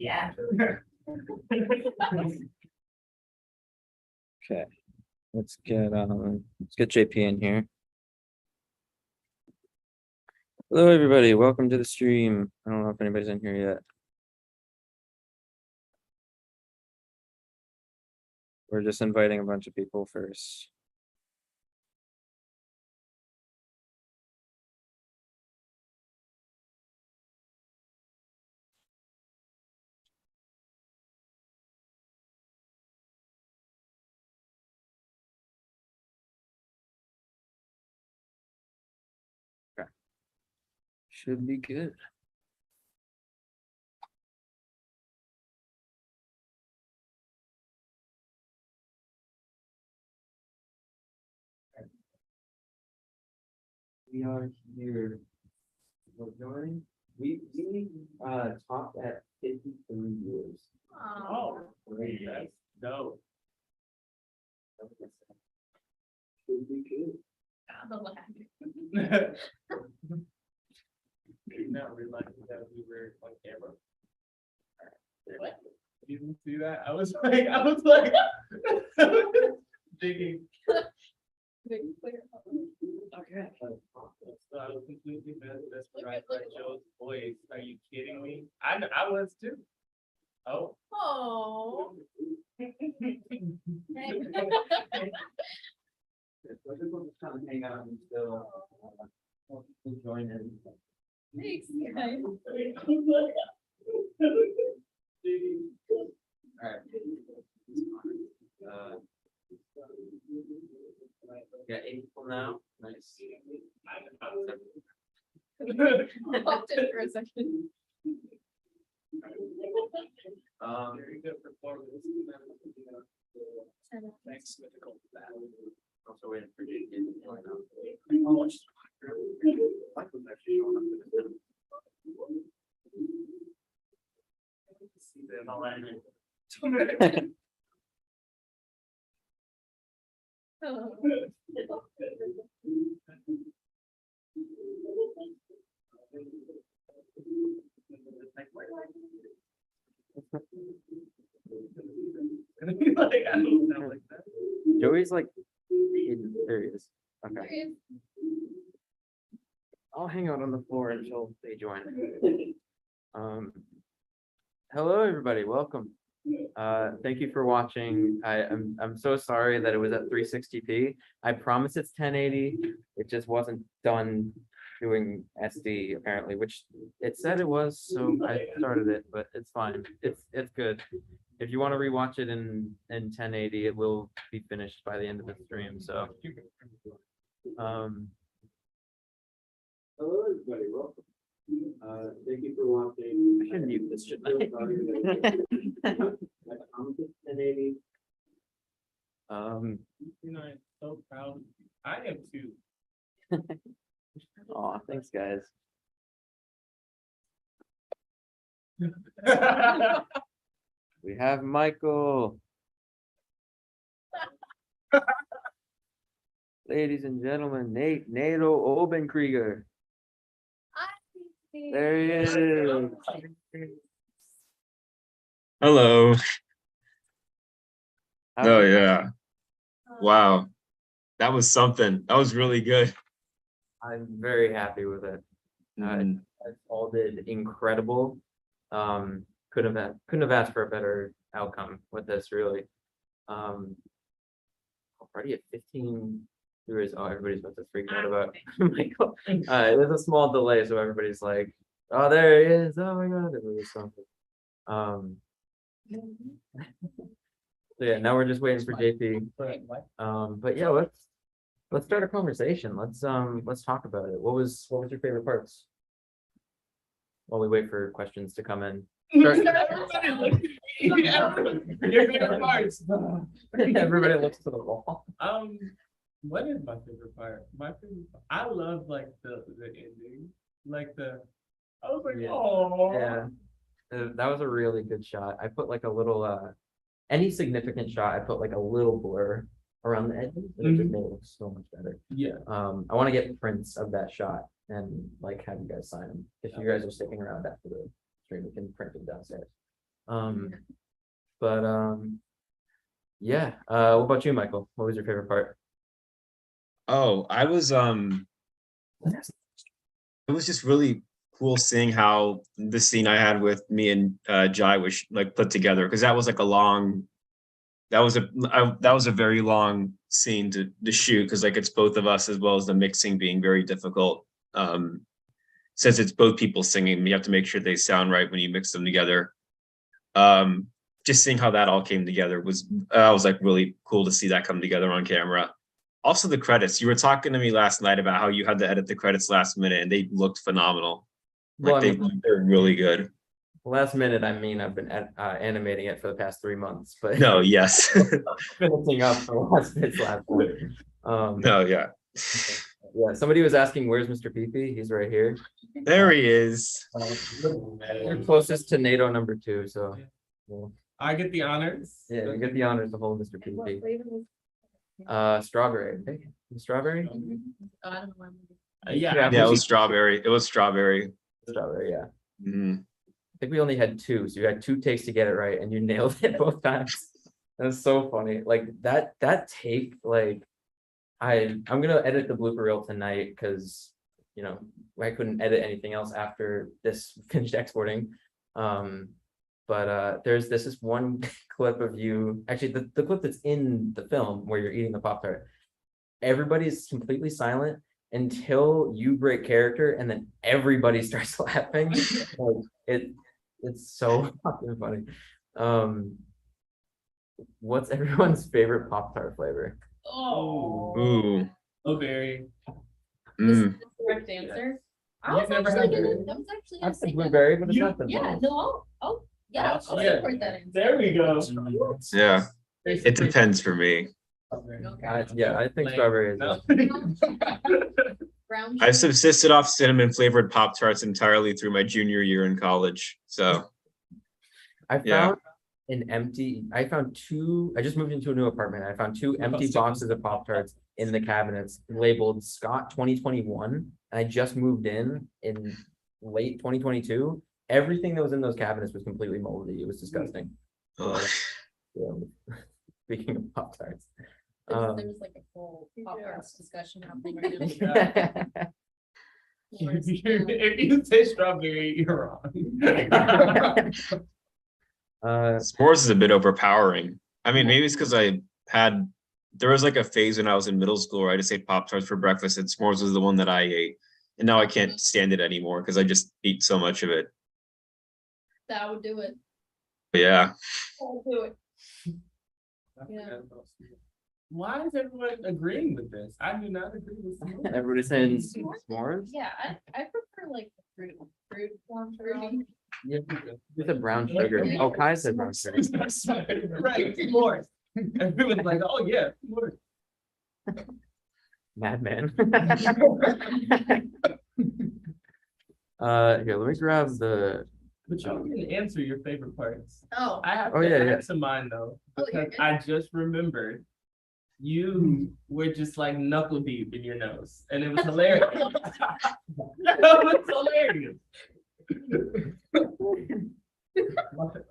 Yeah. Okay, let's get JP in here. Hello, everybody. Welcome to the stream. I don't know if anybody's in here yet. We're just inviting a bunch of people first. Okay. Should be good. We are here. We're joining. We topped at 53 years. Oh, Great, yes. No. Should be good. the lag. Not realizing that we were on camera. What? You didn't see that? I was like, digging. Okay. So I was completely mesmerized Look by at- Joe's voice. Are you kidding me? I was too. Oh. Oh. Hang out and still join in. Thanks, guys. All right. Got 8 people now. Nice. Popped in for a second. Very good performance. Thanks, mythical. Also waiting for you to join up. Oh, it's- Mike was actually showing up for this. See them all in it. Oh. Like, I don't know, like that. Joey's like hidden. There he is. Okay. I'll hang out on the floor until they join. Hello everybody, welcome. Thank you for watching. I'm so sorry that it was at 360p. I promise it's 1080. It just wasn't done doing SD apparently, which it said it was, so I started it, but it's fine. It's good. If you want to rewatch it in 1080, it will be finished by the end of the stream. So hello everybody, welcome. Thank you for watching. I should mute this, shouldn't I? I'm 1080. You know, I'm so proud. Of you. I am too. Aw, thanks guys. We have Michael. Ladies and gentlemen, Nato Obenkrieger. There he is. Hello. How's Oh it- yeah. Wow. That was something. That was really good. I'm very happy with it. Mhm. All did incredible. Couldn't have asked for a better outcome with this, really. Already at 15 viewers. Oh, everybody's about to freak out about Michael. There's a small delay, so everybody's like, "Oh, there he is! Oh my God!" It was something. So yeah, now we're just waiting for JP. But yeah, let's start a conversation. Let's talk about it. What was your favorite parts? While we wait for questions to come in. Your favorite parts. Everybody looks to the wall. What is my favorite part? I love like the ending, like I was like, Yeah. oh Yeah, that was a really good shot. I put like a little any significant shot, I put like a little blur around the edges, and it just made it look so much better. yeah. I want to get prints of that shot and like have you guys sign them. If you guys are sticking around after the stream, we can print them downstairs. But yeah. What about you, Michael? What was your favorite part? Oh, it was just really cool seeing how the scene I had with me and Jhye was like put together, because that was like a long, that was a very long scene to shoot, because like it's both of us, as well as the mixing being very difficult. Since it's both people singing, you have to make sure they sound right when you mix them together. Just seeing how that all came together was like really cool to see that come together on camera. Also, the credits. You were talking to me last night about how you had to edit the credits last minute, and they looked phenomenal. Well, Like I mean, they're really good. last minute, I mean, I've been animating it for the past 3 months, but No, yes. finishing up the last bits last night. No, yeah. Yeah, somebody was asking, where's Mr. Peepee? He's right here. There he is. You're closest to NATO #2, so yeah, I get the honors. you get the honors to hold Mr. What Peepee. flavor was- Strawberry, I think. Strawberry? I don't know. Yeah, Yeah, it was strawberry. It was strawberry. Strawberry, yeah. Mhm. I think we only had 2, so you had 2 takes to get it right, and you nailed it both times. That's so funny. Like that take, like I'm gonna edit the blooper reel tonight because I couldn't edit anything else after this finished exporting. But there's this one clip of you, actually the clip that's in the film where you're eating the Pop-Tart. Everybody's completely silent until you break character, and then everybody starts laughing. Like, it's so fucking funny. What's everyone's favorite Pop-Tart flavor? Oh. Ooh. Blueberry. This is Mm. the correct answer. I You've was never actually had gonna, blueberry? that was actually I've gonna said say that. blueberry, but it's You- not the Yeah, best. no, yeah, I'll Yeah. support that answer. There we go. Yeah, it depends for me. Okay. I think strawberry is. No. Brown I've sugar. subsisted off cinnamon flavored Pop Tarts entirely through my junior year in college. So I Yeah. found 2. I just moved into a new apartment. I found 2 empty boxes of Pop-Tarts in the cabinets labeled Scott 2021. And I just moved in late 2022. Everything that was in those cabinets was completely moldy. It was disgusting. ugh. Yeah. Speaking of Pop-Tarts. There's like a full Pop-Tarts discussion happening right now. If you say strawberry, you're wrong. S'mores is a bit overpowering. I mean, maybe it's because there was like a phase when I was in middle school where I just ate Pop Tarts for breakfast, and s'mores was the one that I ate. And now I can't stand it anymore because I just eat so much of it. That would do it. But yeah. That would do it. Yeah. Why is everyone agreeing with this? I do not agree with this. Everybody's saying s'mores. Yeah, I prefer like the fruit form fruity. Yeah, it's a brown sugar. Oh, Kai said brown sugar. Right, s'mores. Everyone's like, oh yeah, s'mores. Madman. Here, let me grab the. But you can answer your favorite parts. Oh. I have Oh, to yeah, yeah. answer mine though, Oh, you're because good. I just remembered you were just like knuckle deep in your nose, and it was hilarious. It was hilarious.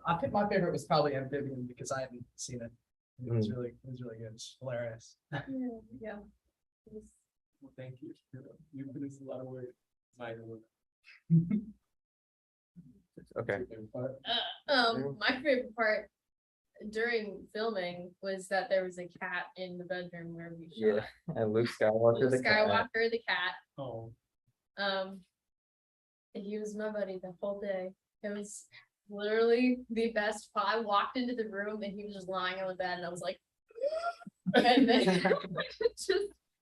I think my favorite was probably Amphibian because I hadn't seen it. It was Mm. really good. It's hilarious. Yeah. Well, thank you. You put in a lot of work. My work. Okay. My favorite part during filming was that there was a cat in the bedroom where we Yeah, shot. and Luke Skywalker. Luke the cat. Skywalker, the cat. Oh, He was my buddy the whole day. It was literally the best. I walked into the room and he was just lying on the bed, and I was like, and then just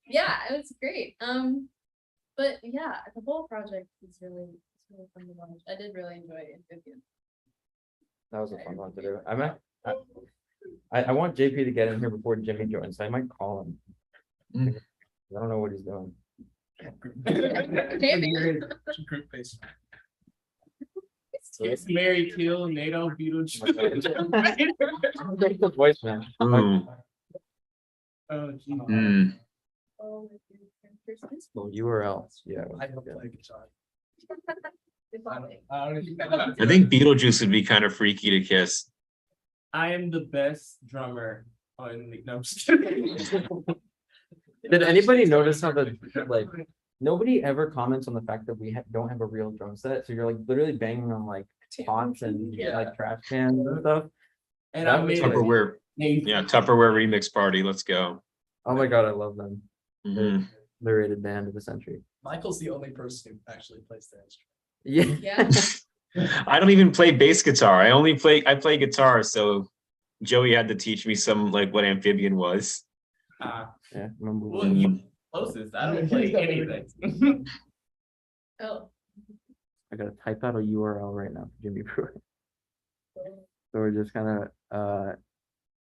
yeah, it was great. But yeah, the whole project was really fun to watch. I did really enjoy Amphibian. That was a fun one to do. I want JP to get in here before Jimmy joins, so I might call him. Mm. I don't know what he's doing. Group based. it's Mary Kill, NATO, Beetlejuice. Take the voice, man. Ooh. Oh, geez. Mm. Oh, my goodness. Well, URL. Yeah. I don't play guitar. It's funny. I think Beetlejuice would be kind of freaky to kiss. I am the best drummer on the, no, I'm just kidding. Did anybody notice how like, nobody ever comments on the fact that we don't have a real drum set, so you're like literally banging on like pots and like trash cans and stuff. And That I was made like- Tupperware, yeah, Tupperware remix party. Let's go. Oh my god, I love them. Mhm. The rated band of the century. Michael's the only person who actually plays the instrument. Yeah. Yeah. I don't even play bass guitar. I play guitar, so Joey had to teach me some like what amphibian was. Yeah, remember Well, when- you closest, I don't play anything. Oh. I gotta type out a URL right now for Jimmy Brewer. So we're just kind of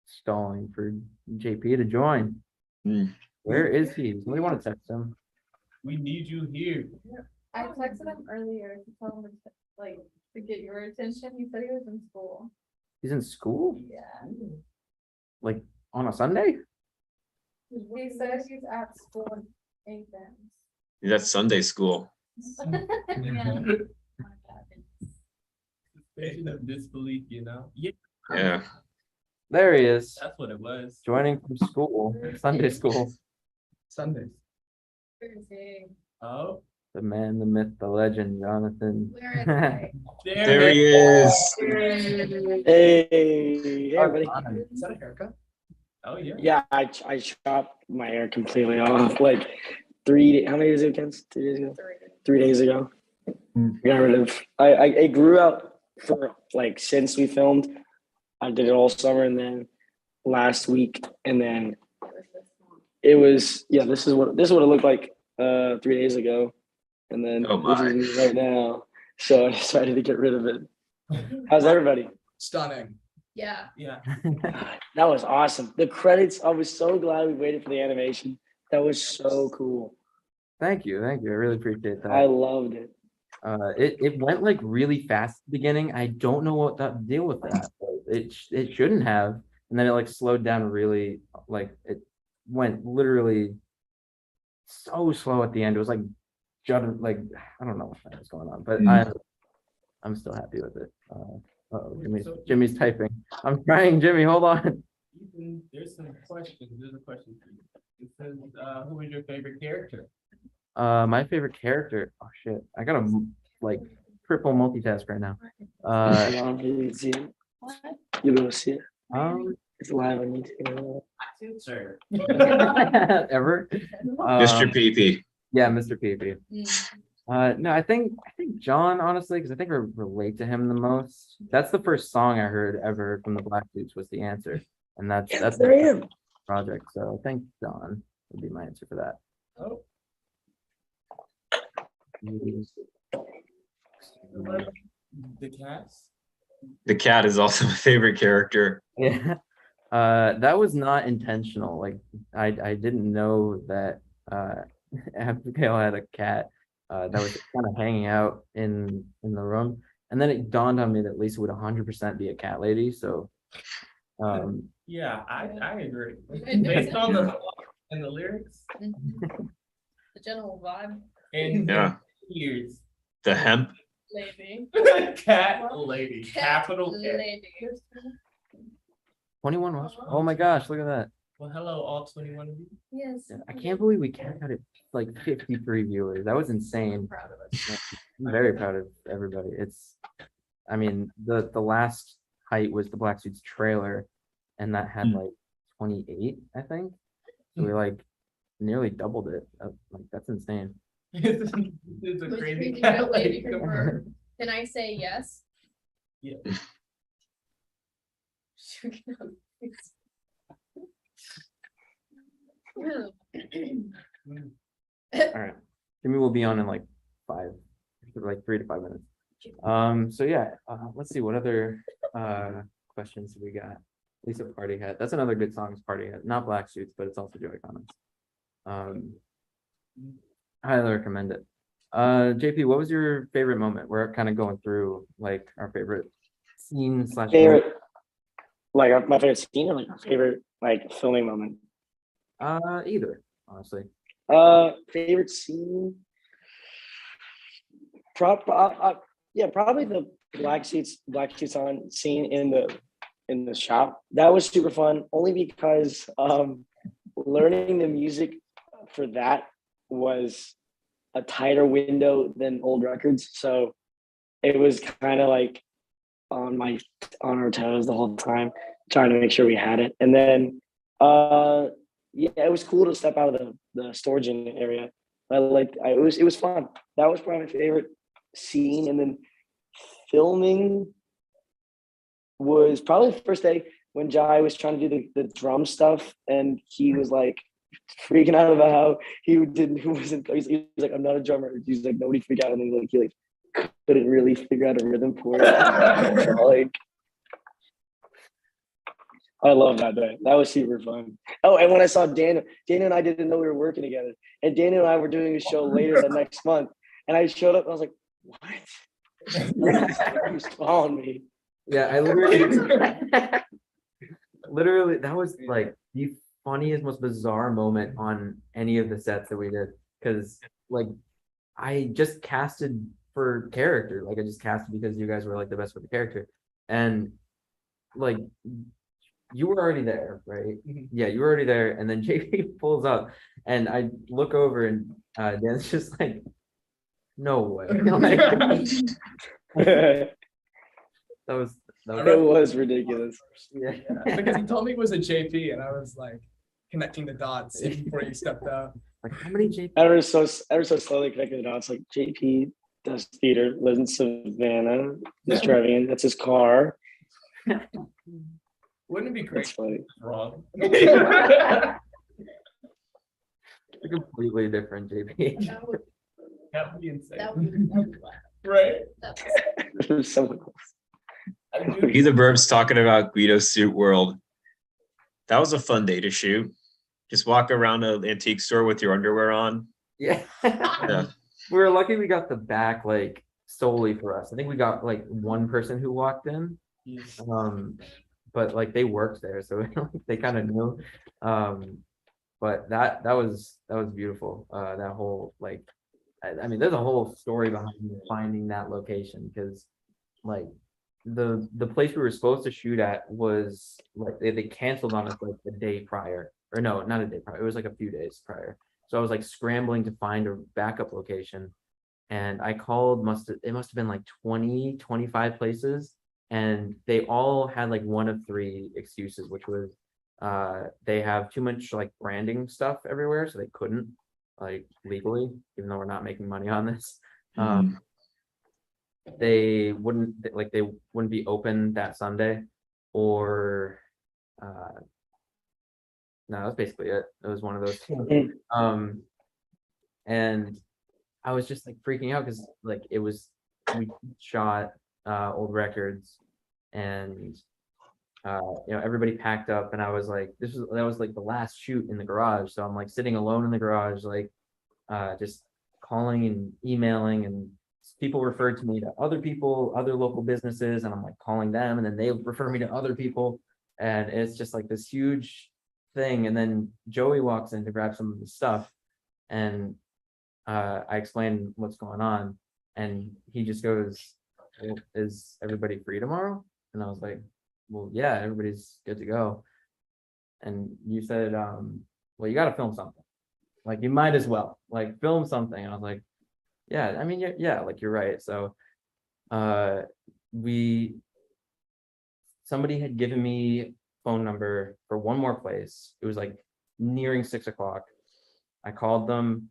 stalling for JP to join. Mm. Where is he? Somebody want to text him? We need you here. I texted him earlier to tell him to, like, to get your attention. He said he was in school. He's in school? Yeah. Like on a Sunday? He said he's at school in Athens. That's Sunday school. Yeah. Suspension of disbelief, you know? Yeah, Yeah. There he is, that's what it was. joining from school, Sunday school. Sundays. Where is he? Oh, The man, the myth, the legend, Jonathan. Where is There he is. Hey, everybody. Is that a haircut? Oh, yeah. Yeah, I chopped my hair completely off like how many days ago, Ken? 3 days ago? he? 3 days ago. Hmm. Got rid of. It grew out for like since we filmed. I did it all summer and then last week and then it was this is what it looked like 3 days ago, and then Oh this my. is me right now. So I decided to get rid of it. How's everybody? Stunning. Yeah. Yeah. That was awesome. The credits, I was so glad we waited for the animation. That was so cool. Thank you. I really appreciate I that. loved it. It went like really fast at the beginning. I don't know what to deal with that. It shouldn't have, and then it like slowed down really, like it went literally so slow at the end. It was like like I don't know what was going on, but I'm still happy with it. Jimmy's typing. I'm trying, Jimmy. Hold on. There's some questions. There's a question for you. It says, who is your favorite character? My favorite character. Oh shit! I gotta like triple multitask right now. You see it? What? You'll be able to see it. It's It's live on YouTube. Sir. ever. Mr. PP. Yeah, Mr. PP. Mm. No, I think John, honestly, because I think I relate to him the most. That's the first song I heard ever from the Black Suits was The Answer, and that's There I am. project. So I think John would be my answer for that. Oh, the cats? The cat is also my favorite character. Yeah. That was not intentional. Like I didn't know that Abigail had a cat that was kind of hanging out in the room. And then it dawned on me that Lisa would 100% be a cat lady. So Yeah, I agree. Based on the and the lyrics Mhm. The general vibe, and Yeah. years. The hemp. lady. Cat lady, capital K. Lady. 21 was. Oh my gosh, look at that. Well, hello, all 21 of you. Yes. I can't believe we counted it like 53 viewers. That was I'm insane. proud of us. I'm very proud of everybody. I mean, the last height was the Black Suits trailer, and that had like 28, I think. So we like nearly doubled it. Like that's insane. It's a Was crazy we cat really lady. over- Can I say yes? Yeah. All right, Jimmy will be on in like 3 to 5 minutes. So yeah, let's see what other questions we got. Lisa Party Hat. That's another good song. Is Party Hat. Not Black Suits, but it's also Joey Comments. Highly recommend it. JP, what was your favorite moment? We're kind of going through like our favorite scene slash. Favorite, like my favorite scene or like my favorite like filming moment? Either, honestly. Favorite scene. Yeah, probably the black sheets on scene in the shop. That was super fun, only because learning the music for that was a tighter window than old records. So it was kind of like on our toes the whole time, trying to make sure we had it. And then yeah, it was cool to step out of the storage unit area. It was fun. That was probably my favorite scene. And then filming was probably the first day when Jhye was trying to do the drum stuff, and he was like freaking out about how he wasn't. He's like, I'm not a drummer. He's like, nobody freak out, and then he couldn't really figure out a rhythm for it. Like, I love that day. That was super fun. Oh, and when I saw Daniel and I didn't know we were working together, and Daniel and I were doing a show later the next month, and I showed up. And I was like, what? He's following me. Yeah, I literally, that was like the funniest, most bizarre moment on any of the sets that we did. Cause like, I just casted for character. Like I just casted because you guys were like the best for the character. And like, you were already there, right? Yeah, you were already there. And then JP pulls up and I look over and Dan's just like, no way. Like, It was ridiculous. yeah. Because he told me it was a JP, and I was like connecting the dots even before you stepped out. Like how many JP? Ever so slowly connecting the dots. Like JP does theater, lives in Savannah, is driving. That's his car. Wouldn't it be great? That's funny. Wrong. A completely different JP. That would be insane. That would be Right? There's someone else. Be the Burbs talking about Guido's Suit World. That was a fun day to shoot. Just walk around an antique store with your underwear on. Yeah. Yeah. We were lucky we got the back like solely for us. I think we got like one person who walked in. But like they worked there, so they kind of knew. But that was beautiful. That whole like I mean there's a whole story behind finding that location, because like the place we were supposed to shoot at was like they canceled on us like the day prior, or no, not a day prior, it was like a few days prior. So I was like scrambling to find a backup location, and I called, it must have been like 25 places, and they all had like one of three excuses, which was they have too much like branding stuff everywhere, so they couldn't like legally, even though we're not making money on this. They wouldn't be open that Sunday, or no, that's basically it. It was one of those two. And I was just like freaking out because like we shot old records, and everybody packed up, and I was like, that was like the last shoot in the garage, so I'm like sitting alone in the garage, like just calling and emailing, and people referred to me to other people, other local businesses, and I'm like calling them, and then they refer me to other people, and it's just like this huge thing. And then Joey walks in to grab some of the stuff, and I explained what's going on, and he just goes, well, is everybody free tomorrow? And I was like, well, yeah, everybody's good to go. And you said, well, you got to film something, like you might as well like film something. And I was like, yeah, I mean, yeah, like you're right. So somebody had given me phone number for one more place. It was like nearing 6 o'clock. I called them,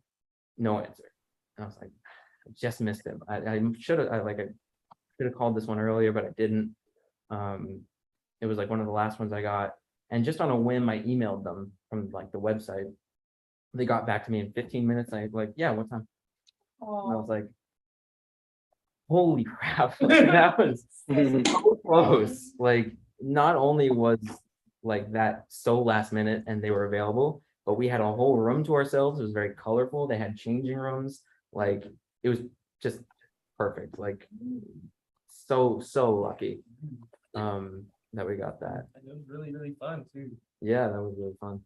no answer. And I was like, I just missed him. I should have called this one earlier, but I didn't. It was like one of the last ones I got. And just on a whim, I emailed them from like the website. They got back to me in 15 minutes. I was like, yeah, what time? And I was like, holy crap, like, that was so close. Like, not only was like that so last minute and they were available, but we had a whole room to ourselves. It was very colorful. They had changing rooms. Like, it was just perfect. Like, so lucky that we got that. And it was really, really fun too. Yeah, that was really fun.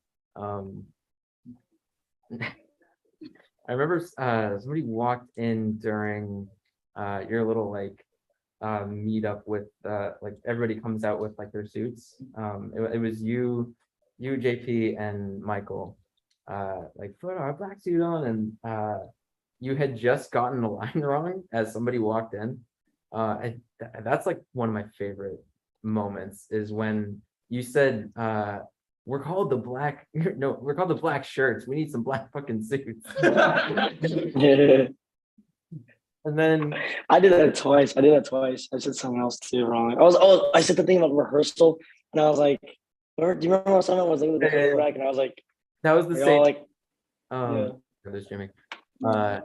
I remember somebody walked in during your little like meet up with like everybody comes out with like their suits. It was you, JP and Michael, like put our black suit on, and you had just gotten the line wrong as somebody walked in. That's like one of my favorite moments is when you said, we're called the black, no, we're called the black shirts. We need some black fucking suits. And then I did that twice. I said something else too wrong. I said the thing about rehearsal, and I was like, do you remember what I was like, back, and I was like, that was the we same. all like, Yeah. There's Jimmy. Let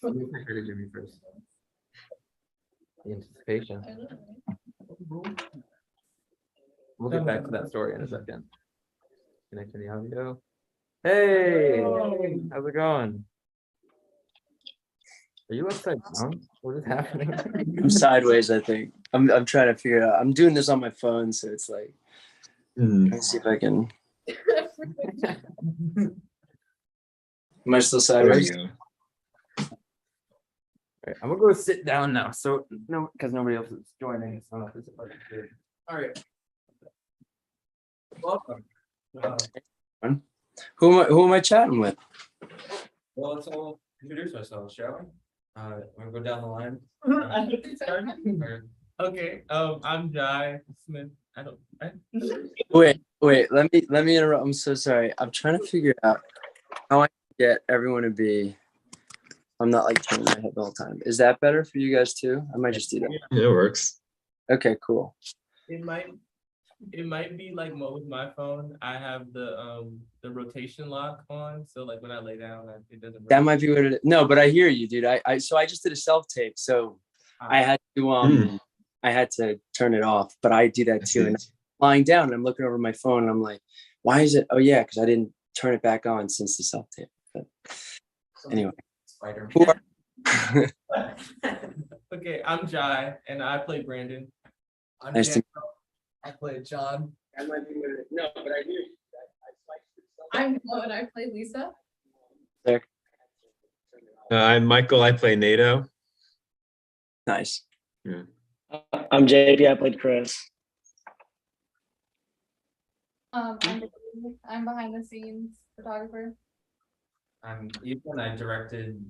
me take her to Jimmy first. The anticipation. We'll get back to that story in a second. Connecting the audio. Hey, how's it going? Are you upside down? What is happening? I'm sideways, I think. I'm trying to figure it out. I'm doing this on my phone, so it's like, let's see if I can. Am I still There we sideways? go. Right, I'm gonna go sit down now. So no, because nobody else is joining. So this is good. All right. Welcome. Who am I chatting with? Well, let's all introduce ourselves, shall we? We'll go down the line. Okay, I'm Jhye Smith. Wait. Let me interrupt. I'm so sorry. I'm trying to figure out how I can get everyone to be. I'm not like turning my head the whole time. Is that better for you guys too? I might just do that. It works. Okay, cool. It might be like with my phone. I have the rotation lock on, so like when I lay down, it doesn't. That might be what it is. No, but I hear you, dude. I just did a self tape, so I had to I had to turn it off, but I do that too. And I'm lying down and I'm looking over my phone and I'm like, why is it? Oh yeah, because I didn't turn it back on since the self tape. But anyway. Who are- Okay, I'm Jhye, and I play Brandon. I'm Nice to- Daniel. I played John. That might be what it is. No, but I hear you. I'm Flo and I play Lisa. I'm Michael. I play NATO. Nice. I'm JP. I played Chris. I'm behind the scenes photographer. I'm Ethan. I directed,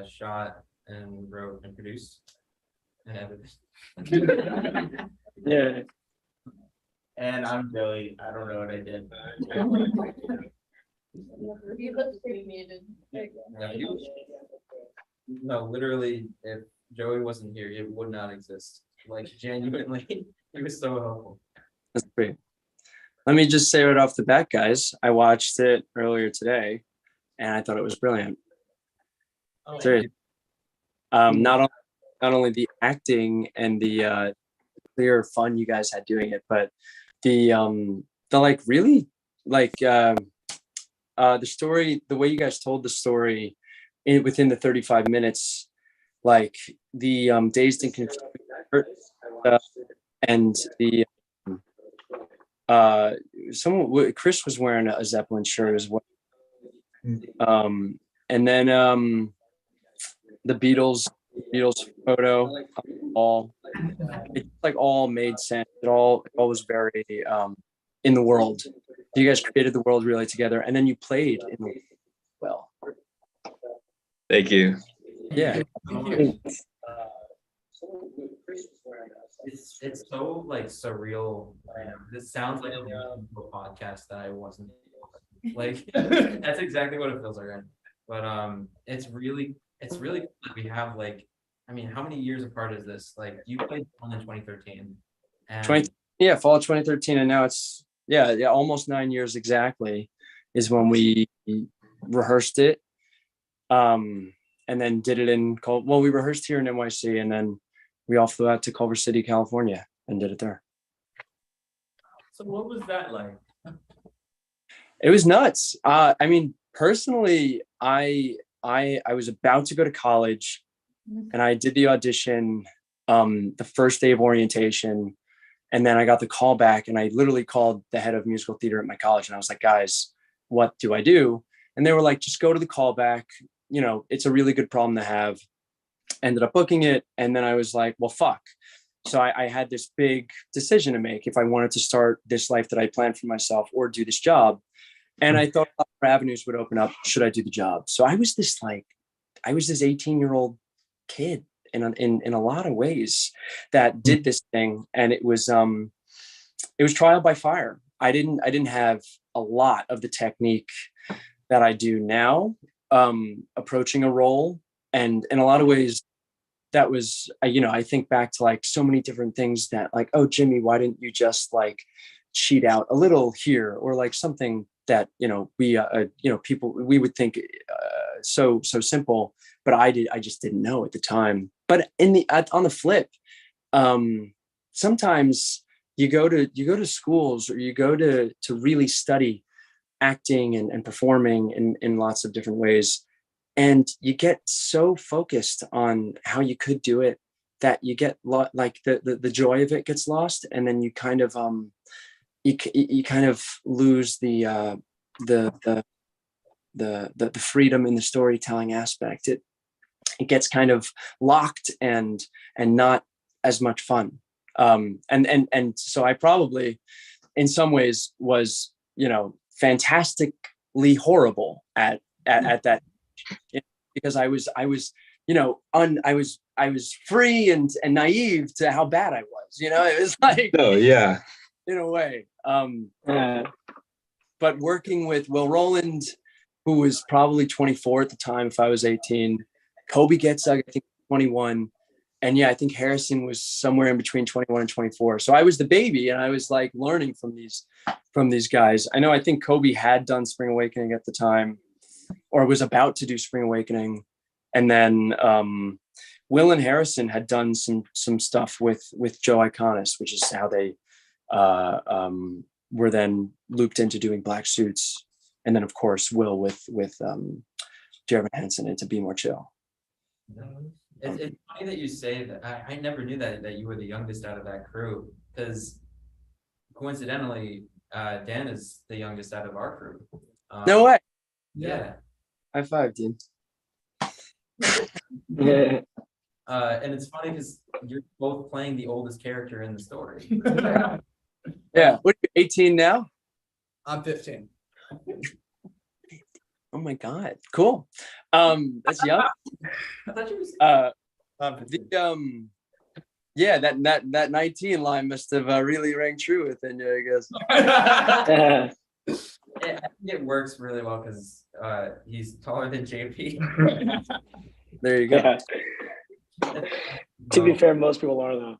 shot, and wrote and produced and edited. Yeah. And I'm Joey. I don't know what I did. He looks pretty muted. No, literally, if Joey wasn't here, it would not exist. Like genuinely, he was so helpful. That's great. Let me just say right off the bat, guys. I watched it earlier today, and I thought it was brilliant. Oh, Seriously. Not only the acting and the clear fun you guys had doing it, but the like really like the story, the way you guys told the story within the 35 minutes, like the dazed and confused and the Chris was wearing a Zeppelin shirt as well. And then the Beatles photo, it's like all made sense. It all was very in the world. You guys created the world really together, and then you played in the well. Thank you. Yeah. It's so like surreal. This sounds like a podcast that I wasn't like. That's exactly what it feels like. But it's really cool that we have like, I mean, how many years apart is this? Like you played in 2013, and fall 2013, and now it's almost 9 years exactly is when we rehearsed it, and then did it we rehearsed here in NYC, and then we all flew out to Culver City, California, and did it there. So what was that like? It was nuts. I mean, personally, I was about to go to college, and I did the audition the first day of orientation, and then I got the call back, and I literally called the head of musical theater at my college, and I was like, guys, what do I do? And they were like, just go to the callback. You know, it's a really good problem to have. ended up booking it. And then I was like, well, fuck. So I had this big decision to make if I wanted to start this life that I planned for myself or do this job. And I thought other avenues would open up. Should I do the job? So I was this 18-year-old kid in a lot of ways that did this thing. And it was trial by fire. I didn't have a lot of the technique that I do now, approaching a role. And in a lot of ways, that was, I think back to like so many different things that like, oh, Jimmy, why didn't you just like cheat out a little here, or like something that, people, we would think so simple, but I just didn't know at the time. But on the flip, sometimes you go to schools, or you go to really study acting and performing in lots of different ways. And you get so focused on how you could do it that you get like the joy of it gets lost. And then you kind of, you kind of lose the freedom in the storytelling aspect. It gets kind of locked and not as much fun. And so I probably in some ways was, fantastically horrible at that, because I was free and naive to how bad I was, it was like, Oh yeah. in a way. But working with Will Rowland, who was probably 24 at the time, if I was 18, Kobe gets, I think, 21. And yeah, I think Harrison was somewhere in between 21 and 24. So I was the baby, and I was like learning from these guys. I think Kobe had done Spring Awakening at the time, or was about to do Spring Awakening. And then Will and Harrison had done some stuff with Joe Iconis, which is how they were then looped into doing Black Suits. And then of course Will with Jeremy Henson into Be More Chill. It's funny that you say that. I never knew that you were the youngest out of that crew, because coincidentally, Dan is the youngest out of our crew. No way. Yeah. High five, dude. Yeah. And it's funny because you're both playing the oldest character in the story. Yeah. What are you, 18 now? I'm 15. Oh my God. Cool. That's young. I thought you was. Yeah, that 19 line must have really rang true within you, I guess. I think it works really well because he's taller than JP. There you go. Yeah. To be fair, most people are though.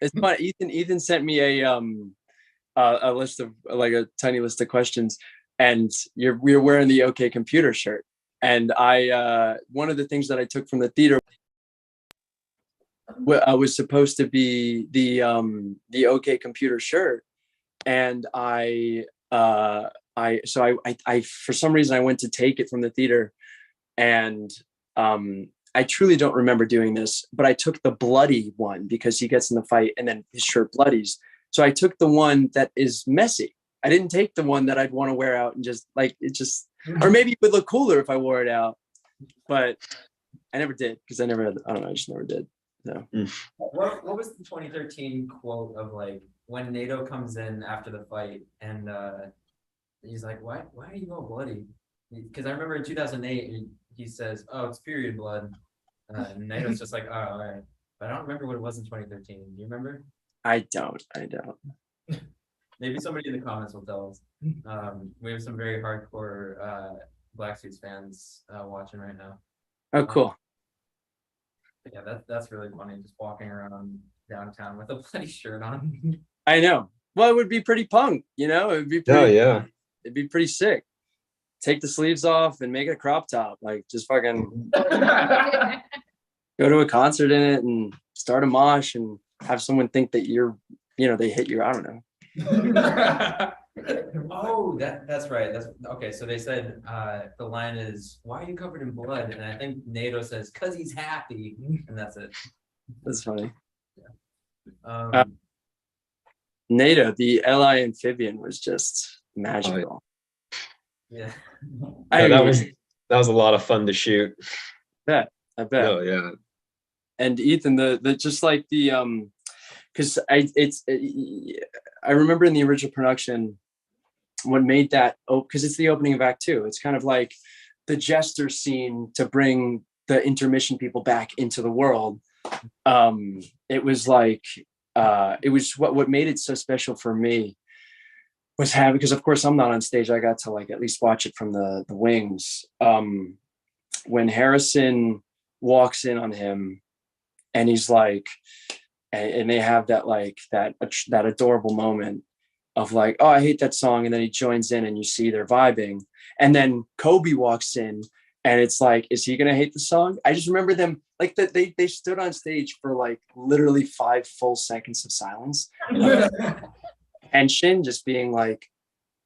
It's fun. Ethan sent me a list of like a tiny list of questions, and we're wearing the OK Computer shirt. And I one of the things that I took from the theater was supposed to be the OK Computer shirt, and I for some reason I went to take it from the theater, and I truly don't remember doing this, but I took the bloody one because he gets in the fight and then his shirt bloodies. So I took the one that is messy. I didn't take the one that I'd want to wear out and just like it just, or maybe it would look cooler if I wore it out, but I never did because I just never did. So What was the 2013 quote of like when NATO comes in after the fight and he's like, why are you all bloody? Because I remember in 2008 he says, oh, it's period blood. And NATO's just like, oh, all right. But I don't remember what it was in 2013. Do you remember? I don't. Maybe somebody in the comments will tell us. We have some very hardcore Black Suits fans watching right now. Oh, cool. Yeah, that's really funny. Just walking around downtown with a bloody shirt on. I know. Well, it would be pretty punk, It would be pretty, Oh yeah. It'd be pretty sick. Take the sleeves off and make it a crop top. Like just fucking go to a concert in it and start a mosh and have someone think that you're, they hit you. I don't know. Oh, that's right. That's okay. So they said the line is, why are you covered in blood? And I think NATO says, cause he's happy. And that's it. That's funny. Yeah. NATO, the LI amphibian was just magical. Yeah. I that was a lot of fun to shoot. bet. I bet. Oh yeah. And Ethan, the just like the because I remember in the original production what made that because it's the opening of Act 2. It's kind of like the jester scene to bring the intermission people back into the world. It was like it was what made it so special for me was having, because of course I'm not on stage. I got to like at least watch it from the wings. When Harrison walks in on him and he's like, and they have that like that adorable moment of like, oh, I hate that song, and then he joins in and you see they're vibing, and then Kobe walks in and it's like, is he gonna hate the song? I just remember them like that they stood on stage for like literally 5 full seconds of silence and Shin just being like,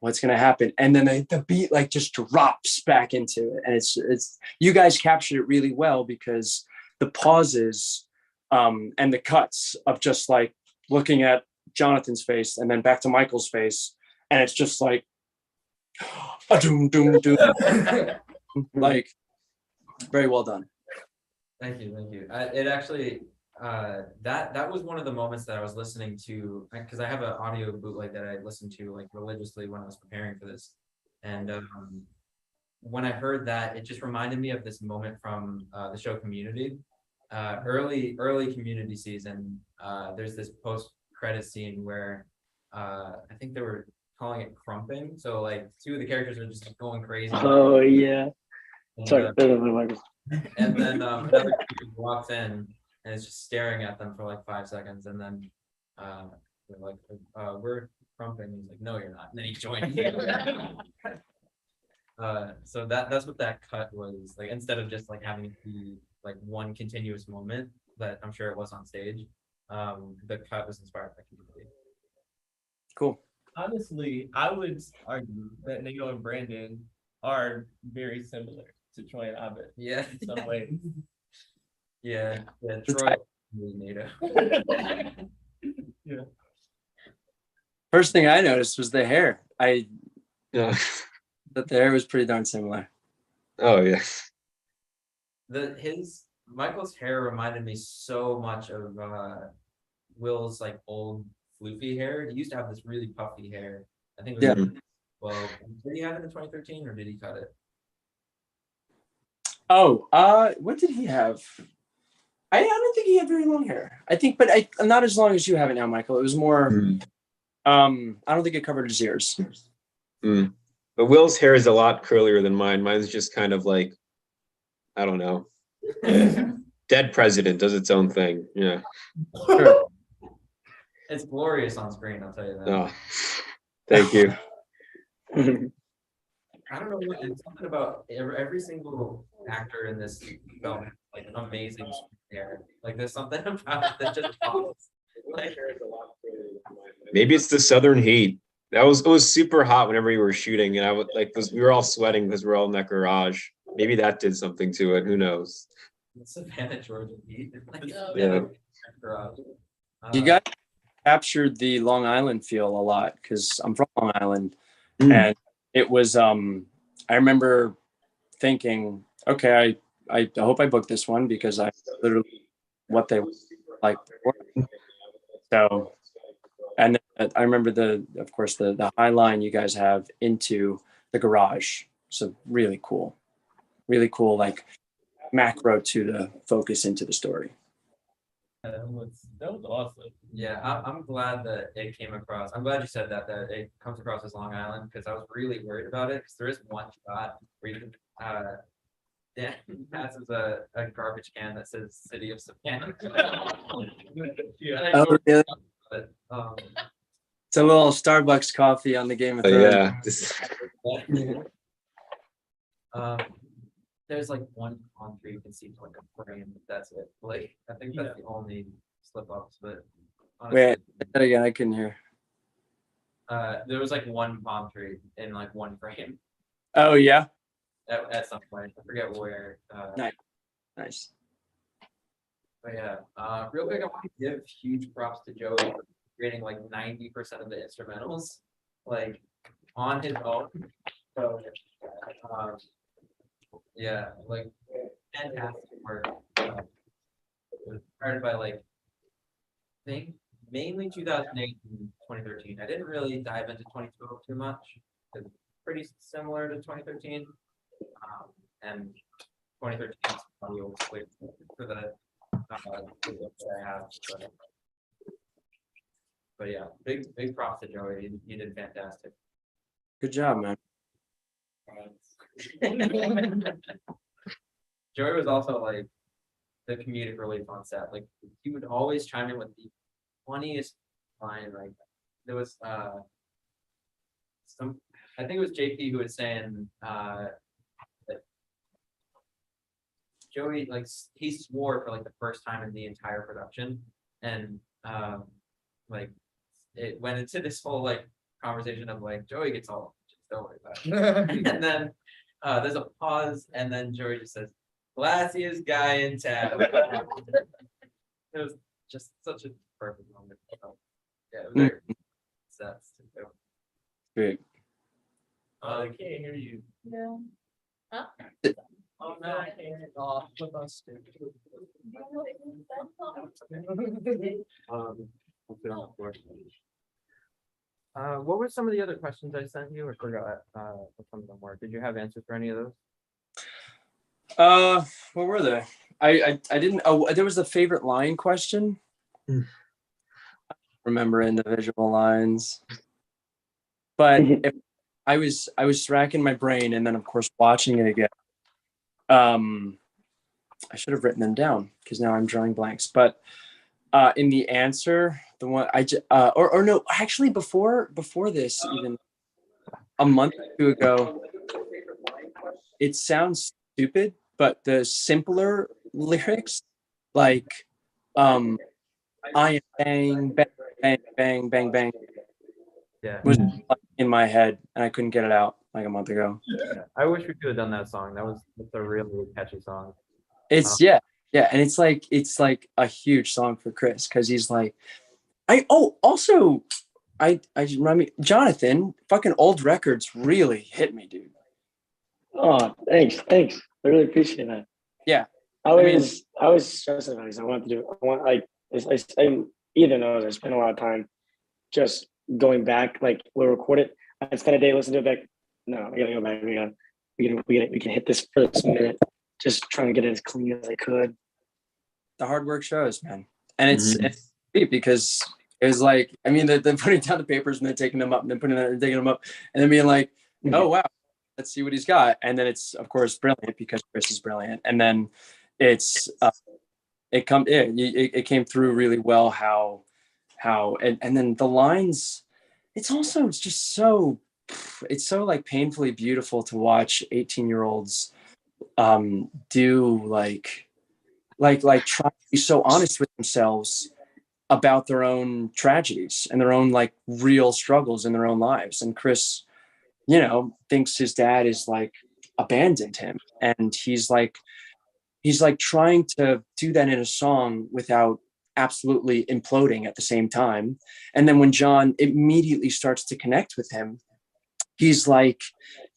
what's gonna happen? And then the beat like just drops back into it, and it's you guys captured it really well because the pauses and the cuts of just like looking at Jonathan's face and then back to Michael's face, and it's just like doom doom doom. Like very well done. Thank you. It actually that was one of the moments that I was listening to, because I have an audio bootleg that I listened to like religiously when I was preparing for this, and when I heard that, it just reminded me of this moment from the show Community. Early Community season, there's this post-credit scene where I think they were calling it crumping. So like 2 of the characters are just like, going crazy. Oh yeah. And, Sorry. and then another character walks in and is just staring at them for like 5 seconds, and then they're like, we're crumping. He's like, no, you're not. And then he joined. So that's what that cut was like. Instead of just like having it be like one continuous moment that I'm sure it was on stage, the cut was inspired by Community. Cool. Honestly, I would argue that Nato and Brandon are very similar to Troy and Abed Yeah. in some ways. Yeah. Troy NATO. Yeah. First thing I noticed was the hair. Yeah. That the hair was pretty darn similar. Oh yeah. Michael's hair reminded me so much of Will's like old floofy hair. He used to have this really puffy hair. I think it was well, did he have it in 2013 or did he cut it? Oh, what did he have? I don't think he had very long hair. I think, but not as long as you have it now, Michael. It was more. I don't think it covered his ears. But Will's hair is a lot curlier than mine. Mine's just kind of like, I don't know. Dead president does its own thing. Yeah. Sure. It's glorious on screen, I'll tell you that. Oh, thank you. I don't know what it's something about every single actor in this film, like amazing hair. Like there's something about it that just pops. Like, Maybe it's the southern heat. It was super hot whenever we were shooting, and I would like we were all sweating because we're all in that garage. Maybe that did something to it. Who knows? Savannah, Georgia heat. Like, Yeah. garage. You guys captured the Long Island feel a lot because I'm from Long Island, Mm. and it was. I remember thinking, okay, I hope I booked this one because I literally what they like before. So, and I remember of course the high line you guys have into the garage. So really cool, like macro to the focus into the story. That was awesome. Yeah, I'm glad that it came across. I'm glad you said that it comes across as Long Island, because I was really worried about it, because there is one shot where you Dan passes a garbage can that says City of Savannah. Yeah. Oh, really? But, It's a little Starbucks coffee on the Game of Oh, Thrones. yeah. There's like one palm tree you can see like a frame. That's it. Like I think that's the only slip ups. But honestly, Wait, say that again. I couldn't hear. there was like one palm tree in like one frame Oh yeah, at some point. I forget where. nice. But yeah, real quick, I want to give huge props to Joey for creating like 90% of the instrumentals, like on his own. So Um, yeah, like fantastic work. It was started by like, I think mainly 2008 and 2013. I didn't really dive into 2012 too much. It's pretty similar to 2013. And 2013 is probably always quick for the looks I have. But yeah, big props to Joey. He did fantastic. Good job, man. Joey was also like the comedic relief on set. Like he would always chime in with the funniest line. Like there was some, I think it was JP who was saying that Joey, like he swore for like the first time in the entire production, and like it went into this whole like conversation of like Joey gets all just don't worry about it. And then there's a pause, and then Joey just says, "Classiest guy in town." It was just such a perfect moment. So, yeah, it was very sets to do. Great. I can't hear you. Yeah. Huh? Oh no, I can't hear you. Oh, flip us, dude. We'll put it on the floor. What were some of the other questions I sent you? I forgot what some of them were. Did you have answers for any of those? What were they? I didn't. Oh, there was the favorite line question. Remember individual lines, but if I was racking my brain, and then of course watching it again. I should have written them down because now I'm drawing blanks. But in the answer, the one or no, actually before this, even a month or two ago, it sounds stupid, but the simpler lyrics, like I am bang bang bang bang bang bang, Yeah. was in my head, and I couldn't get it out like a month ago. Yeah. I wish we could have done that song. That's a really catchy song. It's yeah, and it's like a huge song for Chris because he's like, I remind me, Jonathan, fucking old records really hit me, dude. Oh, thanks. I really appreciate that. Yeah. I was stressing about this. Either knows I spent a lot of time just going back, like we'll record it. I spent a day listening to it back. No, I gotta go back. We can hit this first minute, just trying to get it as clean as I could. The hard work shows, man. And it's great because it was like, I mean, they're putting down the papers and then taking them up and then putting it and taking them up and then being like, oh wow, let's see what he's got. And then it's of course brilliant because Chris is brilliant. And then it's it came through really well how and then the lines, it's just so like painfully beautiful to watch 18-year-olds do like try to be so honest with themselves about their own tragedies and their own like real struggles in their own lives. And Chris, thinks his dad is like abandoned him, and he's like trying to do that in a song without absolutely imploding at the same time. And then when John immediately starts to connect with him, he's like,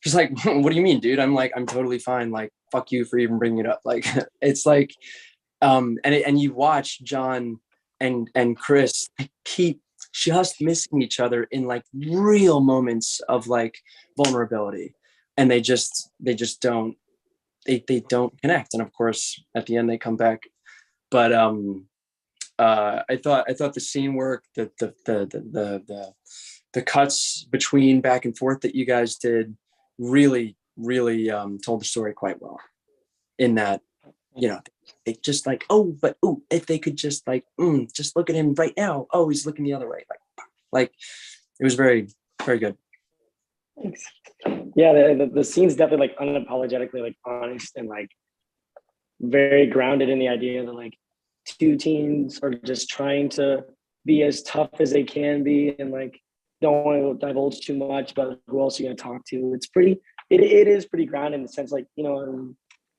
what do you mean, dude? I'm like, I'm totally fine. Like, fuck you for even bringing it up. Like, it's like, and you watch John and Chris keep just missing each other in like real moments of like vulnerability, and they just don't connect. And of course, at the end they come back. But I thought the scene work, the cuts between back and forth that you guys did really told the story quite well. In that, they just like, if they could just like, just look at him right now. Oh, he's looking the other way. Like it was very, very good. Thanks. Yeah, the scene's definitely like unapologetically like honest and like very grounded in the idea that like two teens are just trying to be as tough as they can be and like don't want to divulge too much about who else you're going to talk to. It is pretty grounded in the sense like,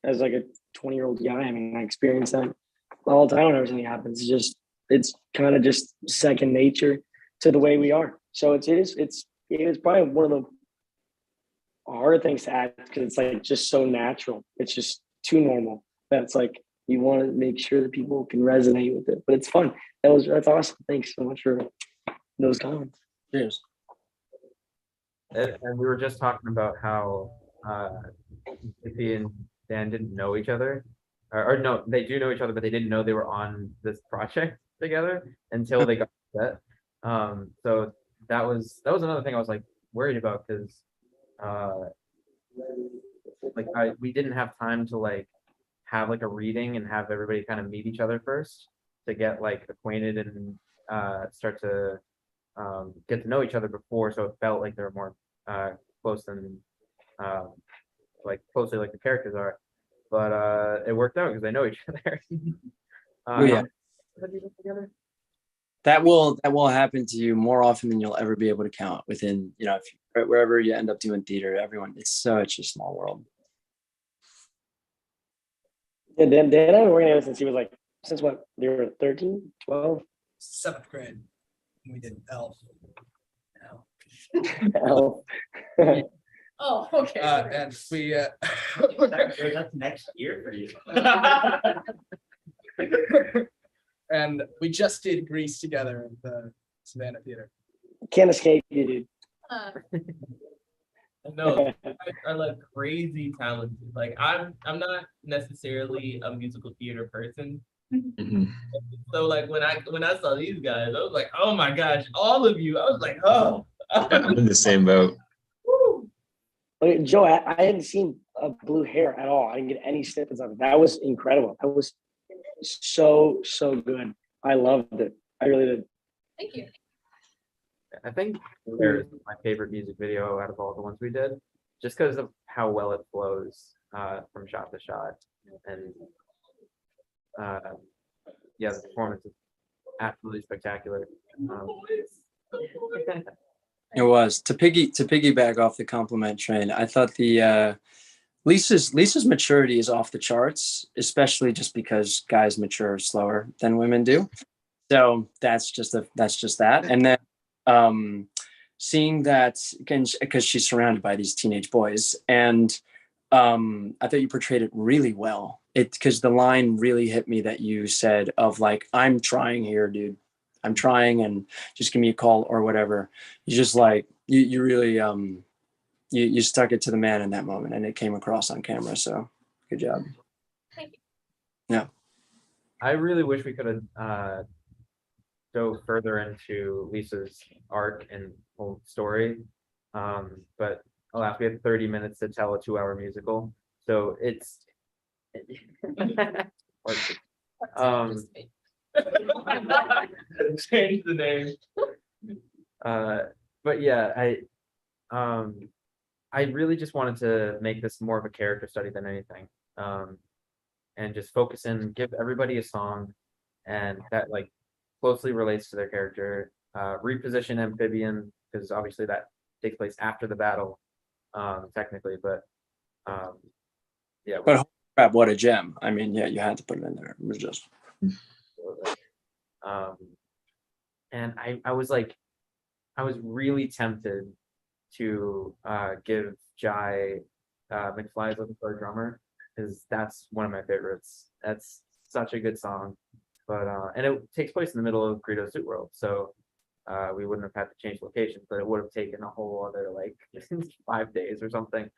as like a 20-year-old guy, I mean, I experience that all the time when everything happens. It's kind of just second nature to the way we are. So it is probably one of the hard things to act because it's like just so natural. It's just too normal. That's like you want to make sure that people can resonate with it, but it's fun. That's awesome. Thanks so much for those comments. Cheers. And we were just talking about how Iffy and Dan didn't know each other. Or no, they do know each other, but they didn't know they were on this project together until they got set. So that was another thing I was like worried about because we didn't have time to like have like a reading and have everybody kind of meet each other first to get like acquainted and start to get to know each other before, so it felt like they were more close than like closely like the characters are. But it worked out because they know each other. Oh, yeah. Have you been together? That will happen to you more often than you'll ever be able to count within, you know, wherever you end up doing theater, everyone, it's such a small world. Yeah, Dan I've been working together since he was like, since what? They were 13, 12? 7th grade. We did Elf. Elf. Oh, okay. And we That's next year for you. and we just did Grease together at the Savannah Theater. Can't escape you, dude. Uh, No, you guys are like crazy talented. Like I'm not necessarily a musical theater person. Mhm. So like when I saw these guys, I was like, oh my gosh, all of you. I was like, oh. I'm in the same boat. Woo. Wait, Joe, I hadn't seen blue hair at all. I didn't get any snippets of it. That was incredible. That was so good. I loved it. I really did. Thank you. I think there's my favorite music video out of all the ones we did, just because of how well it flows from shot to shot, and yeah, the performance is absolutely spectacular. It was to piggyback off the compliment train. I thought the Lisa's maturity is off the charts, especially just because guys mature slower than women do. So that's just that. And then seeing that, because she's surrounded by these teenage boys, and I thought you portrayed it really well. Because the line really hit me that you said of like, I'm trying here, dude. I'm trying, and just give me a call or whatever. You just like you really you stuck it to the man in that moment, and it came across on camera. So good job. Thank you. Yeah. I really wish we could have dove further into Lisa's arc and whole story, but alas, we had 30 minutes to tell a 2-hour musical, so it's Change the name. but yeah, I really just wanted to make this more of a character study than anything, and just focus in, give everybody a song, and that like closely relates to their character. Reposition amphibian, because obviously that takes place after the battle, technically, but yeah. But crap, what a gem! I mean, yeah, you had to put it in there. It was just. And I was really tempted to give Jhye McFly's Looking for a Drummer, because that's one of my favorites. That's such a good song, but and it takes place in the middle of Greedo Suit World, so we wouldn't have had to change locations, but it would have taken a whole other like 5 days or something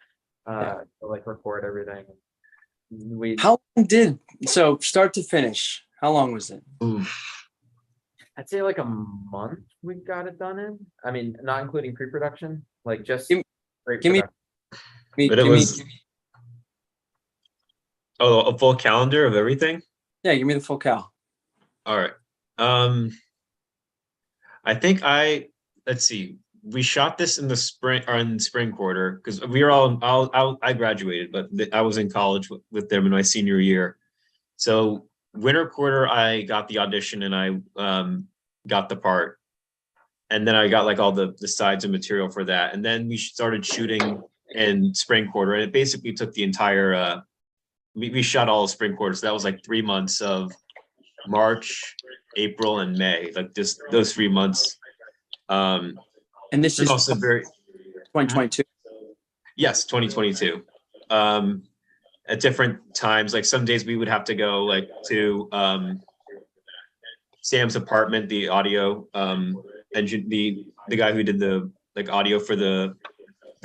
to like record everything. How long so start to finish? How long was it? Oof. I'd say like a month we got it done in. I mean, not including pre-production, like just Give me- production. But it was a full calendar of everything. Yeah, give me the full cal. All right. I think let's see. We shot this in the spring quarter because we were I graduated, but I was in college with them in my senior year. So winter quarter, I got the audition and I got the part, and then I got like all the sides and material for that, and then we started shooting in spring quarter, and it basically took the entire. We shot all of spring quarter, so that was like 3 months of March, April, and May, like just those 3 months. And this is also very 2022. Yes, 2022. At different times, like some days we would have to go like to Sam's apartment, the audio engine, the guy who did the like audio for the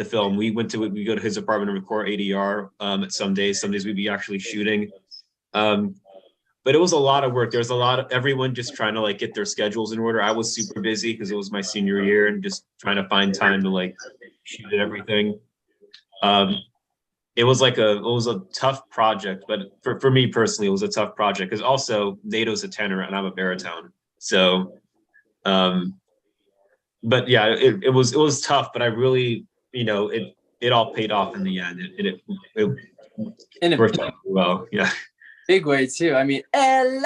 film. We go to his apartment and record ADR at some days. Some days we'd be actually shooting. But it was a lot of work. There was a lot of everyone just trying to like get their schedules in order. I was super busy because it was my senior year and just trying to find time to like shoot at everything. It was a tough project, but for me personally, it was a tough project because also Nato's a tenor and I'm a baritone. So, but yeah, it was tough, but I really, it all paid off in the end. It worked out well. Yeah. big way too. I mean, Eli!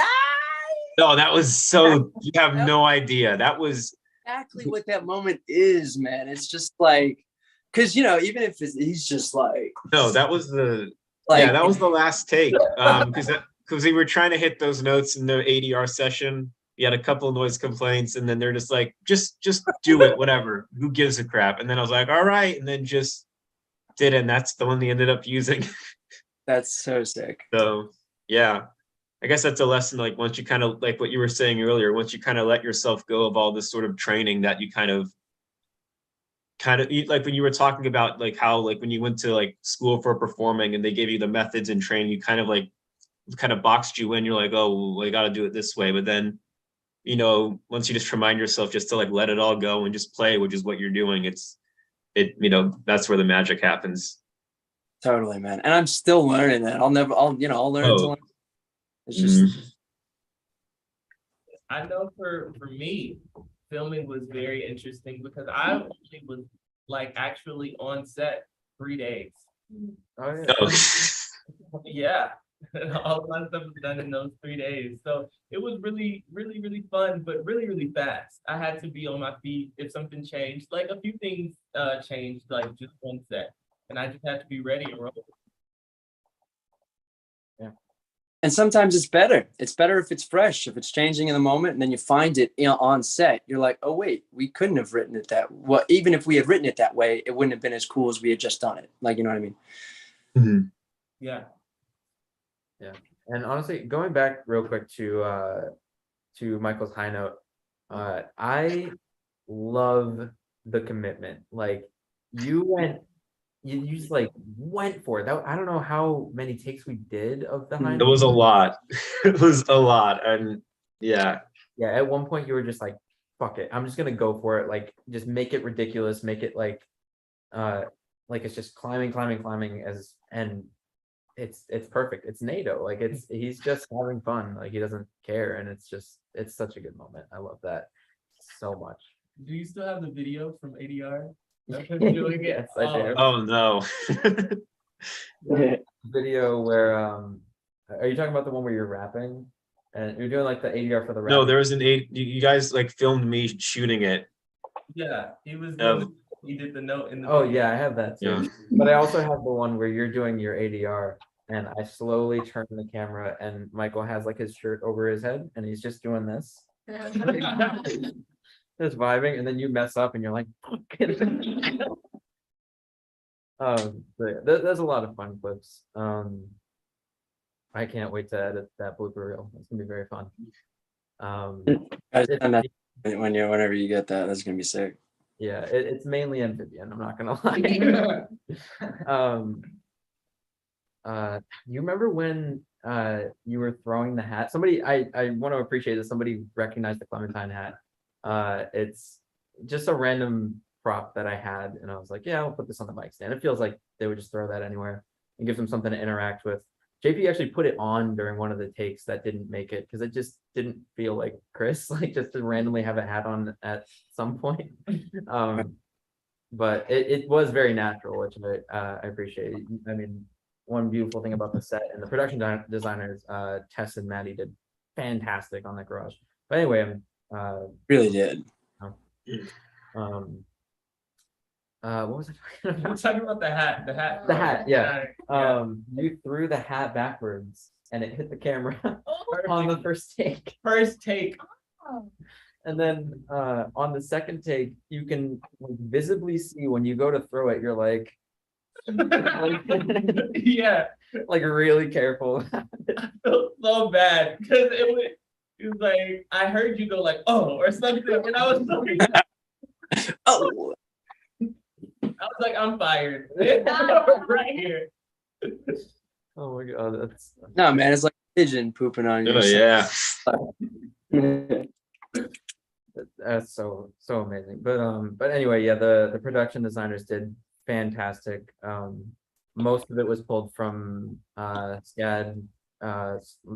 No, that was so, you have no idea. That was Exactly what that moment is, man. It's just like, because even if he's just like, no, that was the like, that was the last take. Because we were trying to hit those notes in the ADR session. We had a couple of noise complaints, and then they're just like, just do it, whatever. Who gives a crap? And then I was like, all right, and then just did it, and that's the one they ended up using. that's so sick. So yeah, I guess that's a lesson. Like once you kind of like what you were saying earlier, once you kind of let yourself go of all this sort of training that you kind of like when you were talking about like how like when you went to like school for performing and they gave you the methods and training, you kind of boxed you in. You're like, oh, well, I got to do it this way. But then, once you just remind yourself just to like let it all go and just play, which is what you're doing, that's where the magic happens. Totally, man. And I'm still learning that. I'll learn until it's just. I know for me, filming was very interesting because I only was like actually on set 3 days. Oh, yeah. Oh. Yeah. All my stuff was done in those 3 days. So it was really, really, really fun, but really, really fast. I had to be on my feet if something changed. Like a few things changed, like just on set. And I just had to be ready and roll. Yeah. And sometimes it's better. It's better if it's fresh, if it's changing in the moment, and then you find it on set. You're like, oh wait, we couldn't have written it that. Well, even if we had written it that way, it wouldn't have been as cool as we had just done it. Like, you know what I mean? Mm-hmm. Yeah. Yeah. And honestly, going back real quick to Michael's high note, I love the commitment. Like you just like went for it. I don't know how many takes we did of the high It note. was a lot. It was a lot. And yeah. Yeah, at one point you were just like, fuck it, I'm just gonna go for it. Like just make it ridiculous, make it like it's just climbing and it's perfect. It's NATO. Like he's just having fun. Like he doesn't care, and it's such a good moment. I love that so much. Do you still have the video from ADR? Of him doing it? Yes, I do. Oh no. Video where are you talking about the one where you're rapping and you're doing like the ADR for the rap? No, there was you guys like filmed me shooting it. Yeah, he was. He did the note in the. Oh video. yeah, I have that too. Yeah. But I also have the one where you're doing your ADR and I slowly turn the camera and Michael has like his shirt over his head and he's just doing this. Just vibing, and then you mess up and you're like, there's a lot of fun clips. I can't wait to edit that blooper reel. It's gonna be very fun. Whenever you get that, that's gonna be sick. Yeah, it's mainly amphibian, I'm not gonna lie. You remember when you were throwing the hat? Somebody, I want to appreciate that somebody recognized the Clementine hat. It's just a random prop that I had, and I was like, yeah, I'll put this on the mic stand. It feels like they would just throw that anywhere and give them something to interact with. JP actually put it on during one of the takes that didn't make it because it just didn't feel like Chris, like just to randomly have a hat on at some point. But it was very natural, which I appreciate. I mean, one beautiful thing about the set and the production designers, Tess and Maddie did fantastic on that garage. But anyway, Really did. What was I talking about? I'm talking about the hat. The hat, yeah. Yeah. You threw the hat backwards and it hit the camera on the first take. First take. And then on the second take, you can like, visibly see when you go to throw it, you're like, Yeah, Like really careful. I felt so bad because it was like I heard you go like oh or something, and I was like, Oh, I'm fired right here. Oh my god, that's no, man, it's like a pigeon pooping on you. Oh, yeah. that's so amazing. But anyway, yeah, the production designers did fantastic. Most of it was pulled from SCAD.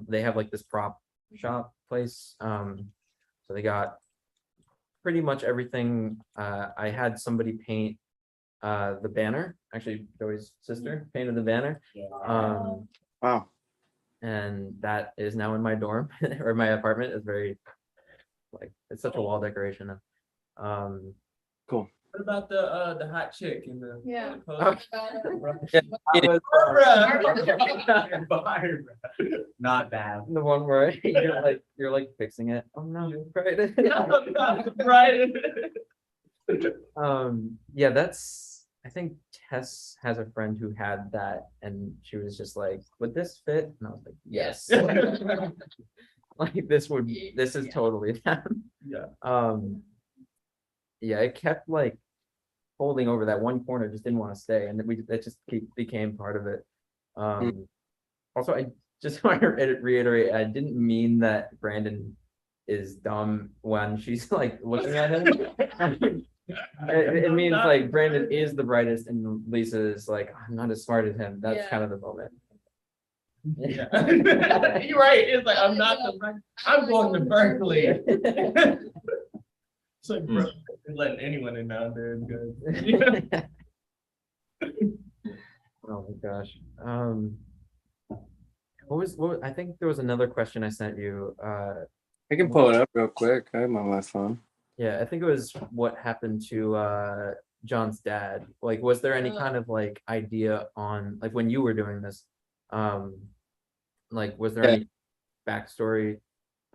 They have like this prop shop place. So they got pretty much everything. I had somebody paint the banner. Actually, Joey's sister painted the banner. Wow. And that is now in my dorm or my apartment. Is very like it's such a wall decoration. Cool. What about the hot chick in the Yeah. post? That was, Barbara. Not bad. the one where you're like fixing it. Oh no, right? Right. Yeah, that's I think Tess has a friend who had that and she was just like, would this fit? And I was like, yes. Like this is totally them. Yeah. Yeah, it kept like folding over. That one corner just didn't want to stay, and that just became part of it. Also, I just want to reiterate, I didn't mean that Brandon is dumb when she's like looking at him. It means like Brandon is the brightest and Lisa is like, I'm not as smart as him. That's kind of the moment. Yeah. You're right. It's like I'm not the right. I'm going to Berkeley. It's like bro, letting anyone in down there is good. Oh my gosh. What I think there was another question I sent you. I can pull it up real quick. I have my phone. Yeah, I think it was what happened to John's dad. Like, was there any kind of like idea on like when you were doing this? Like, was there any backstory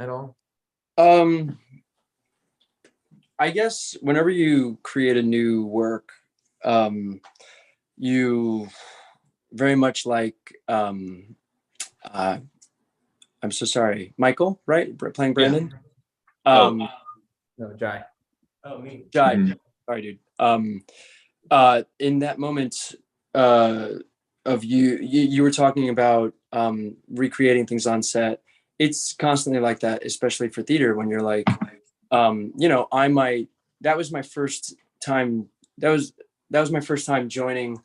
at all? I guess whenever you create a new work, you very much like I'm so sorry, Michael, right? Playing Brandon. No, Jhye. Oh, me. Jhye, sorry, dude. In that moment of you were talking about recreating things on set. It's constantly like that, especially for theater, when you're like, that was my first time. That was my first time joining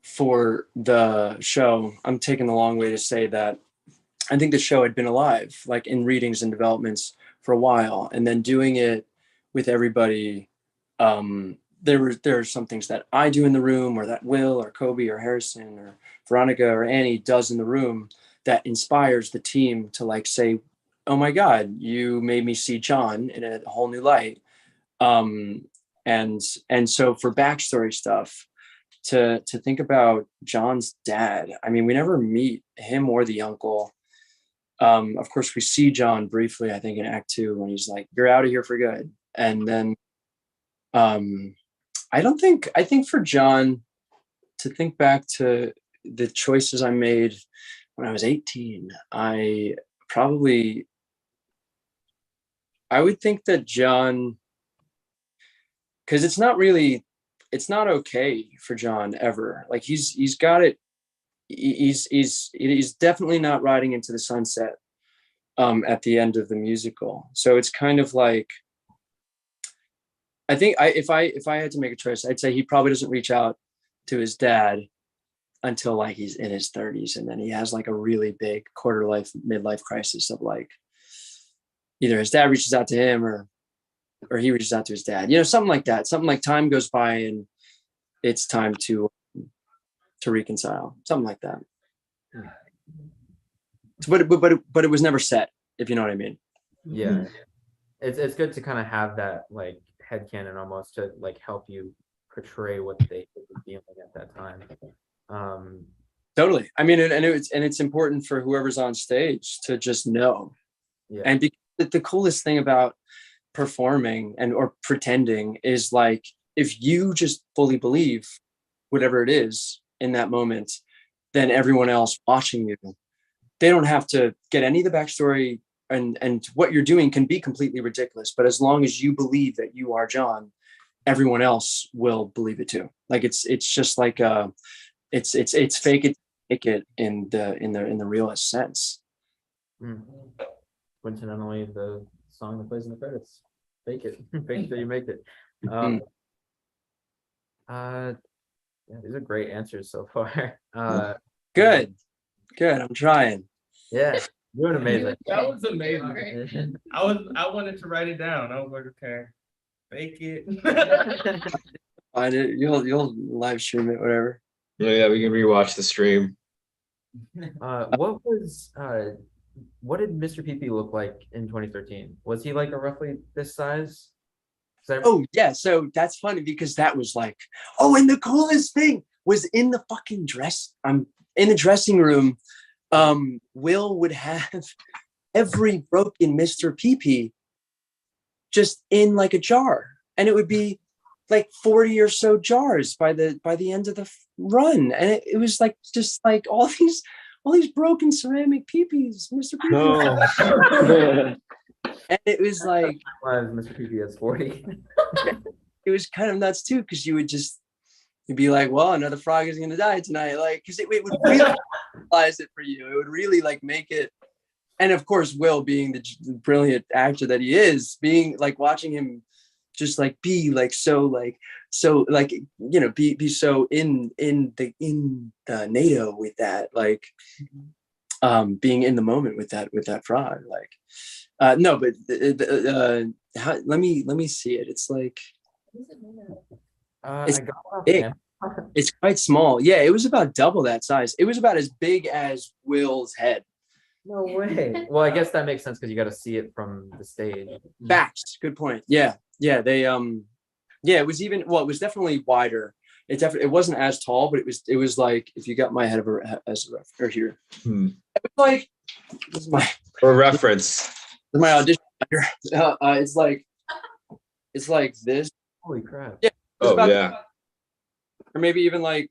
for the show. I'm taking the long way to say that I think the show had been alive, like in readings and developments for a while, and then doing it with everybody. There are some things that I do in the room, or that Will or Kobe or Harrison or Veronica or Annie does in the room that inspires the team to like say, oh my God, you made me see John in a whole new light. And so for backstory stuff, to think about John's dad, I mean, we never meet him or the uncle. Of course, we see John briefly, I think in Act 2, when he's like, you're out of here for good. And then I think for John to think back to the choices I made when I was 18, I would think that John, because it's not okay for John ever. Like he's got it. He's definitely not riding into the sunset at the end of the musical. So it's kind of like, I think if I had to make a choice, I'd say he probably doesn't reach out to his dad until like he's in his 30s, and then he has like a really big midlife crisis of like either his dad reaches out to him or he reaches out to his dad, something like that. Something like time goes by and it's time to reconcile, something like that. But it was never set, if you know what I mean. Yeah, it's good to kind of have that like headcanon almost to like help you portray what they were feeling at that time. Totally. I mean, and it's important for whoever's on stage to just know. Yeah. And the coolest thing about performing or pretending is like, if you just fully believe whatever it is in that moment than everyone else watching you. They don't have to get any of the backstory, and what you're doing can be completely ridiculous. But as long as you believe that you are John, everyone else will believe it too. Like it's just like it's fake it, make it in the realest sense. Coincidentally, the song that plays in the credits, fake it, fake it till you make it. Yeah, these are great answers so far. Good. I'm trying. Yeah, you're doing amazing. That was amazing. I wanted to write it down. I was like, okay, fake it. Find it. You'll live stream it, whatever. Yeah, we can rewatch the stream. What did Mr. PP look like in 2013? Was he like a roughly this size? Oh yeah, so that's funny because that was like, oh, and the coolest thing was in the fucking in the dressing room. Will would have every broken Mr. PP just in like a jar, and it would be like 40 or so jars by the end of the run, and it was like just like all these broken ceramic PPs, Mr. PP. No. And it was like Mr. PP has 40. it was kind of nuts too, because you'd be like, well, another frog is gonna die tonight, like, because it would really realize it for you. It would really like make it. And of course, Will, being the brilliant actor that he is, being like watching him just like be like so like be so in the NATO with that, like being in the moment with that frog, like no, but let me see it. It's like it's big. It's quite small. Yeah, it was about double that size. It was about as big as Will's head. No way. Well, I guess that makes sense because you got to see it from the stage. Facts. Good point. Yeah. They it was it was definitely wider. It wasn't as tall, but it was like, if you got my head as a reference here. It was like, this is my For reference. my audition. It's like this. Holy crap. Yeah. Oh about, yeah. or maybe even like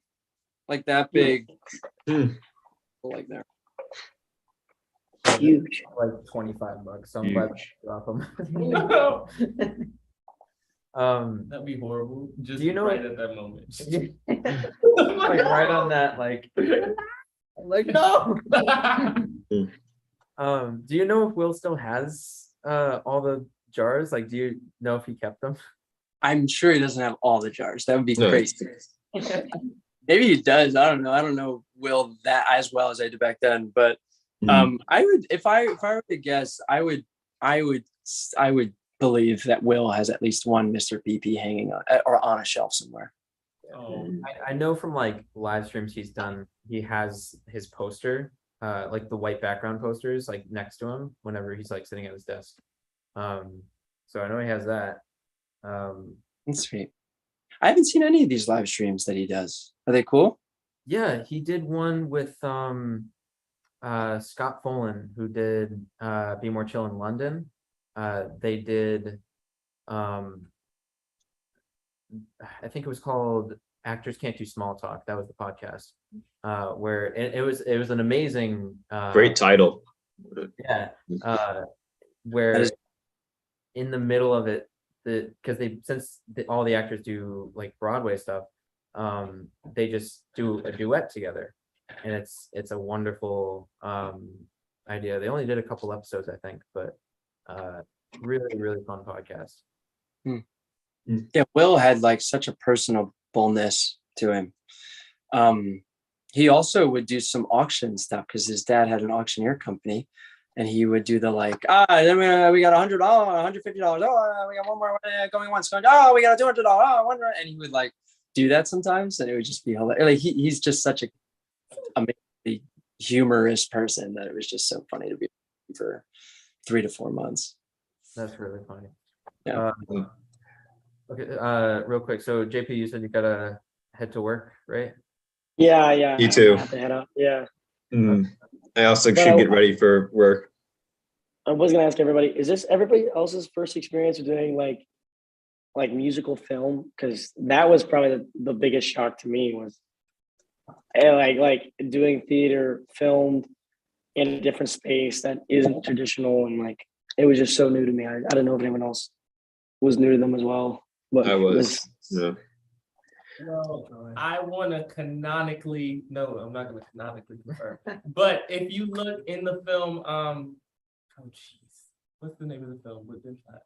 that big. Like there. Huge. Like $25. So I'm glad to drop them. That'd be horrible. Just Do you know right at that moment. like right on that, like no. Do you know if Will still has all the jars? Like, do you know if he kept them? I'm sure he doesn't have all the jars. That would be No. crazy. Maybe he does. I don't know. I don't know Will that as well as I did back then. But I would, if I were to guess, I would believe that Will has at least one Mr. PP hanging on a shelf somewhere. Oh, I know from like live streams he's done, he has his poster, like the white background posters, like next to him whenever he's like sitting at his desk. So I know he has that. That's sweet. I haven't seen any of these live streams that he does. Are they cool? Yeah, he did one with Scott Folan, who did Be More Chill in London. They did I think it was called Actors Can't Do Small Talk. That was the podcast. Where it was an amazing Great title. Yeah. Where in the middle of it, because all the actors do like Broadway stuff, they just do a duet together, and it's a wonderful idea. They only did a couple episodes, I think, but really, really fun podcast. Yeah, Will had like such a personableness to him. He also would do some auction stuff because his dad had an auctioneer company, and he would do the like, then we got $100, $150. Oh, we got one more going once. Going, oh, we got a $200. Oh, $100. And he would like do that sometimes, and it would just be hilarious. Like he's just such a amazingly humorous person that it was just so funny to be for 3 to 4 months. That's really funny. Yeah. Okay, real quick. So JP, you said you gotta head to work, right? Yeah. You too. I have to head out. Yeah. I also should get ready for work. I was gonna ask everybody, is this everybody else's first experience of doing like like musical film, because that was probably the biggest shock to me was like doing theater filmed in a different space that isn't traditional, and like it was just so new to me. I don't know if anyone else was new to them as well, but I it was. Yeah. Well, I want to canonically, no, I'm not going to canonically confirm. But if you look in the film, oh jeez, what's the name of the film? What is that?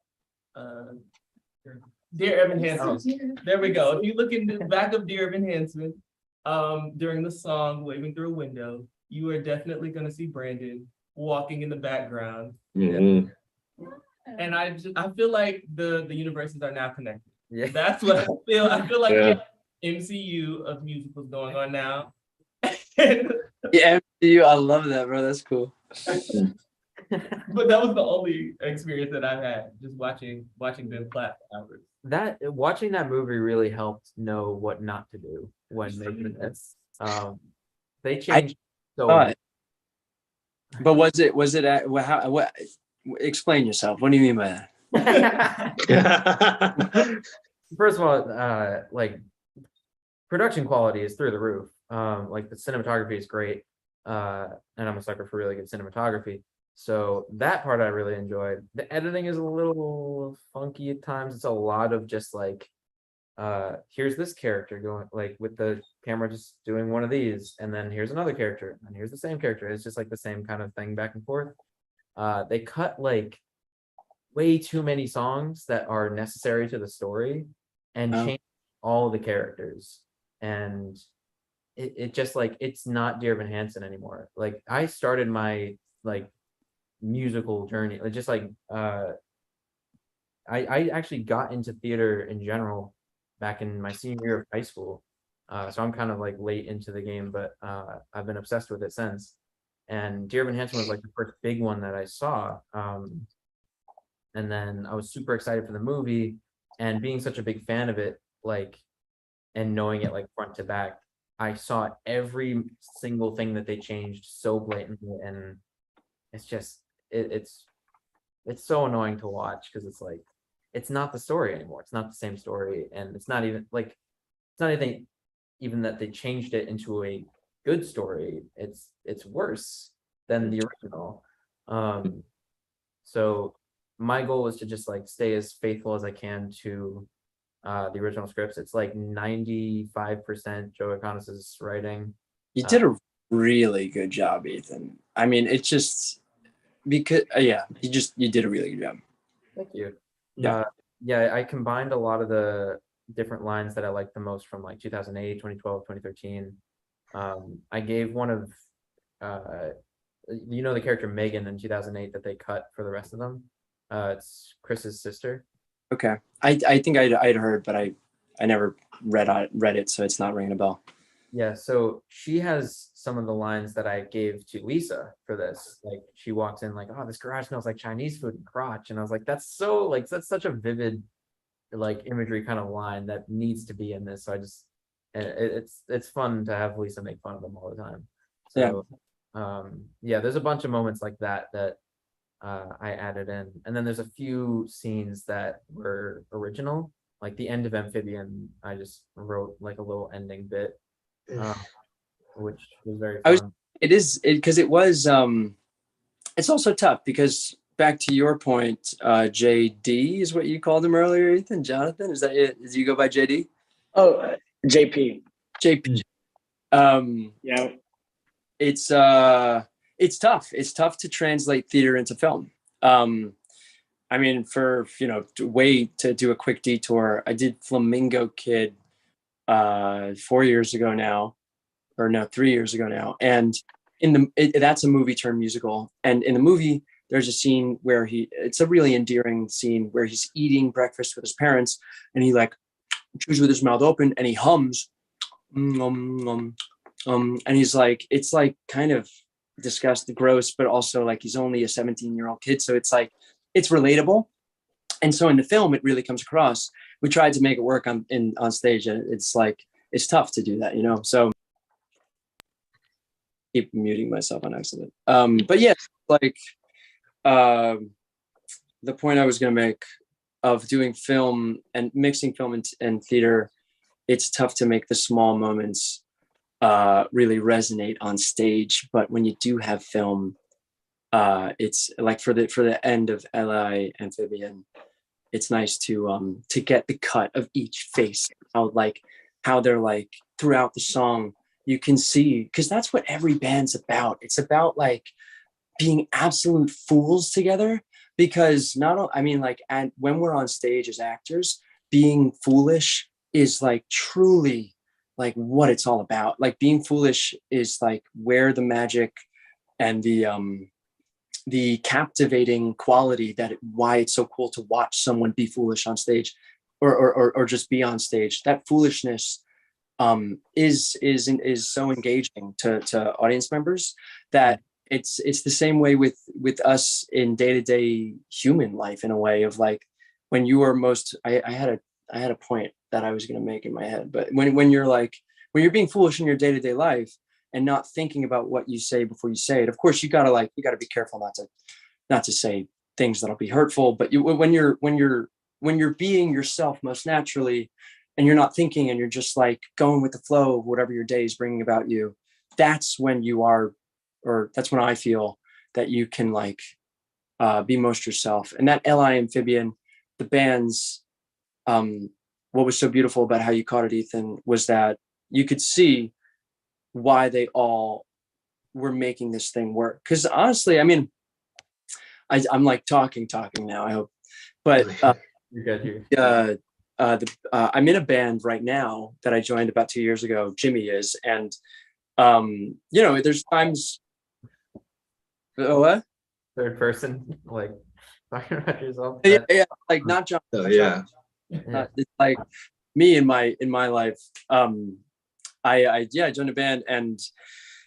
Dear Evan Hansen. There we go. If you look in the back of Dear Evan Hansen, during the song "Waving Through a Window," you are definitely going to see Brandon walking in the background. Mhm. And I feel like the universes are now connected. Yeah. That's what I feel. I feel like Yeah. MCU of musicals going on now. Yeah, MCU, I love that, bro. That's cool. But that was the only experience that I've had, just watching them clap for hours. Watching that movie really helped know what not to do when making this. They changed so But was it what explain yourself? What do you mean by that? First of all, like production quality is through the roof. Like the cinematography is great. And I'm a sucker for really good cinematography. So that part I really enjoyed. The editing is a little funky at times. It's a lot of just like, here's this character going like with the camera just doing one of these, and then here's another character, and here's the same character. It's just like the same kind of thing back and forth. They cut like way too many songs that are necessary to the story and change all the characters. And it just like, it's not Dear Evan Hansen anymore. Like I started my like musical journey, just like I actually got into theater in general back in my senior year of high school. So I'm kind of like late into the game, but I've been obsessed with it since. And Dear Evan Hansen was like the first big one that I saw. And then I was super excited for the movie, and being such a big fan of it, like, and knowing it like front to back, I saw every single thing that they changed so blatantly, and it's just it's so annoying to watch because it's like it's not the story anymore. It's not the same story, and it's not even like it's not anything even that they changed it into a good story. It's worse than the original. So my goal is to just like stay as faithful as I can to the original scripts. It's like 95% Joe Economist's writing. You did a really good job, Ethan. I mean, it's just because you did a really good job. Thank you. Yeah. Yeah, I combined a lot of the different lines that I liked the most from like 2008, 2012, 2013. I gave one of the character Megan in 2008 that they cut for the rest of them. It's Chris's sister. Okay. I think I'd heard, but I never read it, so it's not ringing a bell. Yeah, so she has some of the lines that I gave to Lisa for this. Like she walks in like, "Oh, this garage smells like Chinese food and crotch," and I was like, "That's such a vivid, like imagery kind of line that needs to be in this." So I just, it's fun to have Lisa make fun of them all the time. So, yeah, there's a bunch of moments like that I added in, and then there's a few scenes that were original, like the end of Amphibian. I just wrote like a little ending bit. Which was very fun. It's also tough because back to your point, JD is what you called him earlier, Ethan. Jonathan, is that it? Did you go by JD? Oh, JP. JP. Yeah. It's tough. It's tough to translate theater into film. I mean, to do a quick detour, I did Flamingo Kid 4 years ago now, or no, 3 years ago now. And that's a movie turned musical. And in the movie, there's a scene where it's a really endearing scene where he's eating breakfast with his parents, and he like chews with his mouth open and he hums, and he's like, it's like kind of disgusting, gross, but also like he's only a 17-year-old kid. So it's like, it's relatable. And so in the film, it really comes across. We tried to make it work on stage, and it's like, it's tough to do that, so keep muting myself on accident. But yeah, like the point I was going to make doing film and mixing film and theater, it's tough to make the small moments really resonate on stage. But when you do have film, it's like for the end of Li Amphibian, it's nice to get the cut of each face, how they're like throughout the song. You can see, because that's what every band's about. It's about like being absolute fools together, because and when we're on stage as actors, being foolish is like truly like what it's all about. Like being foolish is like where the magic and the captivating quality, why it's so cool to watch someone be foolish on stage or just be on stage. That foolishness is so engaging to audience members that it's the same way with us in day-to-day human life, in a way of like when you are most, I had a point that I was going to make in my head, but when you're being foolish in your day-to-day life and not thinking about what you say before you say it, of course you gotta be careful not to say things that'll be hurtful, but when you're being yourself most naturally and you're not thinking and you're just like going with the flow of whatever your day is bringing about you, that's when that's when I feel that you can like be most yourself. And that Li Amphibian, the band's, what was so beautiful about how you caught it, Ethan, was that you could see why they all were making this thing work. Because honestly, I mean, I'm like talking now, I hope, but You're good. I'm in a band right now that I joined about 2 years ago. Jimmy is, and there's times. What? Third person, like talking about yourself. Yeah, like not John. Oh, yeah. It's like me in my life. I joined a band, and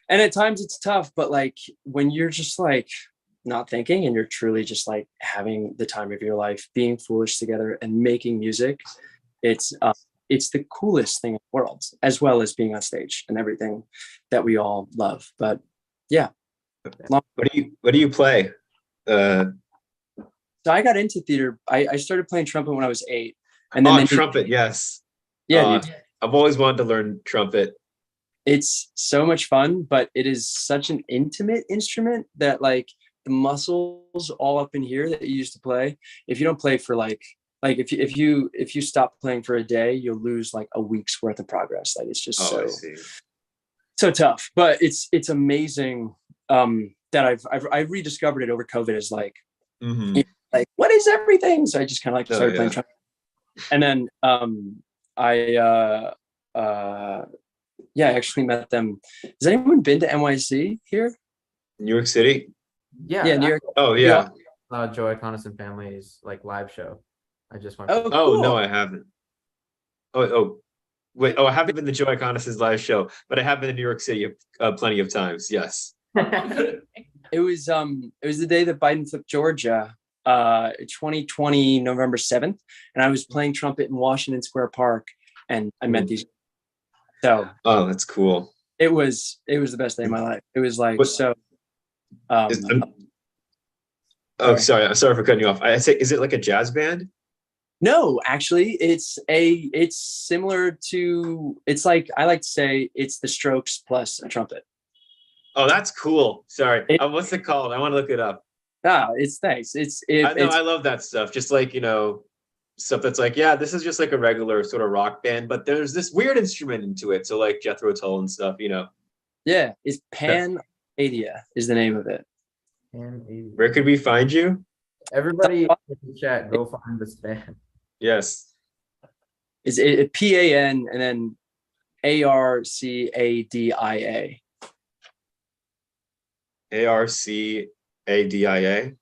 at times it's tough, but like when you're just like not thinking and you're truly just like having the time of your life, being foolish together and making music, it's the coolest thing in the world, as well as being on stage and everything that we all love. But yeah. What do you play? So I got into theater. I started playing trumpet when I was 8. And then trumpet, yes. Yeah, dude. I've always wanted to learn trumpet. It's so much fun, but it is such an intimate instrument that like the muscles all up in here that you used to play, if you don't play for like if you stop playing for a day, you'll lose like a week's worth of progress. Like it's just so tough, but it's amazing that I've rediscovered it over COVID as like, like what is everything? So I just kind of like started playing trumpet. And then I actually met them. Has anyone been to NYC here? New York City? Yeah, New York. Oh yeah. Jhye Smith family's like live show. I just went. Oh, Oh cool. no, I haven't. Wait. I haven't been to Jhye Smith's live show, but I have been in New York City plenty of times. Yes. It was the day that Biden flipped Georgia, 2020 November 7th, and I was playing trumpet in Washington Square Park, and I met these. So. Oh, that's cool. It was the best day of my life. It was like so. Sorry for cutting you off. I say, is it like a jazz band? No, actually, it's similar to. It's like I like to say it's the Strokes plus a trumpet. Oh, that's cool. Sorry, what's it called? I want to look it up. It's thanks. I love that stuff. Just like stuff that's like, yeah, this is just like a regular sort of rock band, but there's this weird instrument into it. So like Jethro Tull and stuff, Yeah, it's Arcadia is the name of it. Where could we find you? Everybody in the chat, go find this band. Yes. Is it PAN and then ARCADIA? ARCADIA.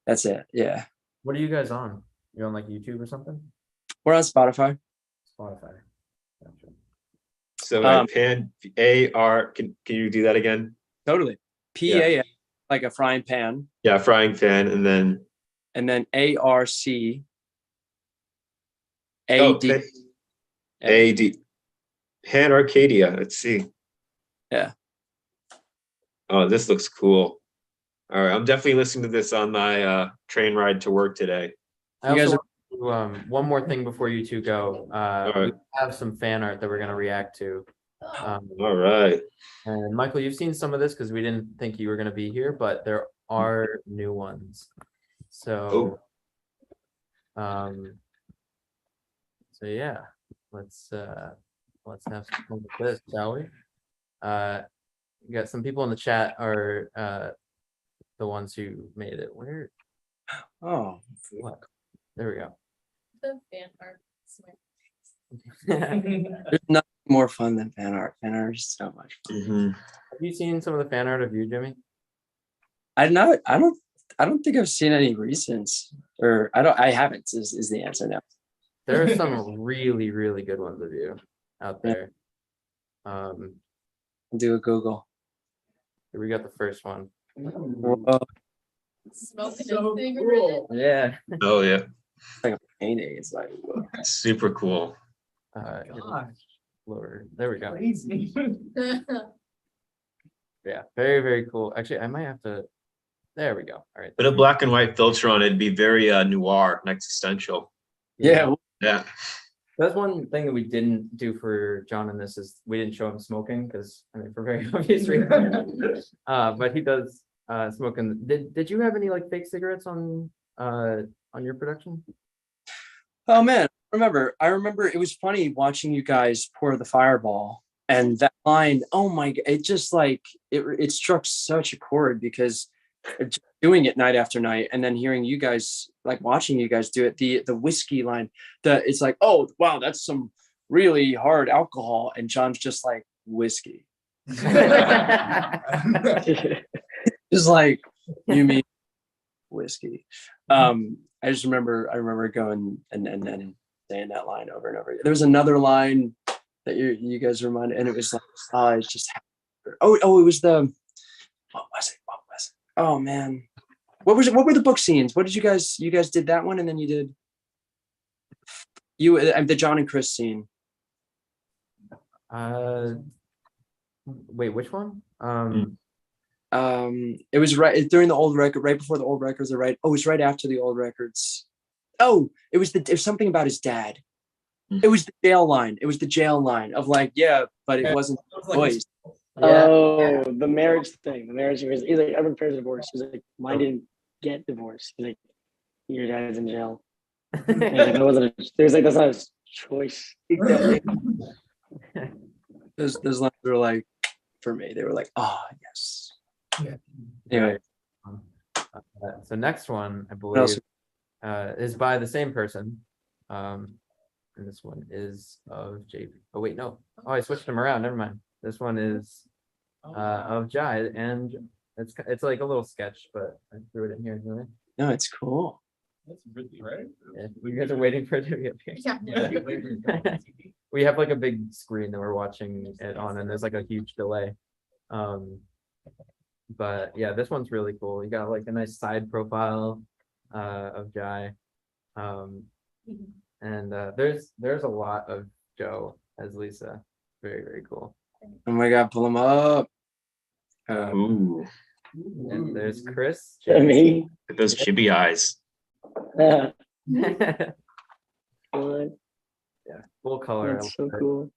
That's it. Yeah. What are you guys on? You're on like YouTube or something? We're on Spotify. Spotify. Gotcha. So pan AR. Can you do that again? Totally. PAN, like a frying pan. Yeah, frying pan, and then ARC. AD. Pan Arcadia. Let's see. Yeah. Oh, this looks cool. All right, I'm definitely listening to this on my train ride to work today. I also one more thing before you two go. We right. have some fan art that we're gonna react to. Oh, All right. And Michael, you've seen some of this because we didn't think you were gonna be here, but there are new ones. So, so yeah, let's have some fun with this, shall we? You got some people in the chat are the ones who made it. Where? Oh, What? There we go. the fan art. Smart. there's nothing more fun than fan art. Fan art is so much fun. Mhm. Have you seen some of the fan art of you, Jimmy? I don't think I've seen any recents, or I haven't is the answer now. There are some really, really good ones of you out there. I'll do a Google. Here we got the first one. Whoa, Smoking So a cigarette. cool. Yeah. Oh yeah, painting. It's like, whoa. super cool. Gosh, Lower. There we go. crazy. Yeah, very, very cool. Actually, I might have to. There we go. All right. Put a black and white filter on it, it'd be very noir and existential. Yeah. Yeah. That's one thing that we didn't do for John in this is we didn't show him smoking because I mean for very obvious reasons. But he does smoking. Did you have any like fake cigarettes on your production? Oh man, I remember it was funny watching you guys pour the fireball and that line. Oh my, it just like it struck such a chord because just doing it night after night and then hearing you guys, like watching you guys do it, the whiskey line, it's like, oh wow, that's some really hard alcohol, and John's just like whiskey. Just like, you mean whiskey. I just remember going and then saying that line over and over. There was another line that you guys reminded, and it was like, it's just it was what was it? Oh man. What were the book scenes? What did you guys did that one, and then you did the John and Chris scene. Wait, which one? It was right during the old record, right before the old records, it was right after the old records. Oh, it was something about his dad. It was the jail line. It was the jail line of like, yeah, but it wasn't boys. Oh, the marriage thing. The marriage. He's like, everyone prepares divorce. He's like, mine didn't get divorced. He's like, your dad's in jail. And he's like, that's not his choice. Those lines were like, for me, they were like, oh yes. Yeah. Anyway, So next one, I believe, is by the same person. And this one is of JP. Oh wait, no. Oh, I switched them around. Never mind. This one is of Jhye, and it's like a little sketch, but I threw it in here anyway. no, it's cool. That's really right. Yeah, you guys are waiting for it to be up here. Yeah. We have like a big screen that we're watching it on, and there's like a huge delay. But yeah, this one's really cool. You got like a nice side profile of Jhye. And there's a lot of Joe as Lisa. Very, very cool. Oh my god, pull them up. Ooh, And there's Chris. Me. look at those chibi eyes. Yeah, Yeah, full color. that's so cool.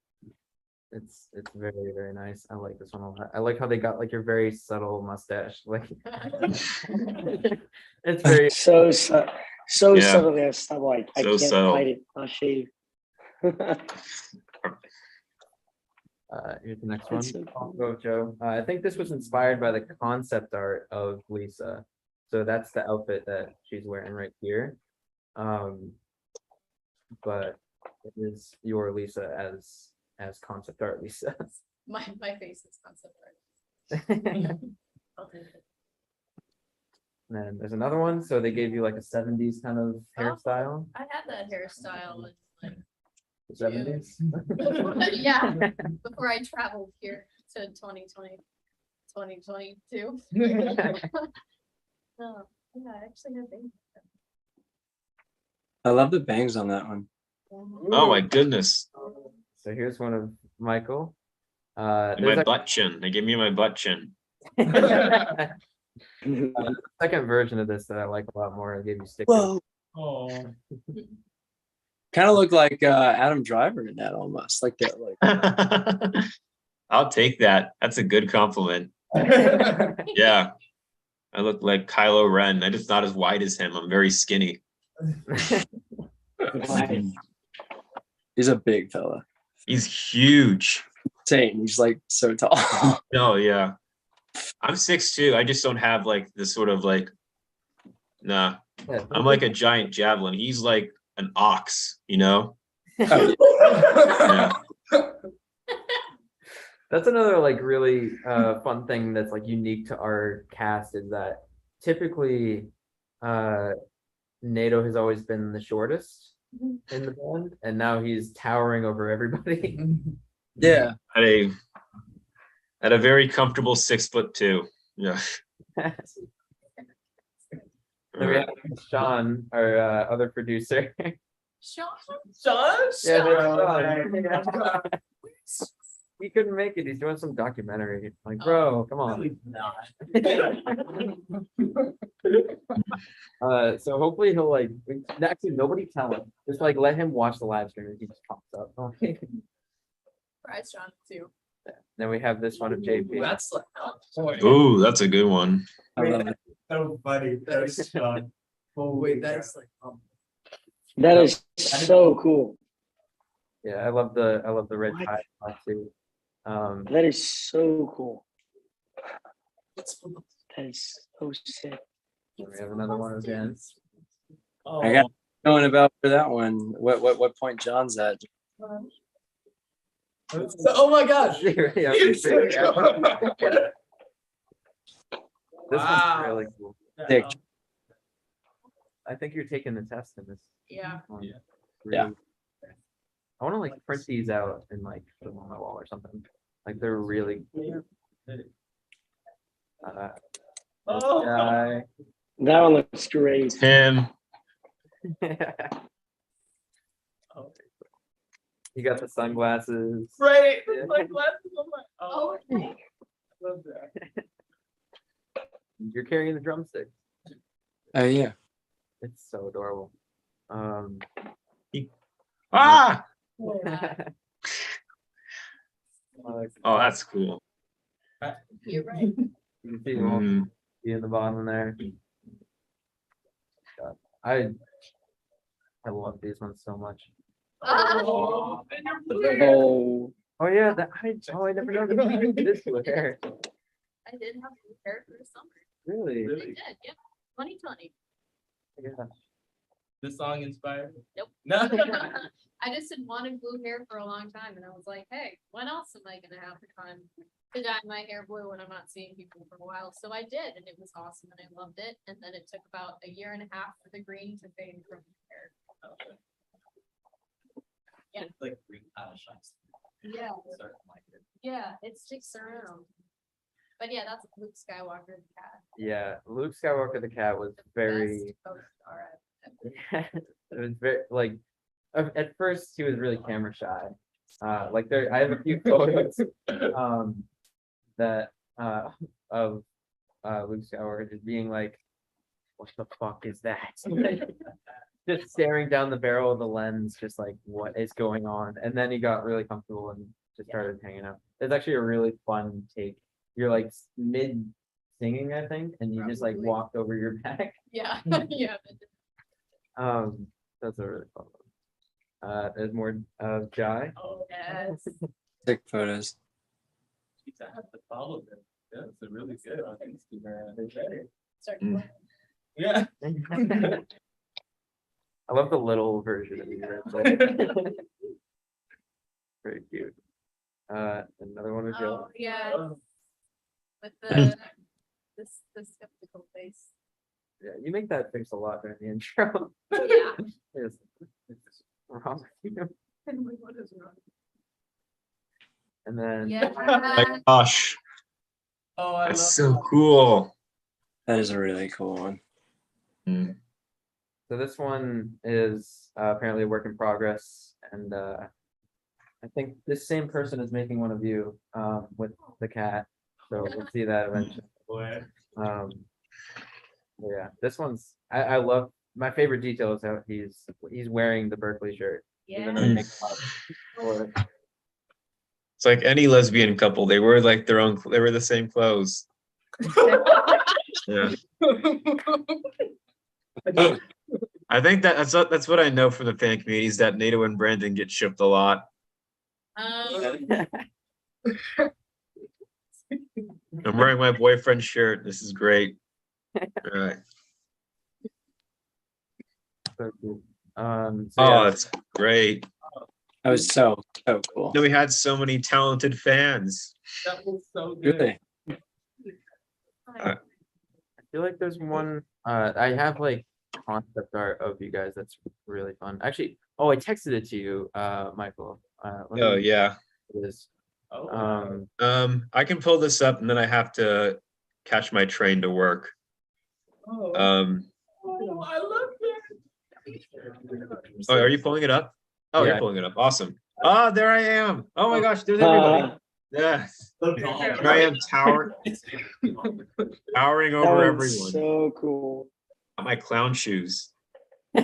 It's very, very nice. I like this one a lot. I like how they got like your very subtle mustache. Like it's very So Yeah. subtle. Yeah, stop. Like I So can't subtle. fight it. I'll shave. here's the next That's one. so I'll cool. go, Joe. I think this was inspired by the concept art of Lisa. So that's the outfit that she's wearing right here. But it is your Lisa as concept art Lisa. My face is concept art. I'll take it. And then there's another one. So they gave you like a 70s kind of hairstyle. I had that hairstyle in The 70s. like, yeah, before I traveled here to 2022. Oh, yeah, I actually had bangs. I love the bangs on that one. Oh my goodness. So here's one of Michael. And There's my butt chin. They give me my butt chin. a second version of this that I like a lot more. I gave you stickers. Whoa. Oh, Kind of look like Adam Driver in that almost, like that. Like I'll take that. That's a good compliment. Yeah. I look like Kylo Ren. I'm just not as wide as him. I'm very skinny. Nice. he's a big fella. He's huge. Insane. He's like so tall. No, yeah. I'm 6'2". I just don't have like the sort of like, nah. I'm like a giant javelin. He's like an ox, you know? Yeah. That's another like really fun thing that's like unique to our cast is that typically NATO has always been the shortest in the band, and now he's towering over everybody. Yeah. At a very comfortable 6'2". Yeah. So we have Sean, our other producer. Sean? Sean? Yeah, that's Sean. He couldn't make it. He's doing some documentary. Like, bro, come on. Really not. So hopefully he'll like. Actually, nobody tell him. Just like let him watch the live stream and he just pops up. Surprise Sean too. Then we have this one of JP. That's like. Ooh, that's a good one. I love it. So funny. That's Sean. Oh, wait, that's like. That is so cool. Yeah, I love the red What? tie too. That is so cool. That is so sick. We have another one again. I got going about for that one. What point John's at? Oh my gosh. Yeah, this one's really cool. Dick. I think you're taking the test in this. Yeah. one. Yeah. Yeah. I want to like print these out and like put them on my wall or something. Like they're really. Oh. Guy. That one looks great. Him. You got the sunglasses. Right. Yeah. Like glasses on my. Oh, Oh, I love that. You're carrying the drumstick. Oh yeah. It's so adorable. Ah! Oh, Oh, that's cool. you're right. you can see them all Mhm. in the bottom there. God, I love these ones so much. Oh, and you're blue. Oh, Oh yeah, I never noticed this blue hair. I did have blue hair for the summer. Really? I did, yeah. 2020. Yeah. This song inspired. Nope. No. I just had wanted blue hair for a long time, and I was like, hey, when else am I gonna have the time to dye my hair blue when I'm not seeing people for a while? So I did, and it was awesome, and I loved it. And then it took about a year and a half for the green to fade from the hair. Yeah. Like green shots. Yeah, yeah, it sticks around. But yeah, that's Luke Skywalker the cat. Yeah, Luke Skywalker the cat was very. Best co-star I've ever- It was very like. At first, he was really camera shy. Like I have a few photos that of Luke Skywalker just being like, "What the fuck is that?" Just staring down the barrel of the lens, just like, "What is going on?" And then he got really comfortable and just started hanging out. It's actually a really fun take. You're like mid singing, I think, and you just like Probably. walked over your back. Yeah, yeah. That's a really fun one. There's more of Jhye. Oh, Yes. Sick photos. geez, I have to follow them. That's a really good on Instagram. Start Mm. going. Yeah. I love the little version of you right there. Very cute. Another one of Joe. Oh, yeah, Oh, with the skeptical face. Yeah, you make that face a lot during the intro. Yeah. It's wrong with you. What is wrong? And then Yeah. My gosh, Oh, I that's love so that. cool. That is a really cool one. Mm. so this one is apparently a work in progress, and I think this same person is making one of you with the cat. So we'll see that eventually. Boy. Yeah, this one's I love my favorite detail is how he's wearing the Berkeley shirt. even though Yeah. he makes fun for it. It's like any lesbian couple. They wear like their own. They wear the same clothes. Yeah. I think that's what I know from the fan community is that Nato and Brandon get shipped a lot. I'm wearing my boyfriend's shirt. This is great. All right. So cool. So Oh, yeah, that's great. That was so cool. No, we had so many talented fans. That was so good. Really? I feel like there's one, I have like concept art of you guys that's really fun. Actually, oh, I texted it to you, Michael. Oh yeah. It is. Oh, I can pull this up and then I have to catch my train to work. oh, I love that. Oh, are you pulling it up? Oh, Yeah. you're pulling it up. Awesome. Oh, there I am. Oh my gosh, there's everybody. Yes. Here I am towering That over was everyone. so cool. Got my clown shoes. Oh,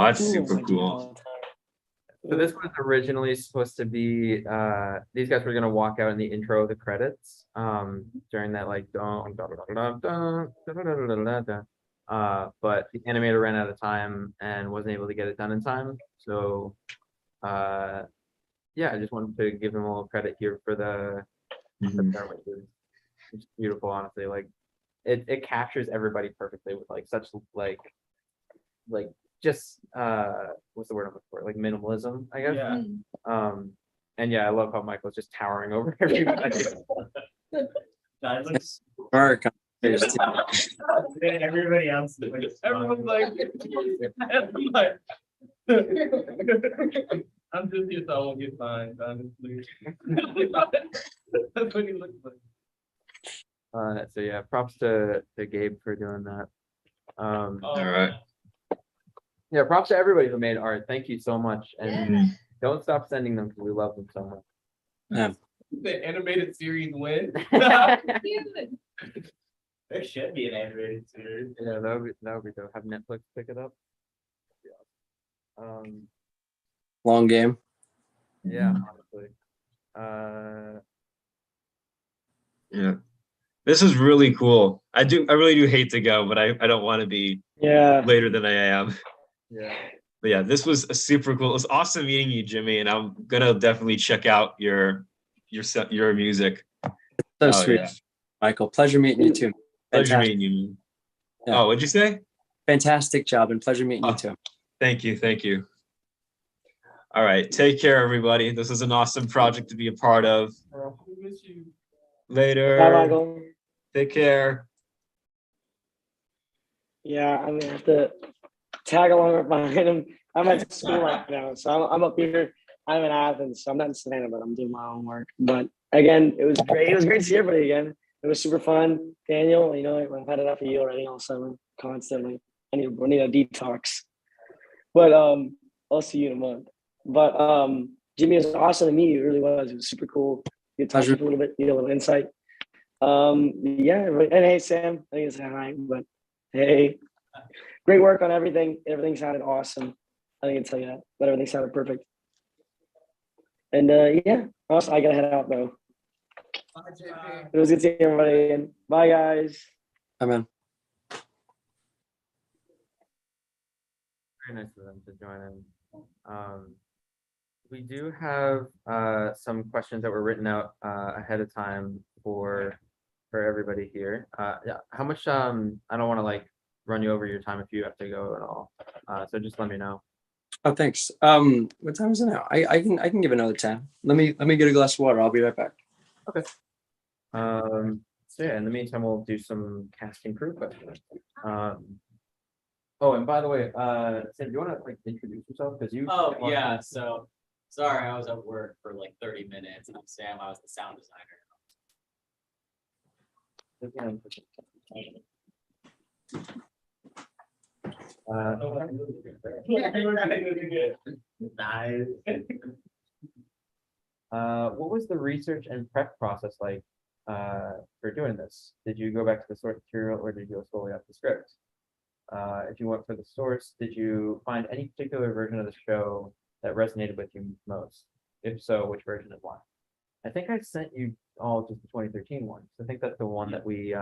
that's super cool. So this was originally supposed to be, these guys were gonna walk out in the intro of the credits, during that like but the animator ran out of time and wasn't able to get it done in time. So, yeah, I just wanted to give him a little credit here for the Mhm. art, which is it's beautiful, honestly. Like it captures everybody perfectly with like such like just what's the word I'm looking for? Like minimalism, I guess. Yeah. And yeah, I love how Michael's just towering over everybody. That looks. Mark, Everybody else. Everyone's like. I'm just here so I won't get fined, honestly. That's what he looks like. So yeah, props to Gabe for doing that. Oh, All right. Yeah, props to everybody who made art. Thank you so much, and Mhm. don't stop sending them because we love them so much. The animated series win. Yeah, There should be an animated series. that would be dope. Have Netflix pick it up. long game. Yeah, Mhm. honestly. Yeah. This is really cool. I really do hate to go, but I don't want to be Yeah. later than I am. Yeah. But yeah, this was a super cool. It was awesome meeting you, Jimmy, and I'm gonna definitely check out your music. So Oh, sweet, yeah. Michael. Pleasure meeting you too. Pleasure Fantastic, meeting you. Yeah. Oh, what'd you say? fantastic job and pleasure meeting you Oh. too. Thank you. Thank you. All right. Take care, everybody. This is an awesome project to be a part of. We miss you. Later. Bye, Michael. Take care. Yeah, I'm gonna have to tag along right behind him. I'm at school right now, so I'm up here. I'm in Athens, so I'm not in Savannah, but I'm doing my own work. But again, it was great. It was great to see everybody again. It was super fun. Daniel, you know, I've had enough of you already all summer, constantly. I need a detox. But I'll see you in a month. But Jimmy, it was awesome to meet you. It really was. It was super cool. You touched a little bit, you get a little insight. Yeah, and hey Sam, I think it's hi, but hey, great work on everything. Everything sounded awesome. I think I can tell you that, but everything sounded perfect. And yeah, also I gotta head out though. It was good seeing everybody again. Bye guys. Amen. Very nice of them to join in. We do have some questions that were written out ahead of time for everybody here. Yeah, how much I don't want to like run you over your time if you have to go at all. So just let me know. Oh, thanks. What time is it now? I can give another 10. Let me get a glass of water. I'll be right back. Okay. So yeah, in the meantime, we'll do some casting crew questions. Oh, and by the way, Sam, do you want to like introduce yourself? Because you. Oh, yeah, so, sorry, I was at work for like 30 minutes. I'm Sam, I was the sound designer. Nice. What was the research and prep process like for doing this? Did you go back to the source material or did you go solely off the script? If you went for the source, did you find any particular version of the show that resonated with you most? If so, which version and why? I think I sent you all just the 2013 one. I think that's the one that we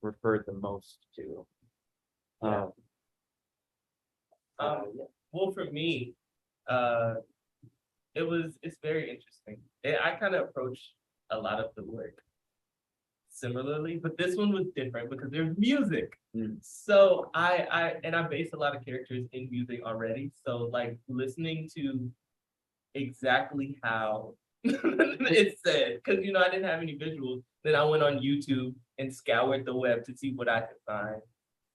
referred the most to. Yeah. Well, for me, it's very interesting. I kind of approach a lot of the work similarly, but this one was different because there's music. So I base a lot of characters in music already. So like listening to exactly how it's said, because I didn't have any visuals. Then I went on YouTube and scoured the web to see what I could find.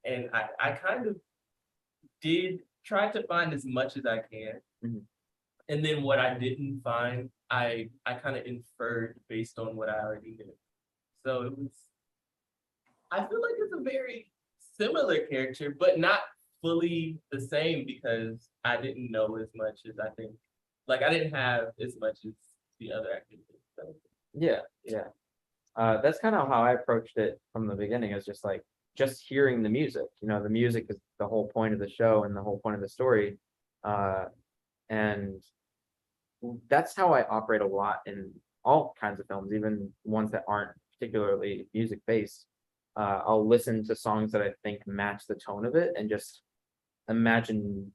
And I kind of did try to find as much as I can. And then what I didn't find, I kind of inferred based on what I already knew. So I feel like it's a very similar character, but not fully the same because I didn't know as much as I think. Like I didn't have as much as the other actors. So. Yeah. That's kind of how I approached it from the beginning, is just hearing the music. The music is the whole point of the show and the whole point of the story. And that's how I operate a lot in all kinds of films, even ones that aren't particularly music based. I'll listen to songs that I think match the tone of it and just imagine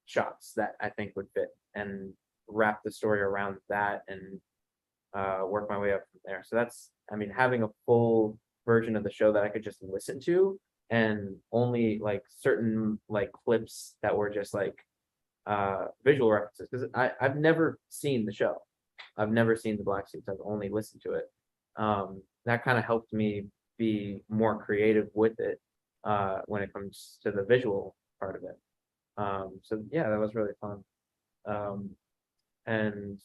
shots that I think would fit and wrap the story around that and work my way up from there. So having a full version of the show that I could just listen to, and only like certain like clips that were just like visual references, because I've never seen the show. I've never seen the Black Suits. I've only listened to it. That kind of helped me be more creative with it when it comes to the visual part of it. So yeah, that was really fun. And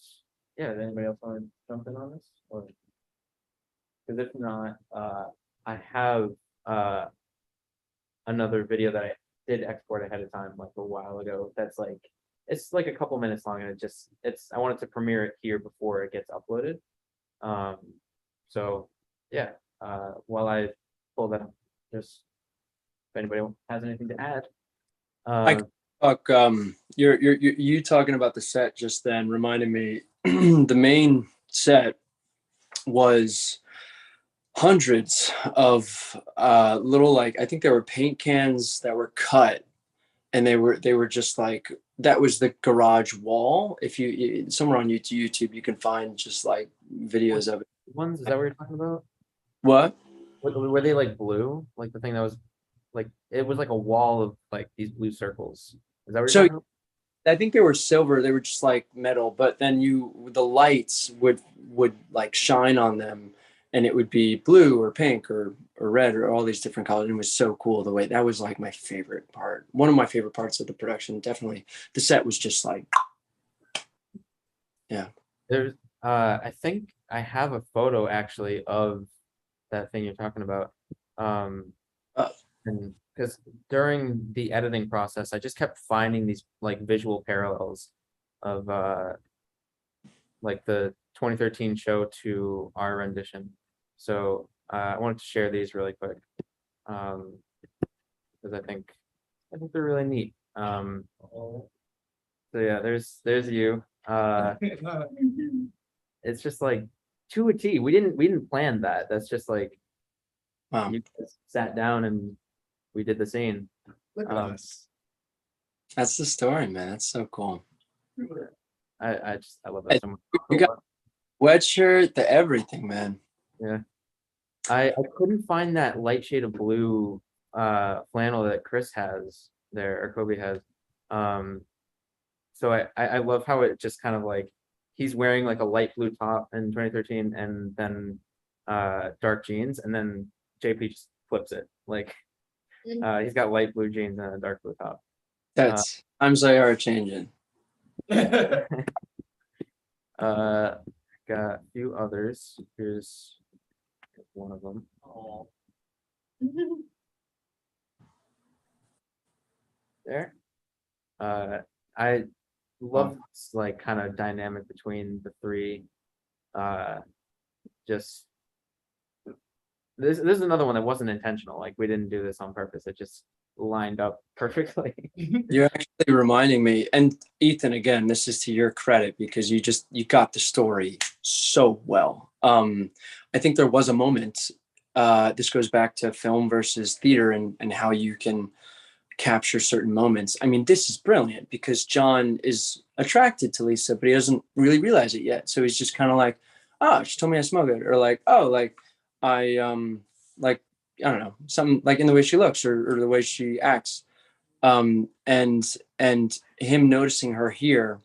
yeah, does anybody else want to jump in on this? Because if not, I have another video that I did export ahead of time like a while ago. It's like a couple minutes long, and I wanted to premiere it here before it gets uploaded. So yeah, while I pull that up, just if anybody has anything to add. You talking about the set just then reminded me the main set was hundreds of little, like, I think there were paint cans that were cut, and they were just like, that was the garage wall. If you somewhere on YouTube you can find just like videos of it. Is that what you're talking about? What? Were they like blue? Like the thing that was like, it was like a wall of like these blue circles. Is that what you're talking about? I think they were silver. They were just like metal, but then the lights would like shine on them, and it would be blue or pink or red or all these different colors. And it was so cool the way that was like my favorite part. One of my favorite parts of the production. Definitely, the set was just like, yeah. There's I think I have a photo actually of that thing you're talking about. And because during the editing process, I just kept finding these like visual parallels of like the 2013 show to our rendition. So I wanted to share these really quick because I think they're really neat. So yeah, there's you. It's just like to a T. We didn't plan that. That's just like, wow. You just sat down and we did the scene. Look at us. That's the story, man. That's so cool. I love that so much. You got wet shirt, the everything, man. Yeah. I couldn't find that light shade of blue flannel that Chris has there, or Kobe has. So I love how it just kind of like, he's wearing like a light blue top in 2013 and then dark jeans, and then JP just flips it. Like he's got light blue jeans and a dark blue top. That's times they are changing. Got a few others. Here's one of them. There. I love this like kind of dynamic between the three. Just this is another one that wasn't intentional. Like we didn't do this on purpose. It just lined up perfectly. You're actually reminding me, and Ethan, again, this is to your credit because you got the story so well. I think there was a moment, this goes back to film versus theater and how you can capture certain moments. I mean, this is brilliant because John is attracted to Lisa, but he doesn't really realize it yet. So he's just kind of like, oh, she told me I smell good, or like, oh, like I like, I don't know, something like in the way she looks or the way she acts. And him noticing her here.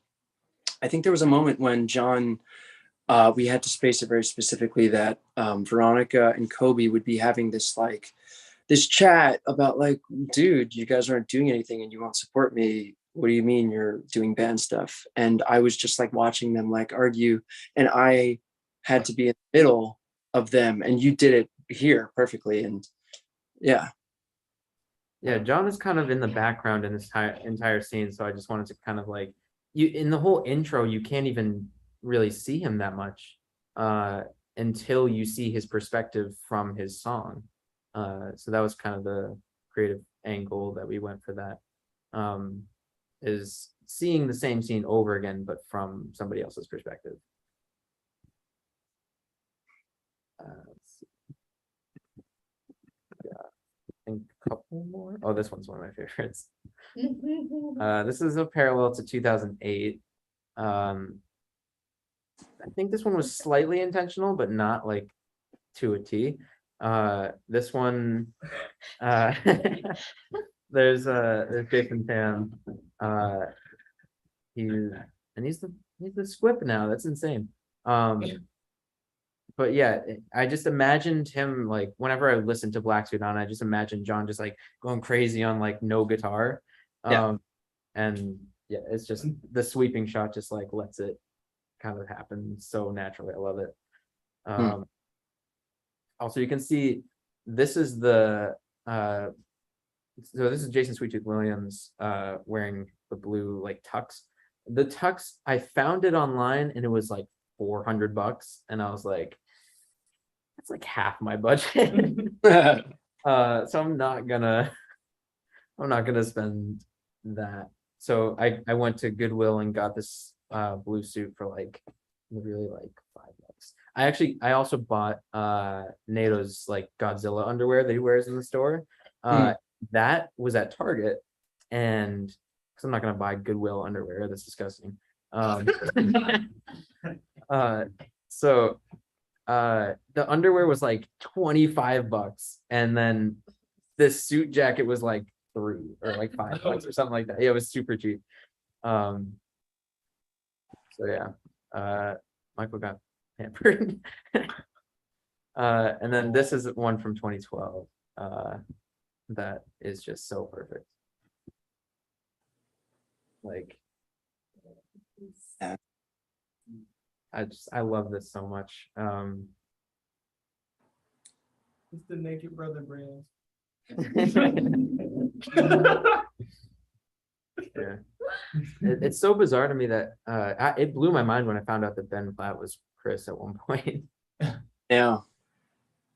I think there was a moment when John, we had to space it very specifically that Veronica and Kobe would be having this chat about like, dude, you guys aren't doing anything and you won't support me. What do you mean you're doing band stuff? And I was just like watching them like argue, and I had to be in the middle of them, and you did it here perfectly. And yeah. Yeah, John is kind of in the background in this entire scene, so I just wanted to kind of like, you in the whole intro, you can't even really see him that much until you see his perspective from his song. So that was kind of the creative angle that we went for that, is seeing the same scene over again, but from somebody else's perspective. Let's see. Yeah, I think a couple more. Oh, this one's one of my favorites. This is a parallel to 2008. I think this one was slightly intentional, but not like to a T. This one, there's Jason Tam. He's the squip now. That's insane. But yeah, I just imagined him like whenever I listened to Black Suit On, I just imagined John just like going crazy on like no guitar. And yeah, it's just the sweeping shot just like lets it kind of happen so naturally. I love it. Also, you can see this is the so this is Jason Sweet Tooth Williams wearing the blue like tux. The tux, I found it online and it was like $400, and I was like, that's like half my budget. So I'm not gonna spend that. So I went to Goodwill and got this blue suit for like literally like $5. I also bought NATO's like Godzilla underwear that he wears in the store. That was at Target, and because I'm not gonna buy Goodwill underwear, that's disgusting. So the underwear was like $25, and then this suit jacket was like $3 or like $5 or something like that. Yeah, it was super cheap. So yeah, Michael got pampered. And then this is one from 2012 that is just so perfect. Like, I love this so much. It's the Naked Brother brand. Yeah, it's so bizarre to me that it blew my mind when I found out that Ben Platt was Chris at one point. Yeah,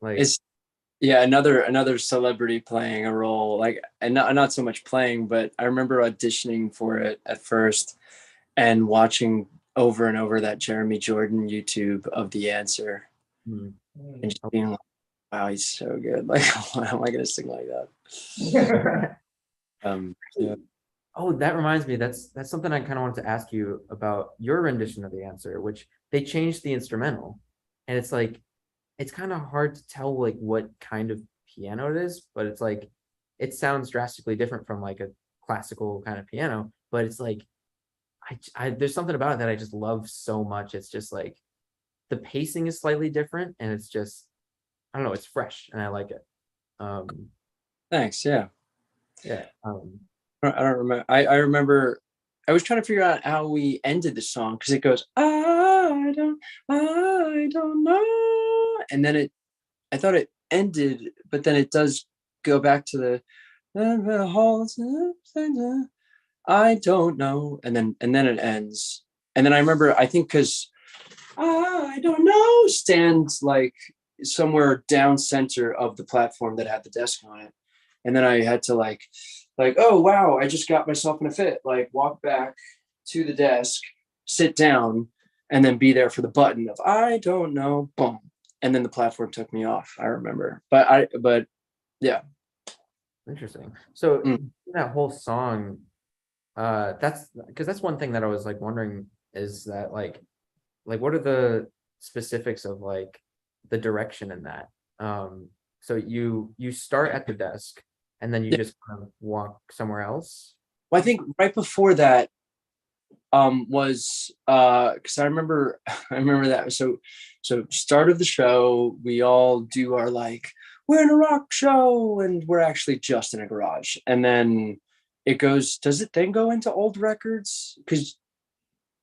Like it's another celebrity playing a role, like, and not so much playing, but I remember auditioning for it at first and watching over and over that Jeremy Jordan YouTube of The Answer, and just being like, wow, he's so good. Like, why am I gonna sing like that? Yeah. Oh, that reminds me, that's something I kind of wanted to ask you about your rendition of The Answer, which they changed the instrumental, and it's like, it's kind of hard to tell like what kind of piano it is, but it's like, it sounds drastically different from like a classical kind of piano, but it's like, I there's something about it that I just love so much. It's just like, the pacing is slightly different, and it's just, I don't know, it's fresh, and I like it. Thanks. Yeah. Yeah. I don't remember. I remember I was trying to figure out how we ended the song because it goes, I don't know. And then I thought it ended, but then it does go back to the I don't know. And then it ends. And then I remember, I think because I don't know stands like somewhere down center of the platform that had the desk on it. And then I had to like, oh, wow, I just got myself in a fit, like walk back to the desk, sit down, and then be there for the button of, I don't know, boom. And then the platform took me off, I remember. But yeah. Interesting. So Mm. that whole song, that's because that's one thing that I was like wondering is that like what are the specifics of like the direction in that? So you start at the desk and then you Yeah. just kind of walk somewhere else. Well, I think right before that was because I remember that. So start of the show, we all do our like, we're in a rock show, and we're actually just in a garage. And then it goes, does it then go into old records? Because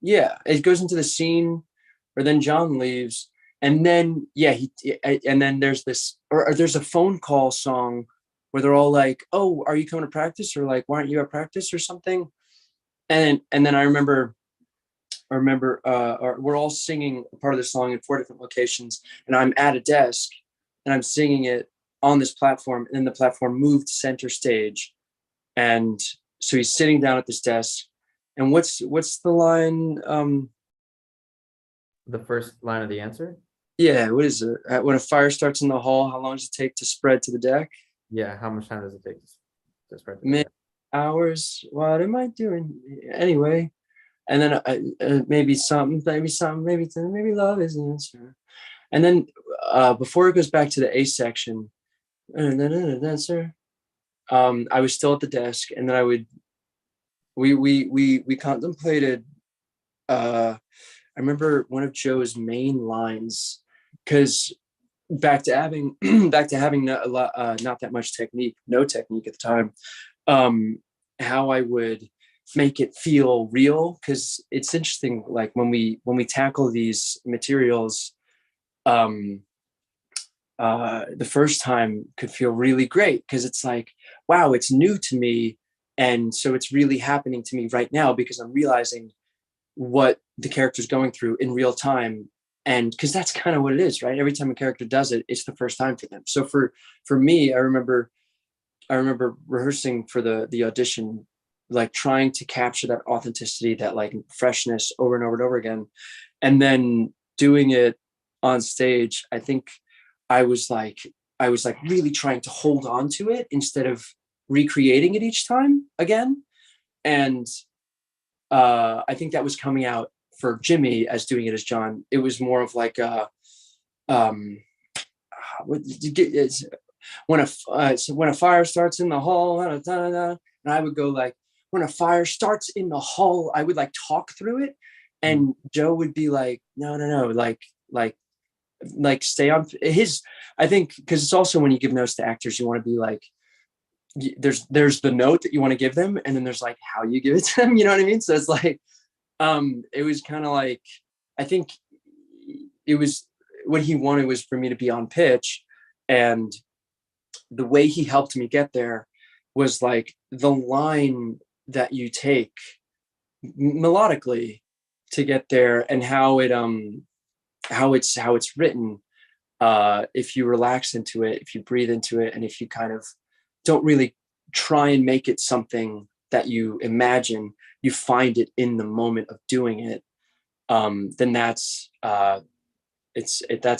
yeah, it goes into the scene, or then John leaves. And then and then there's this, or there's a phone call song where they're all like, oh, are you coming to practice? Or like, why aren't you at practice or something? And then I remember we're all singing a part of the song in 4 different locations, and I'm at a desk and I'm singing it on this platform, and then the platform moved center stage. And so he's sitting down at this desk, and what's the line? The first line of the answer? Yeah, what is it? When a fire starts in the hall, how long does it take to spread to the deck? Yeah, how much time does it take to spread? Hours. What am I doing anyway? And then maybe love is an answer. And then before it goes back to the A section, answer. I was still at the desk, and then we contemplated. I remember one of Joe's main lines, because back to having not that much technique, no technique at the time. How I would make it feel real, because it's interesting, like when we tackle these materials, the first time could feel really great because it's like, wow, it's new to me, and so it's really happening to me right now because I'm realizing what the character's going through in real time. And because that's kind of what it is, right? Every time a character does it, it's the first time for them. So for me, I remember rehearsing for the audition, like trying to capture that authenticity, that like freshness over and over and over again. And then doing it on stage, I think I was like really trying to hold on to it instead of recreating it each time again. And I think that was coming out for Jimmy as doing it as John. It was more of like when a fire starts in the hall, and I would go like, when a fire starts in the hall, I would like talk through it, and Joe would be like, no, like stay on his. I think because it's also when you give notes to actors, you want to be like, there's the note that you want to give them, and then there's like how you give it to them. You know what I mean? So it's like, it was kind of like, I think it was what he wanted was for me to be on pitch, and the way he helped me get there was like the line that you take melodically to get there, and how it's written. If you relax into it, if you breathe into it, and if you kind of don't really try and make it something that you imagine, you find it in the moment of doing it, then that's that's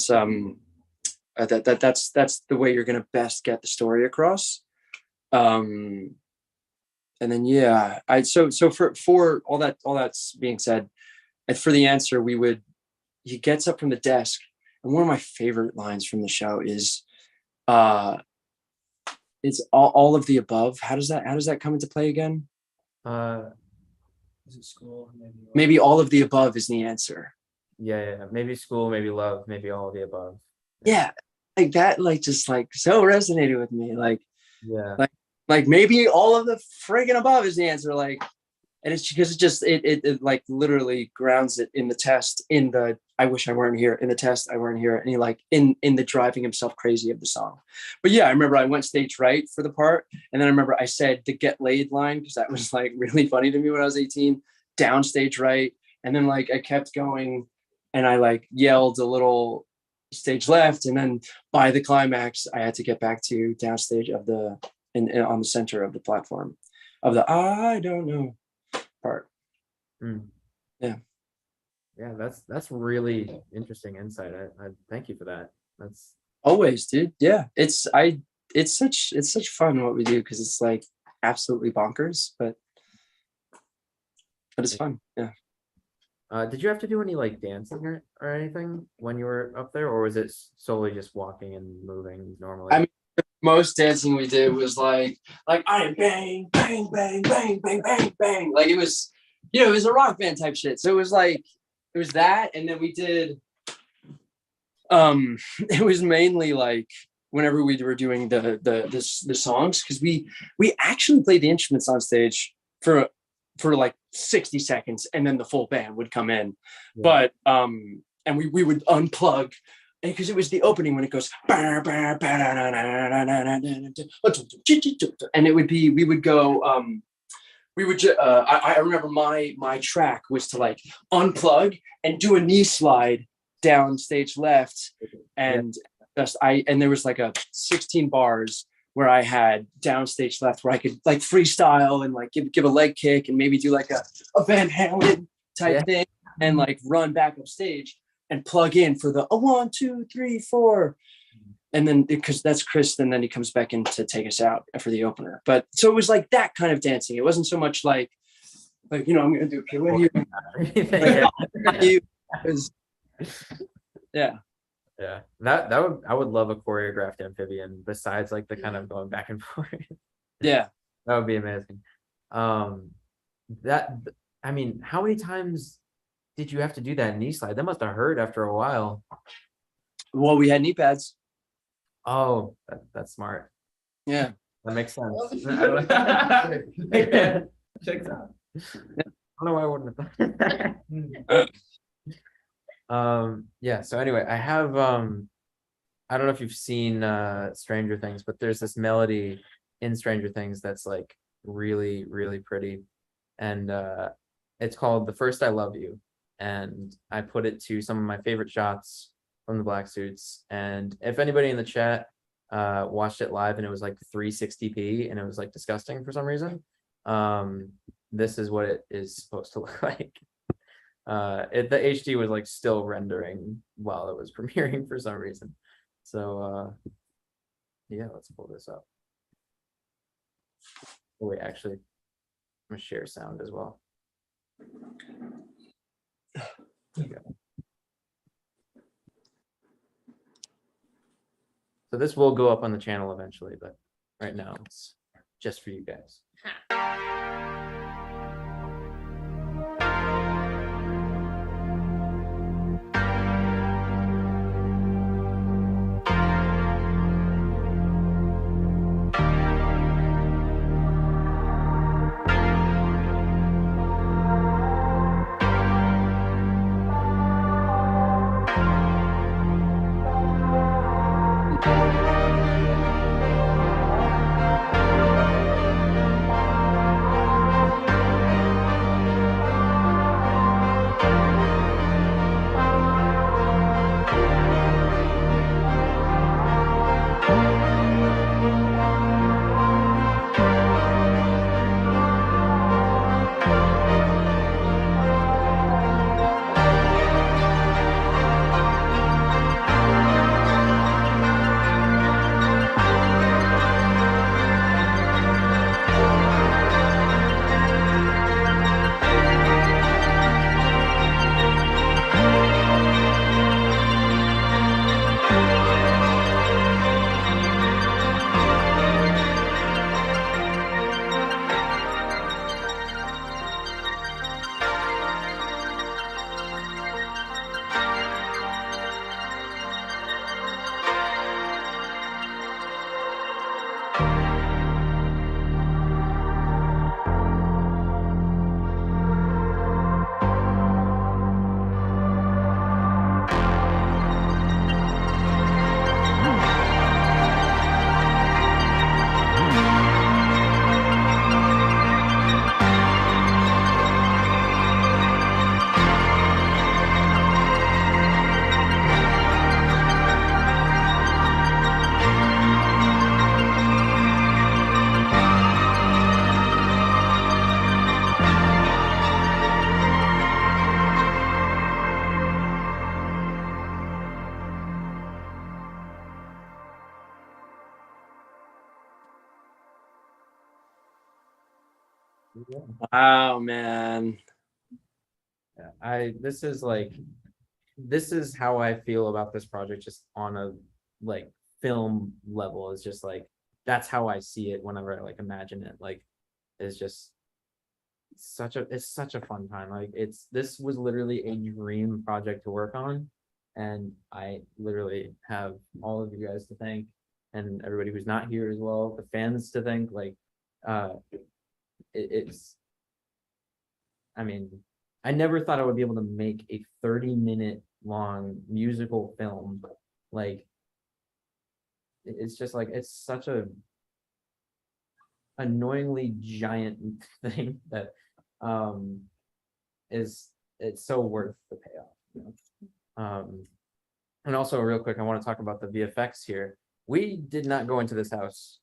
the way you're going to best get the story across. And then so for all that's being said, and for the answer, he gets up from the desk, and one of my favorite lines from the show is it's all of the above. How does that come into play again? Is it school? Maybe all of the above is the answer. Yeah. Maybe school, maybe love, maybe all of the above. Yeah, like that, like just like so resonated with me. Like, Yeah. like maybe all of the friggin' above is the answer. Like, and it's because it like literally grounds it in the test, in the I wish I weren't here, in the test I weren't here, and he like in the driving himself crazy of the song. But yeah, I remember I went stage right for the part, and then I remember I said the get laid line because that was like really funny to me when I was 18, down stage right, and then like I kept going, and I like yelled a little stage left, and then by the climax, I had to get back to downstage of the on the center of the platform of the I don't know part. Yeah, that's really interesting insight. I thank you for that. That's Always, dude. Yeah, it's such fun what we do, because it's like absolutely bonkers, but it's fun. Yeah. did you have to do any like dancing or anything when you were up there, or was it solely just walking and moving normally? I mean, most dancing we did was like I am bang bang bang bang bang bang bang, like it was, it was a rock band type shit. So it was that, and then we did it was mainly like whenever we were doing the songs, because we actually played the instruments on stage for like 60 seconds, and then the full band would come in. But and we would unplug, and because it was the opening when it goes and it would be, we would go I remember my track was to like unplug and do a knee slide down stage left, and and there was like a 16 bars where I had downstage left where I could like freestyle and like give a leg kick and maybe do like a Van Halen type thing, and like run back up stage and plug in for the 1, 2, 3, 4. And then because that's Chris, and then he comes back in to take us out for the opener. But so it was like that kind of dancing. It wasn't so much like I'm gonna do okay with you. Yeah. That I would love a choreographed amphibian besides like the kind of going back and forth. Yeah, that would be amazing. That, I mean, how many times did you have to do that knee slide? That must have hurt after a while. Well, we had knee pads. Oh, that's smart. Yeah, that makes sense. Checks out. I don't know why I wouldn't have done. Yeah, so anyway, I have I don't know if you've seen Stranger Things, but there's this melody in Stranger Things that's like really, really pretty, and it's called The First I Love You, and I put it to some of my favorite shots from the Black Suits. And if anybody in the chat watched it live and it was like 360p and it was like disgusting for some reason, this is what it is supposed to look like. The HD was like still rendering while it was premiering for some reason. So yeah, let's pull this up. Oh wait, actually, I'm gonna share sound as well. There you go. So this will go up on the channel eventually, but right now it's just for you guys. Wow, man. Yeah, this is how I feel about this project, just on a like film level. It's just like that's how I see it whenever I like imagine it. Like it's just it's such a fun time. Like this was literally a dream project to work on, and I literally have all of you guys to thank, and everybody who's not here as well, the fans to thank. Like it's I mean, I never thought I would be able to make a 30-minute long musical film. Like it's just like it's such a annoyingly giant thing that it's so worth the payoff, you know? And also real quick, I want to talk about the VFX here. We did not go into this house.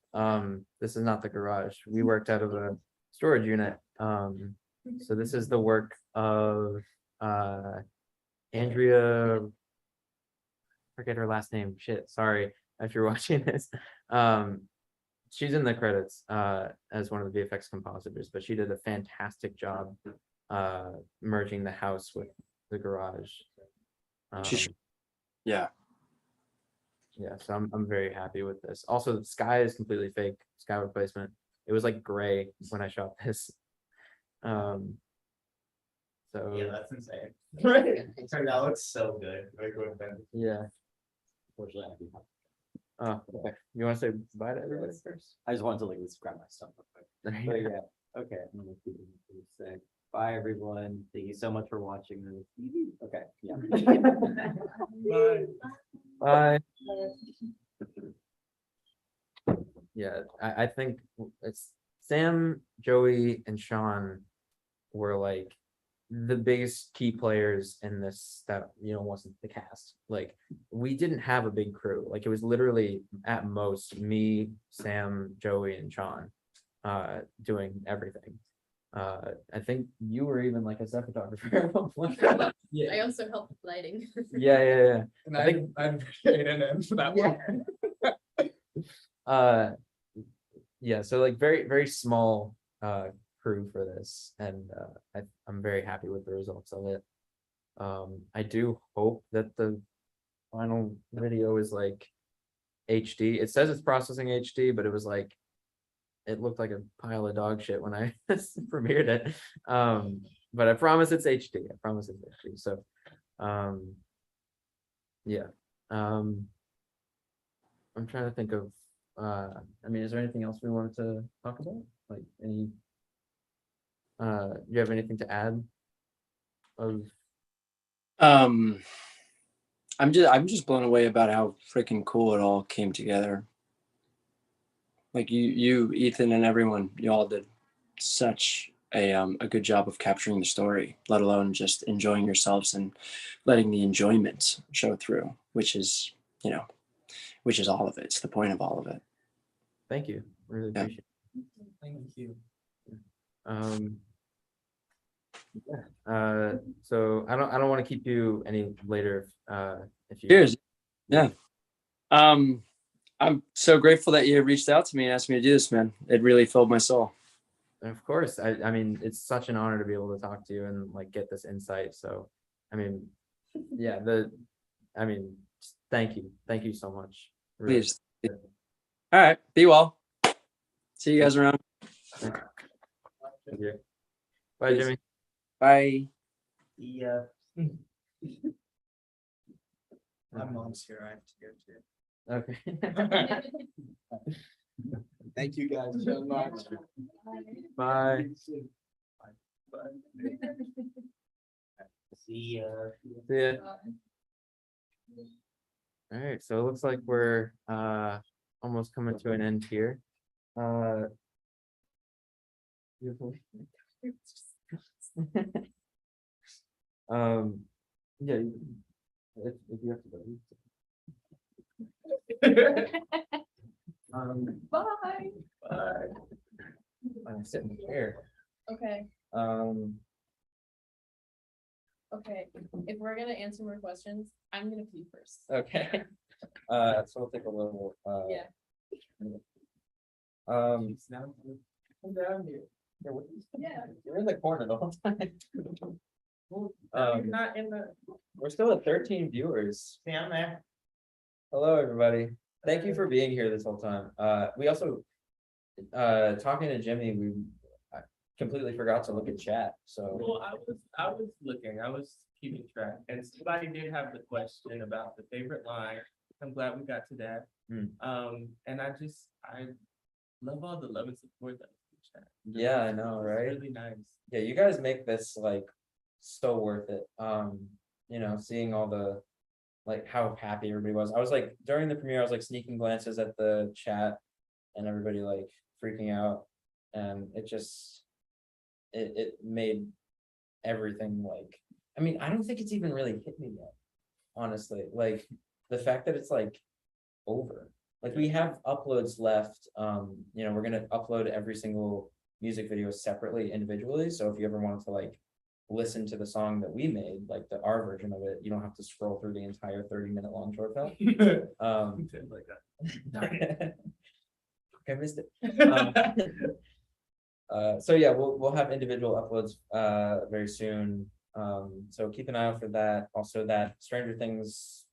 This is not the garage. We worked out of a storage unit. So this is the work of Andrea, forget her last name. Shit, sorry if you're watching this. She's in the credits as one of the VFX compositors, but she did a fantastic job merging the house with the garage. Yeah. Yeah, so I'm very happy with this. Also, the sky is completely fake, sky replacement. It was like gray when I shot this. Yeah, So that's insane. Right. That looks so good. yeah. Unfortunately, Okay. You want to say bye to everybody first? I just wanted to like describe my stuff real quick. But yeah, okay. I'm gonna keep it say bye everyone. Thank you so much for watching this. Okay, yeah. Bye. Bye. Yeah, I think it's Sam, Joey, and Sean were like the biggest key players in this that wasn't the cast. Like we didn't have a big crew. Like it was literally at most me, Sam, Joey, and Sean doing everything. I think you were even like a set photographer. I Yeah. also helped with lighting. Yeah. And I think- I appreciate it for that one. Yeah, so like very small crew for this, and I'm very happy with the results of it. I do hope that the final video is like HD. It says it's processing HD, but it was like it looked like a pile of dog shit when I premiered it. But I promise it's HD. I promise it's HD. So yeah. I'm trying to think of I mean, is there anything else we wanted to talk about? Like any do you have anything to add of I'm just blown away about how freaking cool it all came together. Like you, Ethan, and everyone, you all did such a good job of capturing the story, let alone just enjoying yourselves and letting the enjoyment show through, which is all of it. It's the point of all of it. thank you. Really Yeah. appreciate Thank you. it. So I don't want to keep you any later if you Cheers. Yeah. I'm so grateful that you reached out to me and asked me to do this, man. It really filled my soul. Of course. I mean, it's such an honor to be able to talk to you and like get this insight. So I mean, yeah, thank you. Thank you so much. Really. Please. All right. Be well. See you guys around. Thank you. Bye, Peace. Jimmy. Bye. Yeah. My mom's here. I have to go too. Okay. Thank you guys so much. Bye. See ya. See ya. All right, so it looks like we're almost coming to an end here. Yeah, if you have to go. Bye. Bye. I'm sitting here. Okay, okay. If we're gonna answer more questions, I'm gonna pee first. Okay. So we'll take a little. Yeah. Come down here. Yeah. You're in the corner the whole time. You're not in the. We're still at 13 viewers. Down there. Hello, everybody. Thank you for being here this whole time. We also, talking to Jimmy, we completely forgot to look at chat, so. Well, I was looking, I was keeping track, and somebody did have the question about the favorite line. I'm glad we got to that. And I love all the love and support that's in chat. Yeah, I know, It's right? Really nice. Yeah, you guys make this like so worth it. You know, seeing all the, like, how happy everybody was. I was like, during the premiere, I was like sneaking glances at the chat and everybody like freaking out. And it just, it made everything like, I mean, I don't think it's even really hit me yet, honestly. Like, the fact that it's like over. Like, we have uploads left. You know, we're gonna upload every single music video separately, individually. So if you ever wanted to like listen to the song that we made, like our version of it, you don't have to scroll through the entire 30-minute long short film. Like that. I missed it. So yeah, we'll have individual uploads very soon. So keep an eye out for that. Also, that Stranger Things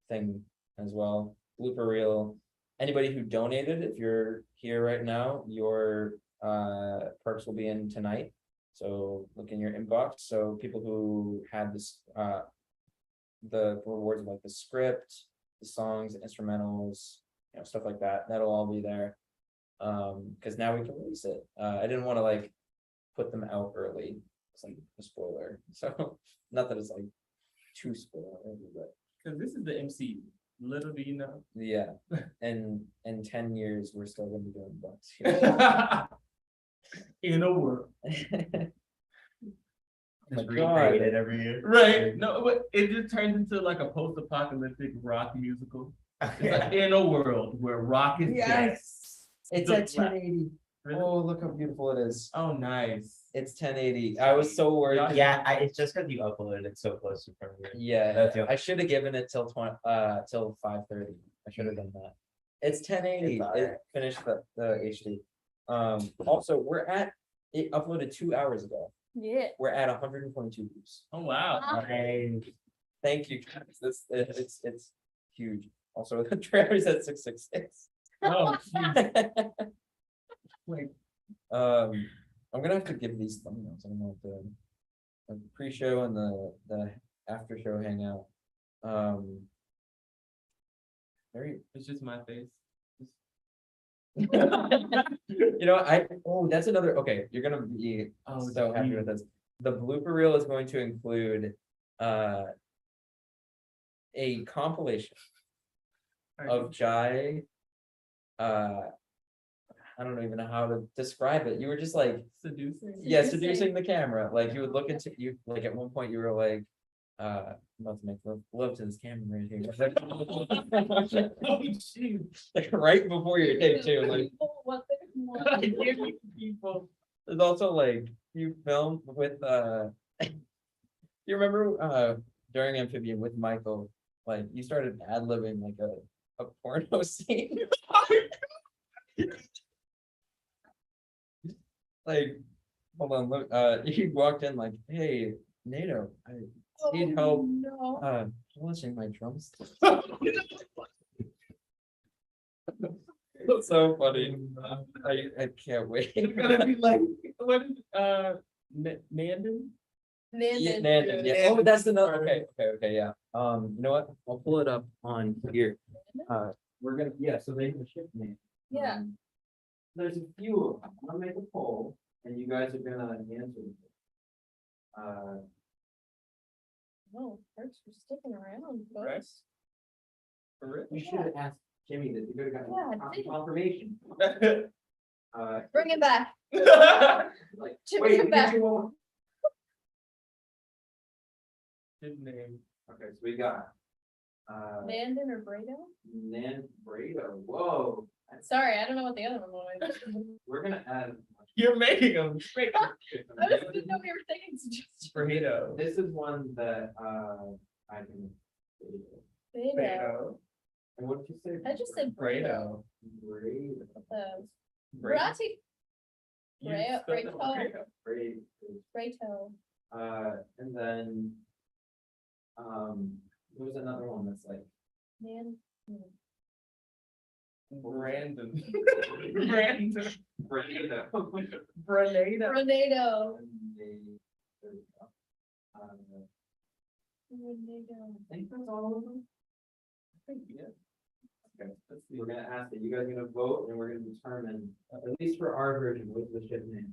thing as well. Blooper reel. Anybody who donated, if you're here right now, your perks will be in tonight. So look in your inbox. So people who had this, the rewards of like the script, the songs, the instrumentals, you know, stuff like that, that'll all be there. Because now we can release it. I didn't want to like put them out early. It's like a spoiler. So not that it's like too spoiler, but Cause this is the MCU. Little do you know. yeah. And in 10 years, we're still gonna be doing books here. In a world. My Just God. recreate it every year. Right. No, but it just turns into like a post-apocalyptic rock musical. It's like in a world where rock is dead. It's The at 1080. Really? Oh, look how beautiful it is. Oh, nice. It's 1080. I was so worried. Yeah, it's just because you uploaded it so close to premiere. Yeah, That's it. I should have given it till 5:30. I should have done that. It's 1080. It's It alright. finished the HD. Also, it uploaded 2 hours ago. Yeah. We're at 122 views. Oh, wow. Thank you, guys. It's huge. Also, the trailer's at 666. Oh, geez. Wait. I'm gonna have to give these thumbnails. I don't know if the pre-show and the after show hangout. Very. It's just my face. You know, that's another. Okay, you're gonna be so happy with this. The blooper reel is going to include a compilation of Jhye. I don't even know how to describe it. You were just like, Seducing. yeah, seducing the camera. Like you would look into you, like at one point you were like, I'm about to make love to this camera right here. Oh, geez. Like right before your take too. Like What they want. People. there's also like you filmed with you remember during Amphibian with Michael, like you started ad-libbing like a porno scene. Like, hold on, look, he walked in like, hey, NATO, I need help No. polishing my drumsticks. It's so funny. I can't wait. It's gonna be like, what is, Nandon? Yeah, Nandon. Nandon, yeah. Oh, that's another, okay, yeah. You know what? I'll pull it up on here. We're gonna, yeah, so they have a ship name. Yeah. There's a few of them. I'm gonna make a poll and you guys are gonna answer. No, perks are sticking around, Right. folks. For real? You should have asked Jimmy that. You could have Yeah, I gotten did. confirmation. Bring it back. Like, Jimmy, wait, come we back. did you one. His name. Okay, so we got, Nandon or Brado? Nan Brado. Whoa. Sorry, I don't know what the other one was. We're gonna add. You're making him. I just didn't know we were taking suggestions. Burrito. This is one that, I can. Brado. And what did you say? I just said Brado. Burrito. Brado. Brati. You Ray- spelled it Rayto. Rayto. Great. Rayto. And then. There was another one that's like. Man. Brandon. Brandon. Grenado. Grenada. Tornado. I think that's all of them. Yeah. Okay, let's see. We're gonna ask that you guys are gonna vote and we're gonna determine, at least for our version, what's the ship name?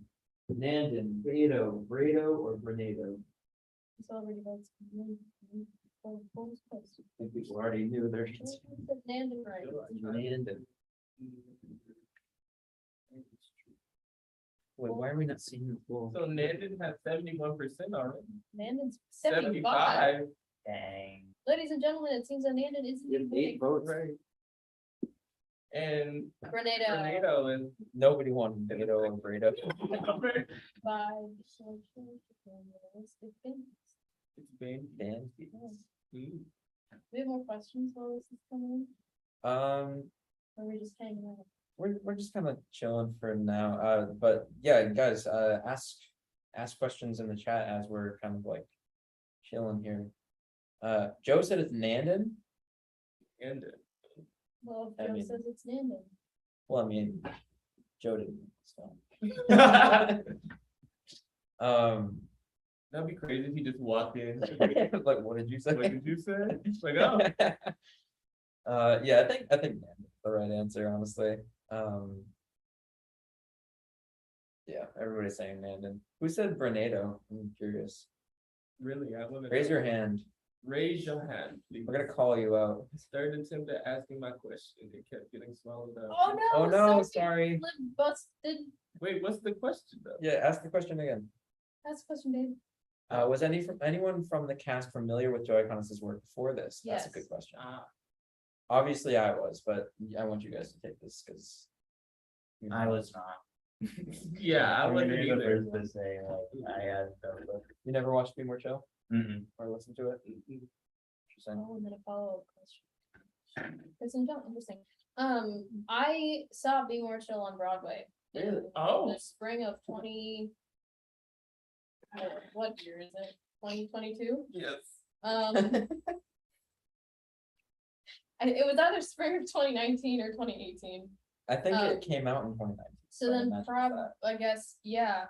Nandon, Beto, Brado, or Grenado? It's already votes. I think people already knew their. Nandon, right? Nandon. Wait, why are we not seeing the full? So Nandon has 71% already. Nandon's 75. Dang. Ladies and gentlemen, it seems that Nandon is You have 8 votes. Right. And Grenado. Grenado is Nobody wanted Beto and Brado. By it's been Dan. We have more questions while this is coming Um, in, or are we just hanging out? we're just kind of chilling for now, but yeah, guys, ask questions in the chat as we're kind of like chilling here. Joe said it's Nandon. and Well, I Joe mean- says it's Nandon. Well, I mean, Joe didn't, so. that'd be crazy if he just walked in. Like, what did you say? What did you say? Like, oh, Yeah, I think Nandon's the right answer, honestly. Yeah, everybody's saying Nandon. Who said Bernado? I'm curious. really? I want to Raise your hand. Raise your hand, please. We're gonna call you out. His third attempt at asking my question, it kept getting swallowed up. Oh no! Oh no, somebody sorry. Lip busted. Wait, what's the question though? Yeah, ask the question again. That's a question, babe. Was anyone from the cast familiar with Joy Economist's work before this? That's a Yes. good question. Ah, Obviously I was, but I want you guys to take this because. I was not. yeah, I I'm wasn't gonna be the either. first to say, like, I had no clue. You never watched Be More Chill Mm-mm. or listened to it? Interesting. Oh, and then a follow-up question. It's interesting. I saw Be More Chill on Broadway. in Really? Oh. The spring of 20. What year is it? 2022. Yes. It was either spring of 2019 or 2018. I think Um, it came out in 2019. So then imagine I guess, yeah.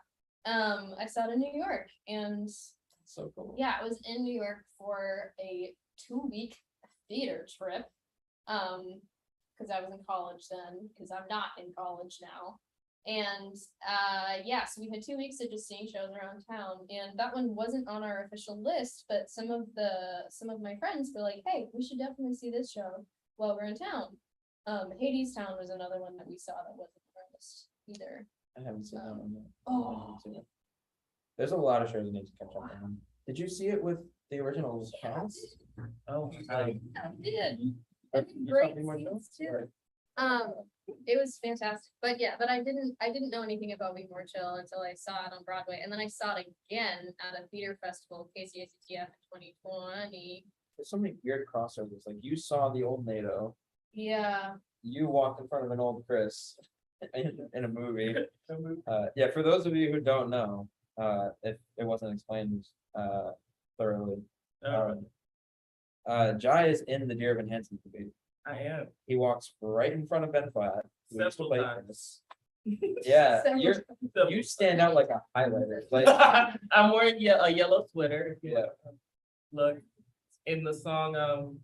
I saw it in New York, and So cool. yeah, I was in New York for a 2-week theater trip. Because I was in college then, because I'm not in college now. And yeah, so we had 2 weeks of just seeing shows around town, and that one wasn't on our official list, but some of my friends were like, hey, we should definitely see this show while we're in town. Hades Town was another one that we saw that wasn't on our list either. I haven't seen that one yet. Oh. I haven't seen it. There's a lot of shows I need to catch up on. Did you see it with the original cast? Oh, I did. Or It's you great saw Be More Chill? scenes, too. Or- It was fantastic, but yeah, but I didn't know anything about Be More Chill until I saw it on Broadway, and then I saw it again at a theater festival, KCACTF in 2020. There's so many weird crossovers. Like you saw the old NATO, Yeah, you walked in front of an old Chris in a movie. Yeah, for those of you who don't know, if it wasn't explained thoroughly, Jhye is in the Dear Evan Hansen movie. I am. He walks right in front of Ben Platt. who used to Several play times. Chris. Yeah, Several you stand out like a highlighter. Like, I'm wearing a yellow sweater. yeah, Look, in the song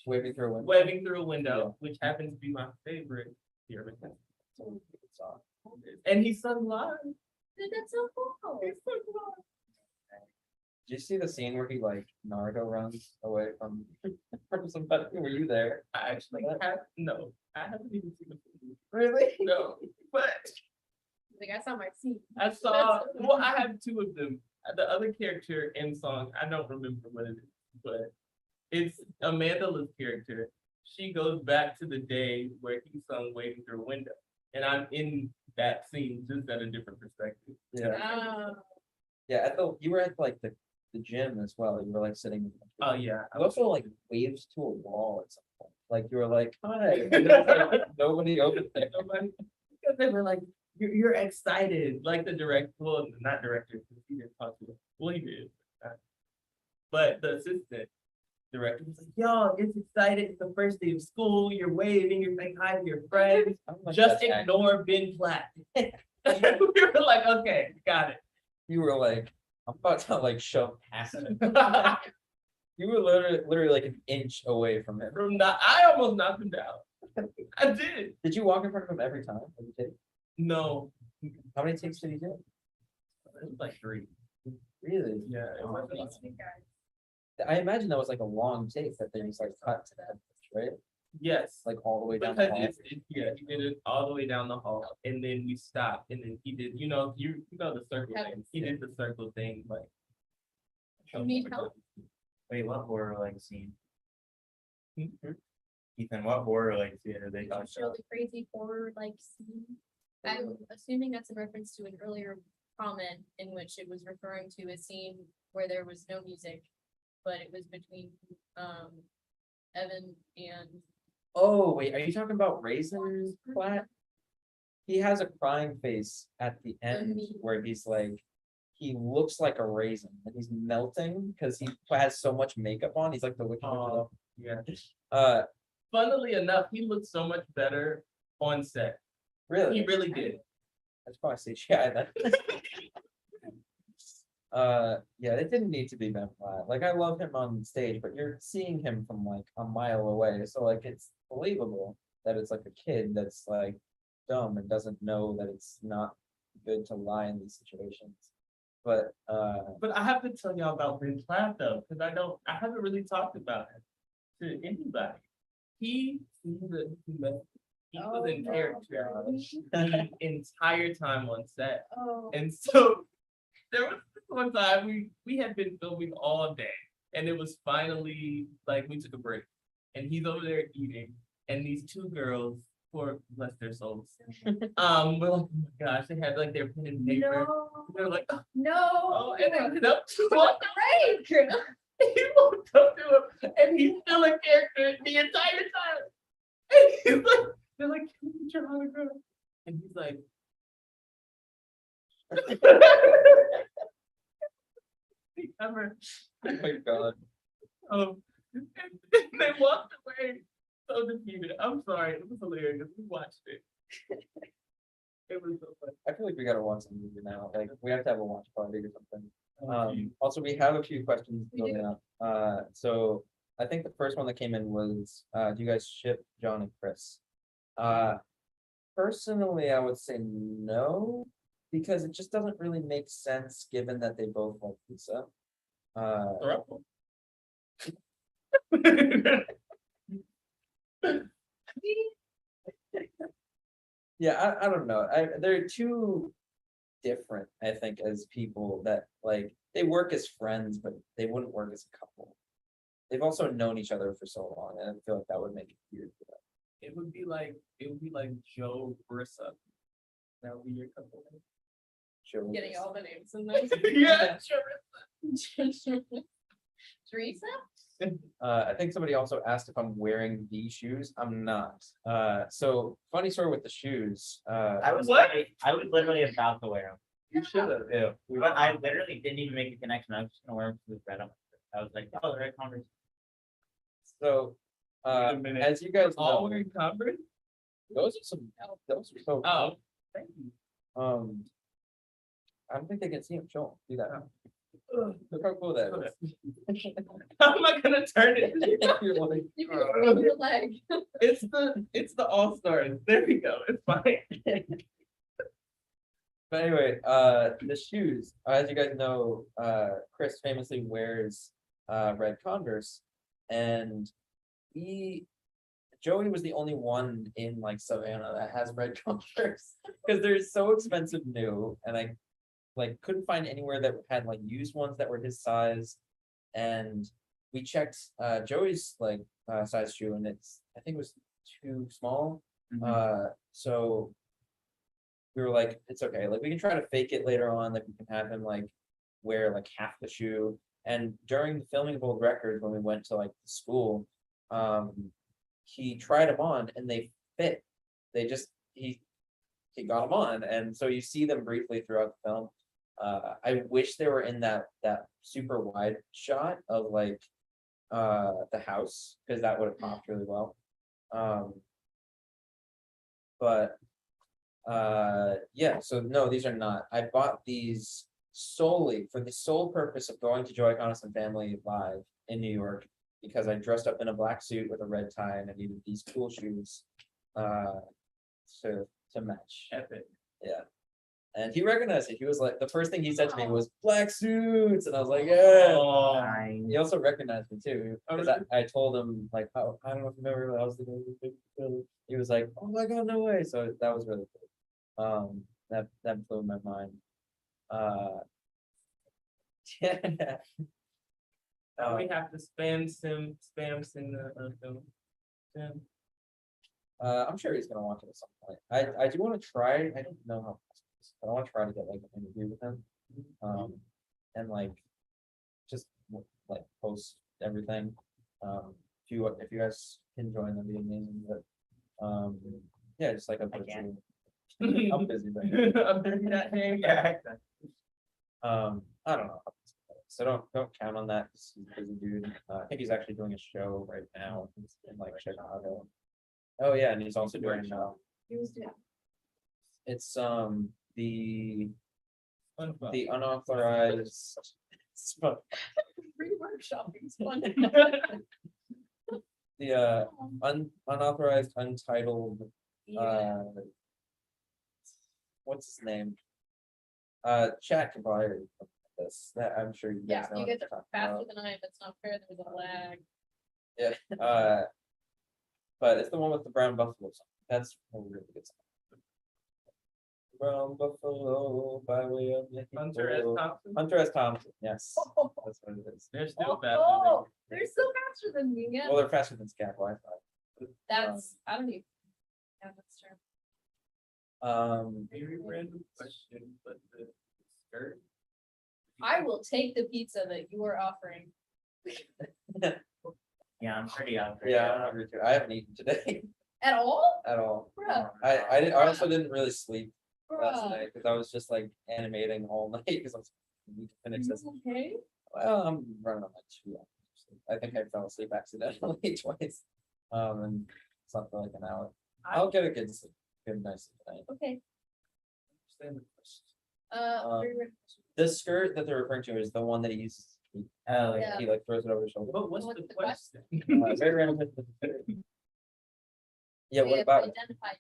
waving through a window. Waving Through a Window, which happens to be my favorite here. And he sung live. dude, that's so cool. He sung live. Did you see the scene where he like Naruto runs away from somebody? Were you there? I actually no, I haven't even seen the movie. Really? No, but Like I saw my scene. I saw, well, I have two of them. The other character in song, I don't remember what it is, but it's Amanda's character. She goes back to the day where he sung Waving Through a Window. And I'm in that scene just at a different perspective. Yeah. Yeah, you were at like the gym as well. You were like sitting. Oh, yeah. I also like waved to a wall at some point. Like you were like, hi. And there was, like, nobody over there. Nobody. Because they were like you're excited, like the well, not director, because he didn't talk to us. Well, he did. But the assistant director was like, yo, it's excited. It's the first day of school. You're waving, you're saying hi to your friends. Just ignore Ben Platt. We were like, okay, got it. You were like, I'm about to like shove acid. You were literally like an inch away from him. I almost knocked him down. I did. Did you walk in front of him every time? No, How many takes did he do? it was like 3. Really? Yeah. It was These like, two guys. I imagine that was like a long take that they just like cut to that, right? yes. Like all the way down the Because hall. yeah, he did it all the way down the hall, and then we stopped, and then he did, you know the circle thing. He did the circle thing, like. You need help? Wait, what horror like scene? Hmm? Ethan, what horror like scene are they It's talking a really crazy horror like scene. I'm assuming that's in reference to an earlier comment in which it was referring to a scene where there was no music, but it was between Evan and Oh, wait, are you talking about Raisin Plat? He has a crying face at the end me. where he's like, he looks like a raisin and he's melting because he has so much makeup on. He's like the Wicked Witch of Oh, yeah. the- Funnily enough, he looked so much better on set. Really? He really did. That's probably CGI then. Yeah, it didn't need to be Ben Platt. Like I love him on stage, but you're seeing him from like a mile away. So like it's believable that it's like a kid that's like dumb and doesn't know that it's not good to lie in these situations. But But I have to tell y'all about Ben Platt though, because I haven't really talked about it to anybody. He was in character the entire time on set. Oh. And so there was this one time we had been filming all day, and it was finally like we took a break, and he's over there eating, and these 2 girls, poor bless their souls, we're like, oh my gosh, they had like their pen and paper. No. They're like, No. oh, and I went up to him. Right. He walked up to him, and he's still in character the entire time. And he's like, they're like, can we get your autograph? And he's like, ever. oh my god. And they walked away so defeated. I'm sorry, it was hilarious. We watched it. It was so funny. I feel like we gotta watch the movie now. Like we have to have a watch party or something. Also we have a few questions We do. building up. So I think the first one that came in was, do you guys ship John and Chris? Personally, I would say no, because it just doesn't really make sense given that they both like pizza. Throuple. Yeah, I don't know. They're too different, I think, as people that like they work as friends, but they wouldn't work as a couple. They've also known each other for so long, and I feel like that would make it weird for them. It would be like Joe Brissa. That would be your couple. Sure. Getting all the names in there. Yeah, sure. Teresa? I think somebody also asked if I'm wearing these shoes. I'm not. So funny story with the shoes. I was What? I was literally about to wear them. You should have. Ew. But I literally didn't even make a connection. I was just gonna wear them because red on. I was like, oh, the red Converse. So, Wait a minute. as you guys All know, wearing Converse? those are so. Oh, thank you. I don't think they can see him. Show 'em. Do that. Look how cool that is. How am I gonna turn it? You're like, You can rub your leg. It's the All-Stars. There we go. It's fine. But anyway, the shoes, as you guys know, Chris famously wears red Converse, and Joey was the only one in like Savannah that has red Converse because they're so expensive new, and I like couldn't find anywhere that had like used ones that were his size, and we checked Joey's like size shoe, and I think it was too small, so we were like, it's okay, like we can try to fake it later on, like we can have him like wear like half the shoe. And during the filming of Old Records, when we went to like the school, he tried them on and they fit. He he got them on, and so you see them briefly throughout the film. I wish they were in that super wide shot of like the house, because that would have popped really well. But yeah, so no, these are not. I bought these solely for the sole purpose of going to Jhye and Family Live in New York, because I dressed up in a black suit with a red tie and I needed these cool shoes to match. Epic. Yeah. And he recognized it. He was like, the first thing he said to me was black suits. And I was like, yeah. Oh, He also recognized me too. Because I told him, like, oh, I don't know if you remember, I was the he was like, oh my God, no way. So that was really cool. That blew my mind. Yeah. now we have to spam sim the film. Yeah. I'm sure he's gonna watch it at some point. I do want to try. I don't know how, but I want to try to get like an interview with him, and like just like post everything. If you guys can join, that'd be amazing. But yeah, just like a virtual. I'm busy, but That name, yeah. I don't know. So don't count on that. He's a busy dude. I think he's actually doing a show right now in like Chicago. Oh yeah, and he's also doing it's the unauthorized Shopping's fun. the unauthorized untitled what's his name? Chat can probably this. That I'm sure you guys Yeah, know you what guys I'm are talking faster about. than I am. That's not fair. There's a lag. Yeah. But it's the one with the brown buffalo song. That's a really good song. Brown buffalo by way of Hunter S. Thompson. Hunter S. Thompson. Yes, that's what it is. They're still faster Oh, they're so faster than me. Yeah. Well, they're faster than Scat Wi-Fi. That's I don't even. Yeah, that's true. Very random question, but the skirt. I will take the pizza that you are offering. Yeah, I'm pretty hungry. Yeah, I'm hungry too. I haven't eaten today At all? at all. Bruh. I also didn't really sleep last Bruh. night because I was just like animating all night because I was need to finish this. Okay. Well, I'm running on like 2 hours. I think I fell asleep accidentally twice. And slept for like an hour. I'll get a good sleep. Good nice sleep tonight. Okay. Understand the question. Very rare. The skirt that they're referring to is the one that he uses. Oh, Yeah. He like throws it over his shoulder. But what's What's the the question? Very random. Yeah, We what have about identified.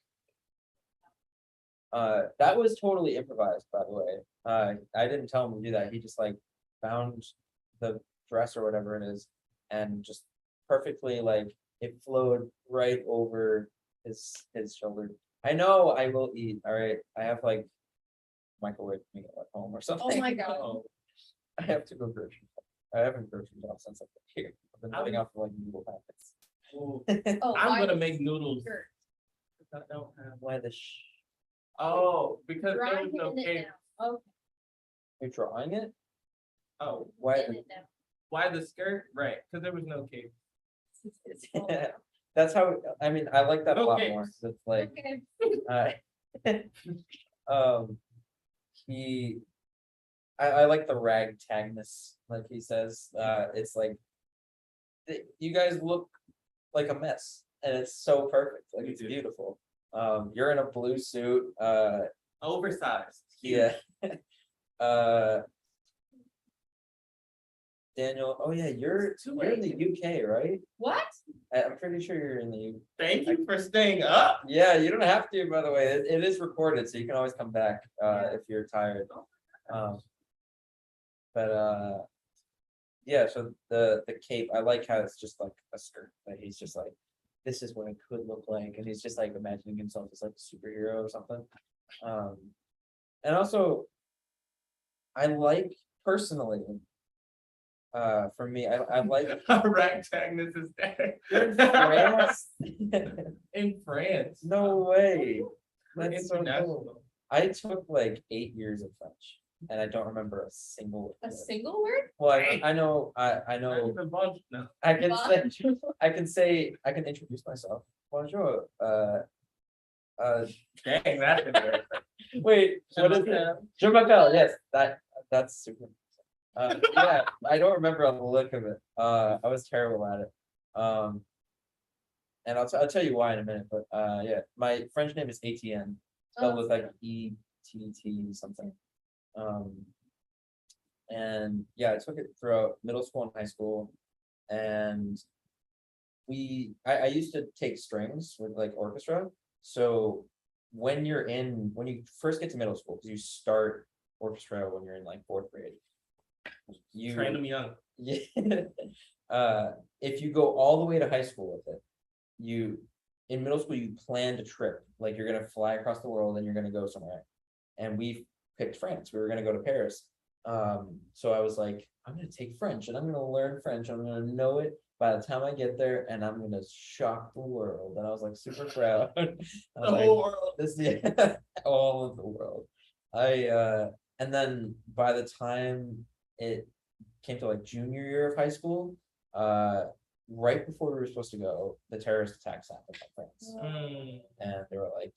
that was totally improvised, by the way. I didn't tell him to do that. He just like found the dress or whatever it is and just perfectly like it flowed right over his shoulder. I know I will eat. All right. I have like microwave meal at home or something. Oh my God. Oh, I have to go grocery shop. I haven't grocery shop since I've been here. I've been living off of like noodle packets. oh, Oh, I'm why gonna the make noodles. skirt? I don't have. Why the Oh, because there was Drawing no it cake. down. Okay. you're drawing it? Oh, Why Pin it down. why the skirt? Right, because there was no cake. the that's how I mean I like that a lot Okay. more. 'Cause it's like Okay. he I like the ragtagness, like he says. It's like you guys look like a mess and it's so perfect. Like We it's do. beautiful. You're in a blue suit. Oversized. Yeah. Daniel, oh yeah, you're in the UK, right? What? I'm pretty sure you're in the UK. Thank you for staying up. Yeah, you don't have to, by the way. It is recorded, so you can always come back if you're tired. But yeah, so the cape, I like how it's just like a skirt. Like he's just like, this is what it could look like, and he's just like imagining himself as like a superhero or something. And also, I like personally, for me, I like Ragtagness is there. France. In France. No way. We're That's so cool. international. I took like 8 years of French, and I don't remember a single A word. single word? Well, I know, I Not know, even Bosch, no. I can say, I can introduce myself. Bonjour, Dang, that's embarrassing. Wait, what is it? Demakos, yes, that's super. Yeah, I don't remember on the look of it. I was terrible at it. And I'll tell you why in a minute, but yeah, my French name is ATN, spelled with like ETT something. And yeah, I took it throughout middle school and high school, and I used to take strings with like orchestra. So when you first get to middle school, because you start orchestra when you're in like fourth grade, you Train them young. yeah. If you go all the way to high school with it, in middle school you planned a trip, like you're gonna fly across the world and you're gonna go somewhere. And we picked France. We were gonna go to Paris. So I was like, I'm gonna take French and I'm gonna learn French. I'm gonna know it by the time I get there, and I'm gonna shock the world. And I was like super proud. I was like, whole world. this yeah, all of the world. And then by the time it came to like junior year of high school, right before we were supposed to go, the terrorist attacks happened in France. Mm. And they were like,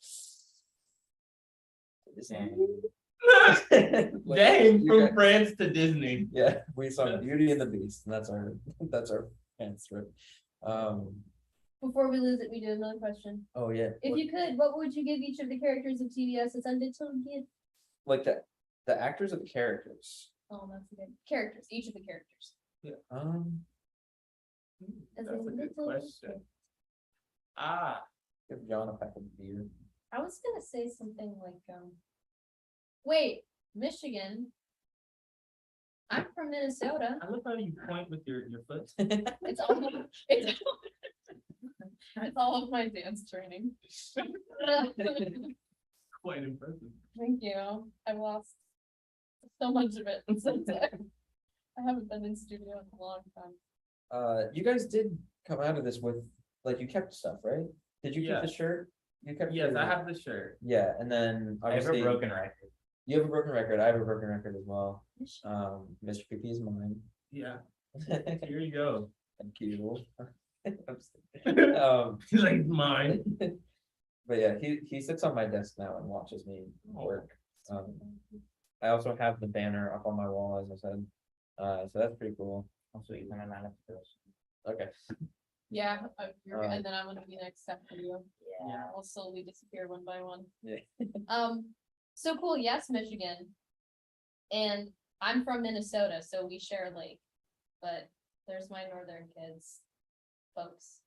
Disney. Like, Dang, you from got- France to Disney. yeah, we saw Beauty and the Beast, and that's our fans trip. Before we lose it, we do another question. Oh yeah. If you could, what would you give each of the characters of TBS its undigital gift? Like the actors of the characters. Oh, that's a good characters. Each of the characters. As That's a good little question. gift. Give John a pack of beer. I was gonna say something like, wait, Michigan. I'm from Minnesota. I love how you point with your foot. It's all, it's all of my dance training. Quite impressive. Thank you. I've lost so much of it since I haven't been in studio in a long time. You guys did come out of this with, like, you kept stuff, right? Did you keep Yeah. the shirt? You kept. Yes, your- I have the shirt. Yeah, and then I have a obviously broken record. you have a broken record. I have a broken record as well. Mr. PP is mine. Yeah, Thank here you go. you. He's like mine. But yeah, he sits on my desk now and watches me work. I also have the banner up on my wall, as I said. So that's pretty cool. Also, you can amount of those. Okay. Yeah, you're, Uh, and then I'm gonna be next step for you. Yeah. I'll slowly disappear one by one. Yeah. So cool, yes, Michigan. And I'm from Minnesota, so we share a lake, but there's my northern kids, folks.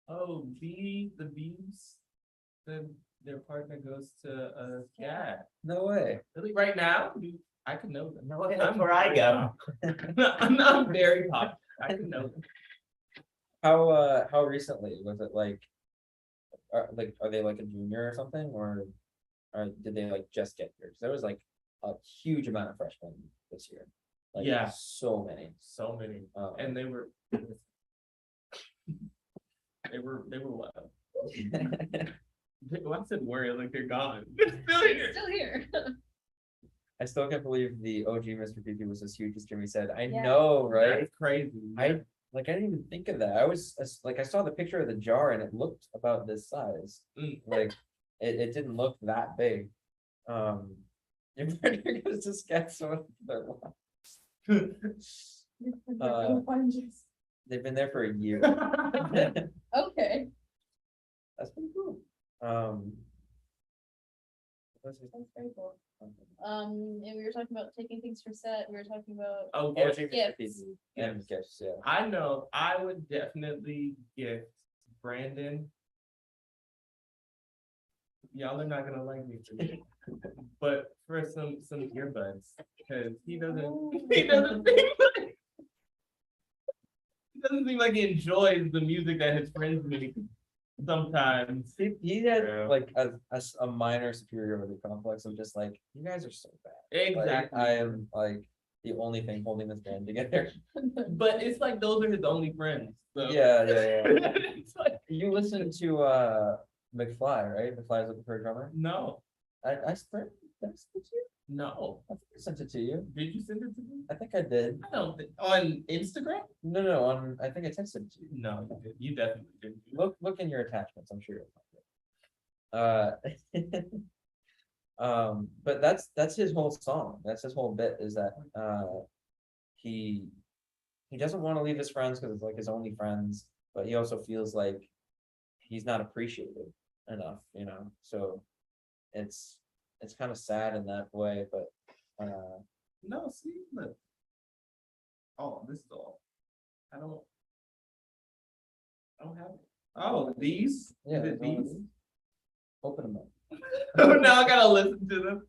Oh, the bees, their partner goes to scat. No way. Really, right now, I could know them. No, that's where I go. I'm very popular. I could know them. How recently was it, like? Are they like a junior or something, or did they like just get here? 'Cause there was like a huge amount of freshmen this year. Like, Yeah. so many. So many, and they were wild. Well, I said worry, like they're gone. They're still here. Still here. I still can't believe the OG Mr. PP was as huge as Jimmy said. I Yeah. know, right? That's crazy. I didn't even think of that. I saw the picture of the jar and it looked about this size. Mm. Like, it didn't look that big. Your partner goes to scat some of their lives. They've been there for a year. Okay. That's pretty cool. That's very cool. And we were talking about taking things for set, we were talking about Oh, OG yeah. Mr. gifts. PP and gifts, yeah. I know. I would definitely gift Brandon. Y'all are not gonna like me for this, but for some earbuds, because he doesn't seem like he enjoys the music that his friends make sometimes. He had Yeah. like a minor superiority complex of just like, you guys are so bad. Like, Exactly. I am like the only thing holding this band together. But it's like those are his only friends. So. Yeah. It's like, You listen to McFly, right? McFly's looking for a drummer. no. I swear that's you. No, I think I sent it to you. did you send it to me? I think I did. I don't think, on Instagram? No, I think I texted it to you. No, you definitely didn't. Look in your attachments, I'm sure you'll find it. But that's his whole song. That's his whole bit is that he doesn't want to leave his friends because it's like his only friends, but he also feels like he's not appreciated enough, you know. So it's kind of sad in that way, but No, see, look. Oh, this is all. I don't have it. Oh, these? yeah, Is it there's all of these? these. Open them up. Oh, now I gotta listen to them.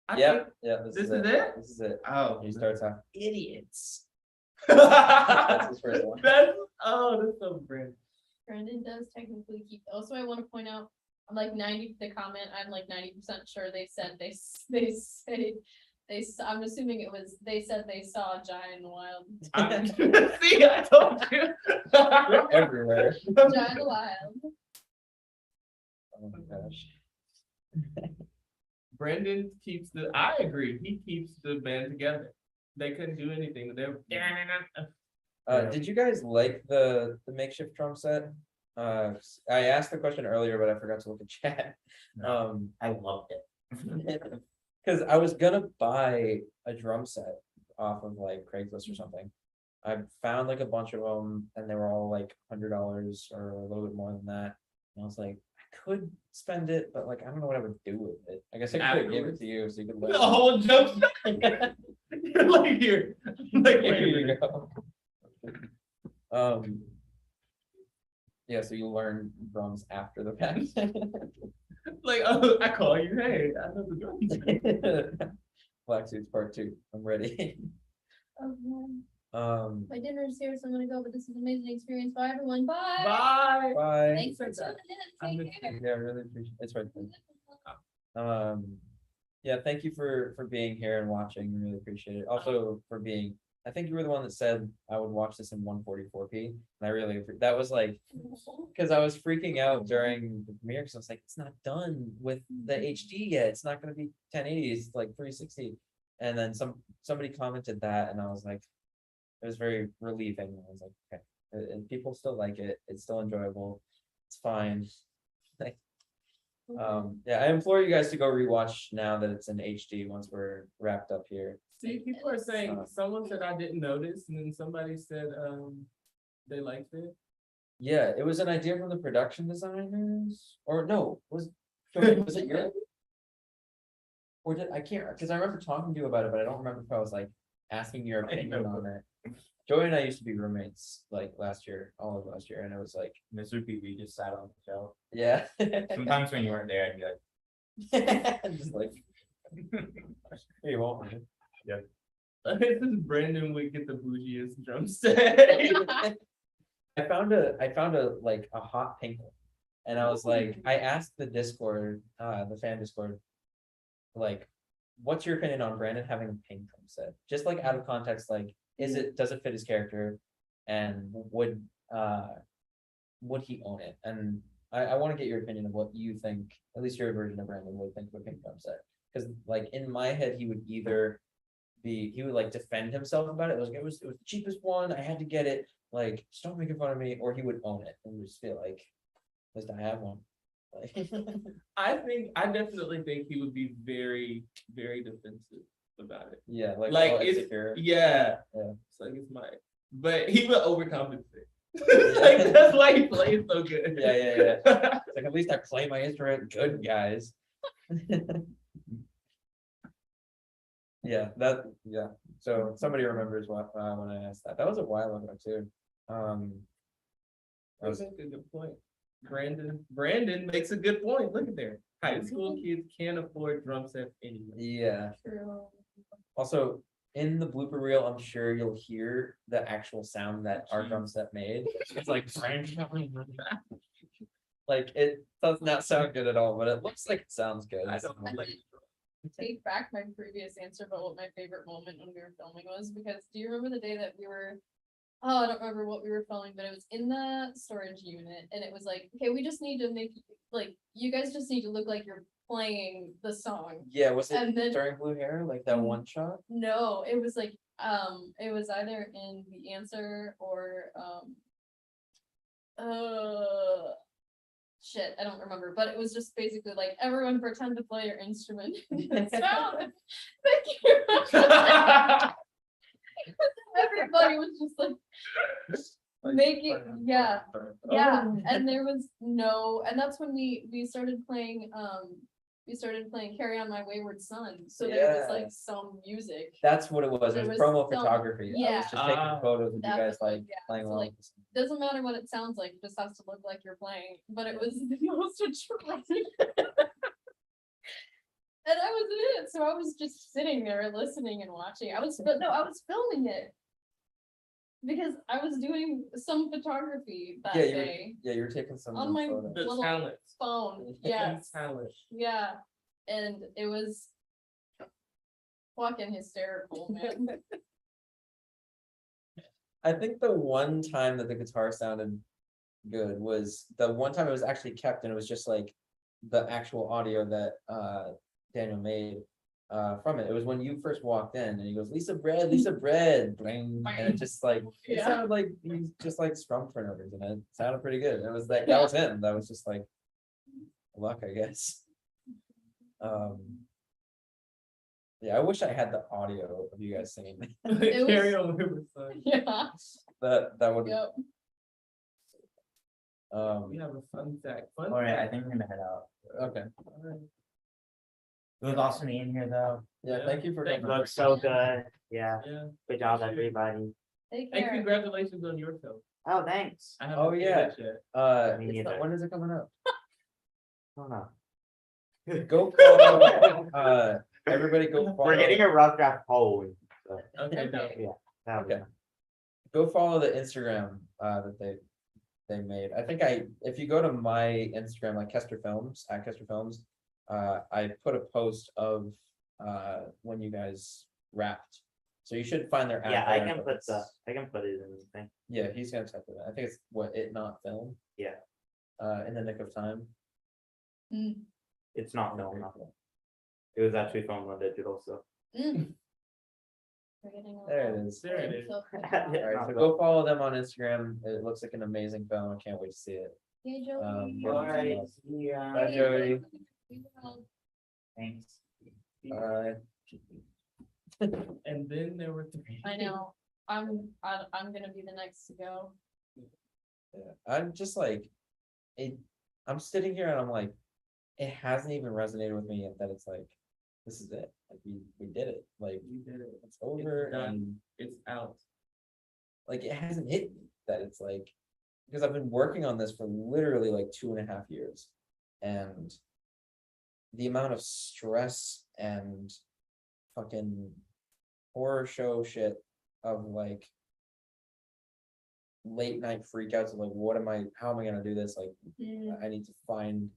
I Yeah, think- yeah, This is it? This is it. Oh. He starts off, idiots. That's his first one. That's so great. Brandon does technically keep, also I want to point out, I'm like 90, the comment, I'm like 90% sure they said, I'm assuming it was, they said they saw Jhye in the wild. See, I told you. They're everywhere. Jhye in the wild. Oh my gosh. Brandon I agree, he keeps the band together. They couldn't do anything. They were. Did you guys like the makeshift drum set? I asked the question earlier, but I forgot to look at chat. I loved it. Because I was gonna buy a drum set off of like Craigslist or something. I found like a bunch of them and they were all like $100 or a little bit more than that. And I was like, I could spend it, but like I don't know what I would do with it. I guess I could give it to you so you could The learn. whole jump. You're like here. Like Here here you go. Yeah, so you learn drums after the fact. Like, oh, I call you, hey, I know the drums. Black Suits Part 2. I'm ready. Oh, man. My My dinner's here, so I'm gonna go, but this is an amazing experience. Bye, everyone. Bye. Bye. Bye. Thanks for tuning in. Take care. Yeah, I really appreciate it's right there. Yeah, thank you for being here and watching. Really appreciate it. Also for being, I think you were the one that said I would watch this in 144p. And I really that was like because I was freaking out during the premiere because I was like, it's not done with the HD yet. It's not gonna be 1080, it's like 360. And then somebody commented that and I was like, it was very relieving. I was like, okay, and people still like it, it's still enjoyable, it's fine. Yeah, I implore you guys to go rewatch now that it's in HD once we're wrapped up here. See, people are saying, someone said I didn't notice, and then somebody said, they liked it. Yeah, it was an idea from the production designers, or no, was it your? Or did, I can't, because I remember talking to you about it, but I don't remember if I was like asking your opinion on it. Joey and I used to be roommates like all of last year, and it was like, Mr. PB just sat on the show. yeah. Sometimes when you weren't there, I'd be like, Just like, hey, you won't. This is Brandon would get the bougiest drum set. I found a like a hot pink one. And I was like, I asked the Discord, the fan Discord, like, what's your opinion on Brandon having a pink drum set? Just like out of context, like, does it fit his character? And would he own it? And I want to get your opinion of what you think, at least your version of Brandon would think of a pink drum set. Because like in my head, he would either he would like defend himself about it. It was the cheapest one. I had to get it. Like, stop making fun of me, or he would own it and just feel like, at least I have one. Like, I definitely think he would be very, very defensive about it. yeah, Like oh, it's, insecure. yeah. Yeah. It's like it's my, but he would overcompensate. Like that's why he plays so good. Yeah. It's like, at least I play my instrument good, guys. Yeah. So somebody remembers what when I asked that. That was a while ago too. That's a good point. Brandon makes a good point. Look at there. High school kids can't afford drum sets anyway. Yeah. True. Also, in the blooper reel, I'm sure you'll hear the actual sound that our drum set made. It's like like it does not sound good at all, but it looks like it sounds good. I don't like Take back my previous answer about what my favorite moment when we were filming was, because do you remember the day that we were oh, I don't remember what we were filming, but it was in the storage unit, and it was like, okay, we just need to make, like, you guys just need to look like you're playing the song. Yeah, was it And then- during Blue Hair, like that one shot? No, it was like, it was either in The Answer or, shit, I don't remember, but it was just basically like, everyone pretend to play your instrument. It sounded- Thank you. Everybody was just like making, yeah, yeah, and there was no, and that's when we started playing, Carry On My Wayward Son, so there was Yeah. like some music. That's what it was. It There was was promo some- photography. I yeah. was just taking Ah. photos of you That guys was like, like yeah, playing so, along. like, doesn't matter what it sounds like, it just has to look like you're playing, but it was the most attractive. And I was in it, so I was just sitting there listening and watching. I was filming it. Because I was doing some photography that Yeah, day you were taking some on my photos. The little talent. phone, The yes, talent. yeah, and it was fucking hysterical, man. I think the one time that the guitar sounded good was the one time it was actually kept and it was just like the actual audio that Daniel made from it. It was when you first walked in and he goes, Lisa Bread, bling, and it just like, it Yeah. sounded like he just like strummed for no reason. It sounded pretty good. It was like, that was him. That was just like luck, I guess. Yeah, I wish I had the audio of you guys singing. It Carry was- on with son. Yeah, That would, yep. We have a fun fact. Fun All right, I fact. think we're gonna head out. okay. It was awesome being here, though. Yeah, Yeah, thank you for thank coming. Looks so good. Yeah, Yeah. good job, everybody. Take And care. congratulations on your film. Oh, thanks. I haven't Oh, seen yeah. it yet. Me It's not- neither. when is it coming up? Oh, no. Go follow, everybody go follow. We're getting a rough draft poll. So, Okay, no. that'll be Okay. Go follow the Instagram that they made. I think if you go to my Instagram, like Koester Films, at Koester Films, I put a post of when you guys wrapped. So you should find their. Yeah, ad I there, can but put it's- I can put it in the thing. Yeah, he's gonna type it. I think it's what It Not Film. Yeah. In the Nick of Time. Mm, It's not no, not no. It was actually filmed on digital, so. mm. We're getting a There little- it is. There it is. So- Alright, so go follow them on Instagram. It looks like an amazing film. I can't wait to see it. Hey, Joey. Um, All right, see ya. Bye, Joey. Thanks. And then there were three. I know, I'm gonna be the next to go. Yeah, I'm just like, I'm sitting here and I'm like, it hasn't even resonated with me yet that it's like, this is it. Like we did it. Like We did it. it's over done. and It's out. like it hasn't hit me that it's like, because I've been working on this for literally like 2.5 years. And the amount of stress and fucking horror show shit of like late night freakouts of like, how am I gonna do this? Like Mm, I need to find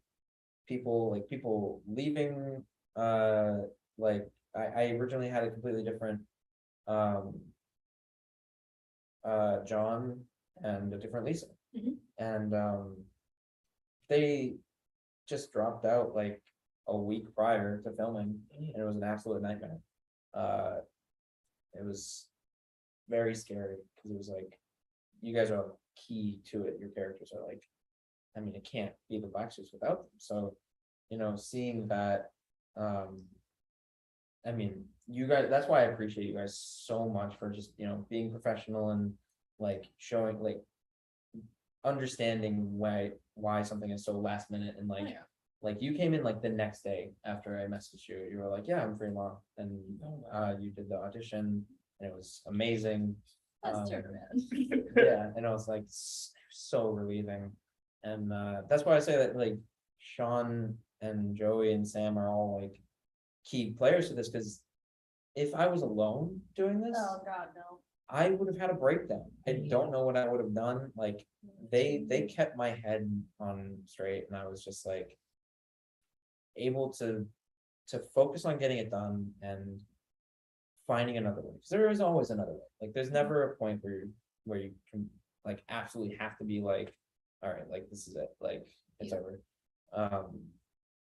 people leaving, like I originally had a completely different John and a different Lisa. Mhm. And they just dropped out like a week prior to filming and it was an absolute nightmare. It was very scary because it was like, you guys are key to it. Your characters are like, I mean, it can't be the Black Suits without them. So, seeing that, I mean, you guys, that's why I appreciate you guys so much for just, being professional and like showing, like understanding why something is so last minute and like, Oh, yeah. like you came in like the next day after I messaged you, you were like, yeah, I'm free tomorrow. And you did the audition and it was amazing. That's Um, turnaround. Yeah, and I was like so relieving. And that's why I say that like Sean and Joey and Sam are all like key players to this, because if I was alone doing this, Oh, God, no. I would have had a breakdown. I don't know what I would have done. Like they kept my head on straight and I was just like able to focus on getting it done and finding another way. Because there is always another way. Like there's never a point where where you can like absolutely have to be like, all right, like this is it, like it's Yeah. over.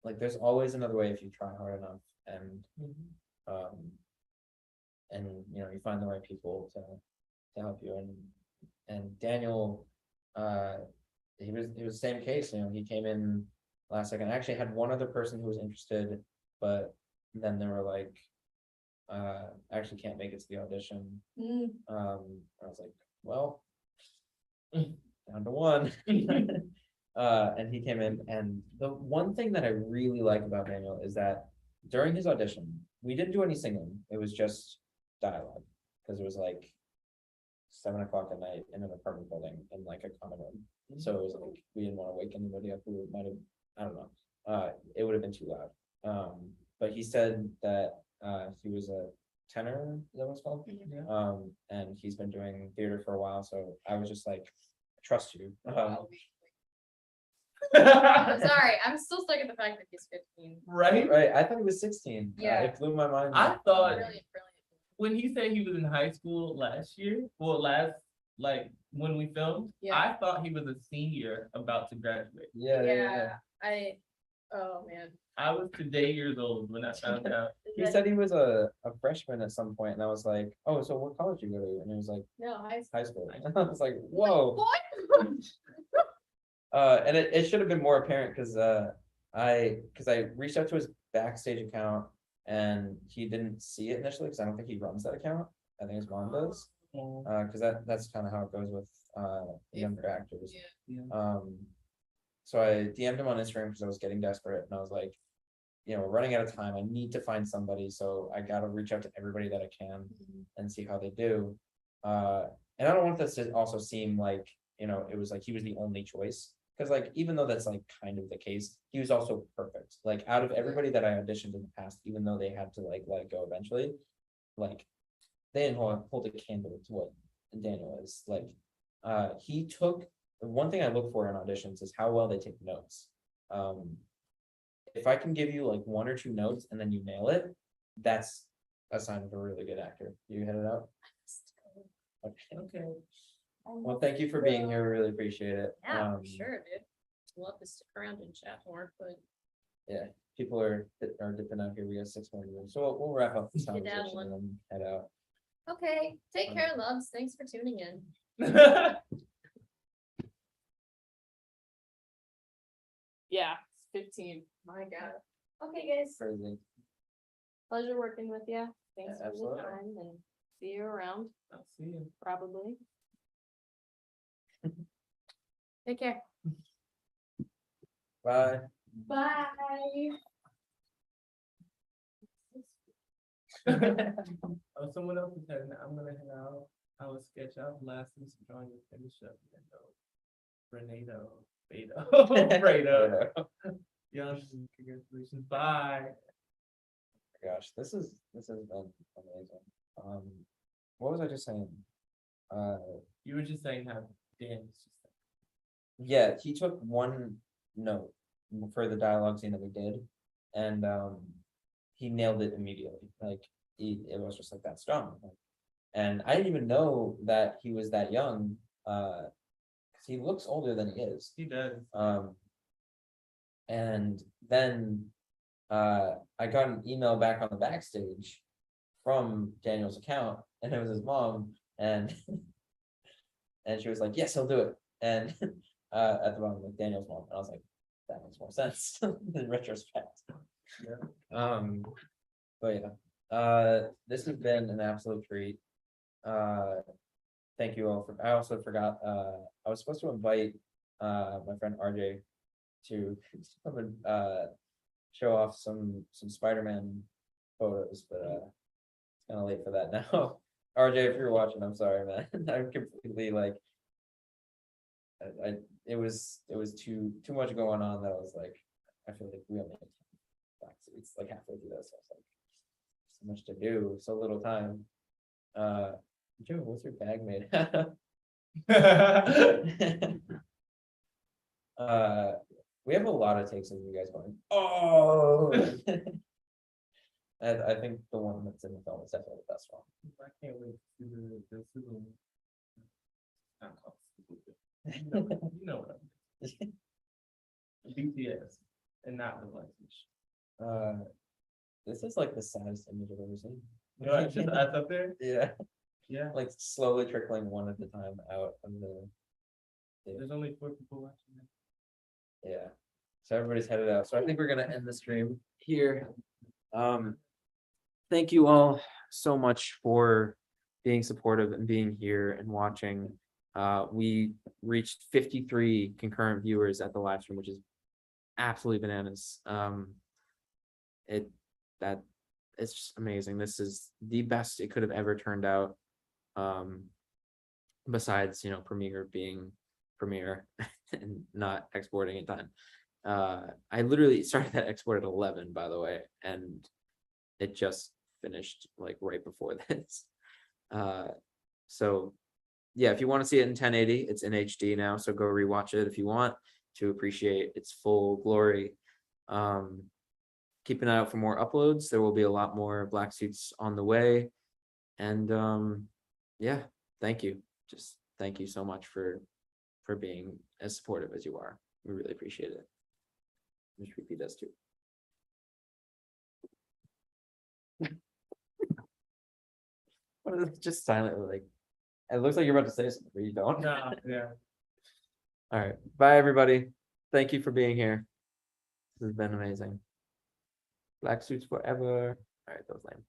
Like there's always another way if you try hard enough and you know, you find the right people to help you. And Daniel, he was the same case, you know, he came in last second. I actually had one other person who was interested, but then they were like, I actually can't make it to the audition. Mm, I was like, well, down to one. And he came in, and the one thing that I really like about Daniel is that during his audition, we didn't do any singing. It was just dialogue, because it was like 7 o'clock at night in an apartment building in like a common room. So it was like we didn't want to wake anybody up who might have, I don't know. It would have been too loud. But he said that he was a tenor, is that what it's called? yeah. And he's been doing theater for a while, so I was just like, trust you. I'm sorry, I'm still stuck at the fact that he's 15. Right? Right, I thought he was 16. Yeah. It blew my mind. I thought Brilliant, brilliant. when he said he was in high school last year, well, like when we filmed, Yeah. I thought he was a senior about to graduate. Yeah. Oh man. I was today years old when I found out. He said he was a freshman at some point, and I was like, oh, so what college you go to? And he was like, No, high school. I was like, whoa. What? And it should have been more apparent because I reached out to his backstage account and he didn't see it initially because I don't think he runs that account. I think his mom does. Because that's kind of how it goes with younger actors. Yeah. So I DM'd him on Instagram because I was getting desperate and I was like, you know, we're running out of time. I need to find somebody, so I gotta reach out to everybody that I can and see how they do. And I don't want this to also seem like, you know, it was like he was the only choice. Because like, even though that's like kind of the case, he was also perfect. Like out of everybody that I auditioned in the past, even though they had to like let it go eventually, like they didn't hold a candle to what Daniel is. Like he took, the one thing I look for in auditions is how well they take notes. If I can give you like 1 or 2 notes and then you nail it, that's a sign of a really good actor. You hit it out? Okay. Well, thank you for being here. We really appreciate it. Yeah, for sure, dude. Love to stick around and chat more, but Yeah, people are dipping out here. We got 6 more minutes, so we'll wrap up this Get down conversation one. and then head out. okay. Take care, loves. Thanks for tuning in. Yeah, it's 15. My God. Okay, guys. Crazy. Pleasure working with you. Thanks Yeah, for the absolutely. time and see you around, I'll see you. probably. Take care. Bye. Bye. Oh, someone else is heading out. I'm gonna head out. I will sketch out last and some drawing and finish up. Renato, Fredo. Yeah, congratulations. Bye. Gosh, this has been amazing. What was I just saying? You were just saying how Dan is just Yeah, he took 1 note for the dialogue scene that we did, and he nailed it immediately. Like it was just like that strong. And I didn't even know that he was that young. Because he looks older than he is. he does. And then I got an email back on the backstage from Daniel's account, and it was his mom, and and she was like, "Yes, he'll do it." And at the bottom, like Daniel's mom, and I was like, "That makes more sense in retrospect." Yeah. But yeah, this has been an absolute treat. Thank you all for. I also forgot. I was supposed to invite my friend RJ to come and show off some Spider-Man photos, but it's kind of late for that now. RJ, if you're watching, I'm sorry, man. I'm completely like, it was too much going on that I was like, I feel like we only have time. It's like halfway through this. I was like, so much to do, so little time. Joe, what's your bag made? We have a lot of takes of you guys going, oh. And I think the one that's in the film is definitely the best one. I can't wait to see the Not called stupid. You know what I mean. BTS and not the license. This is like the saddest image I've ever seen. You know, it's just us up there. Yeah, Yeah, like slowly trickling one at a time out of the, there's only 4 people watching. yeah. So everybody's headed out. So I think we're gonna end the stream here. Thank you all so much for being supportive and being here and watching. We reached 53 concurrent viewers at the live stream, which is absolutely bananas. It's just amazing. This is the best it could have ever turned out. Besides, Premiere being Premiere and not exporting in time. I literally started that export at 11, by the way, and it just finished like right before this. So yeah, if you want to see it in 1080, it's in HD now, so go rewatch it if you want to appreciate its full glory. Keep an eye out for more uploads. There will be a lot more Black Suits on the way. And yeah, thank you. Just thank you so much for being as supportive as you are. We really appreciate it. Mr. Repeat does too. What is it? Just silently, like, it looks like you're about to say something, but you don't. No, yeah. All right. Bye, everybody. Thank you for being here. This has been amazing. Black Suits forever. All right, that was lame.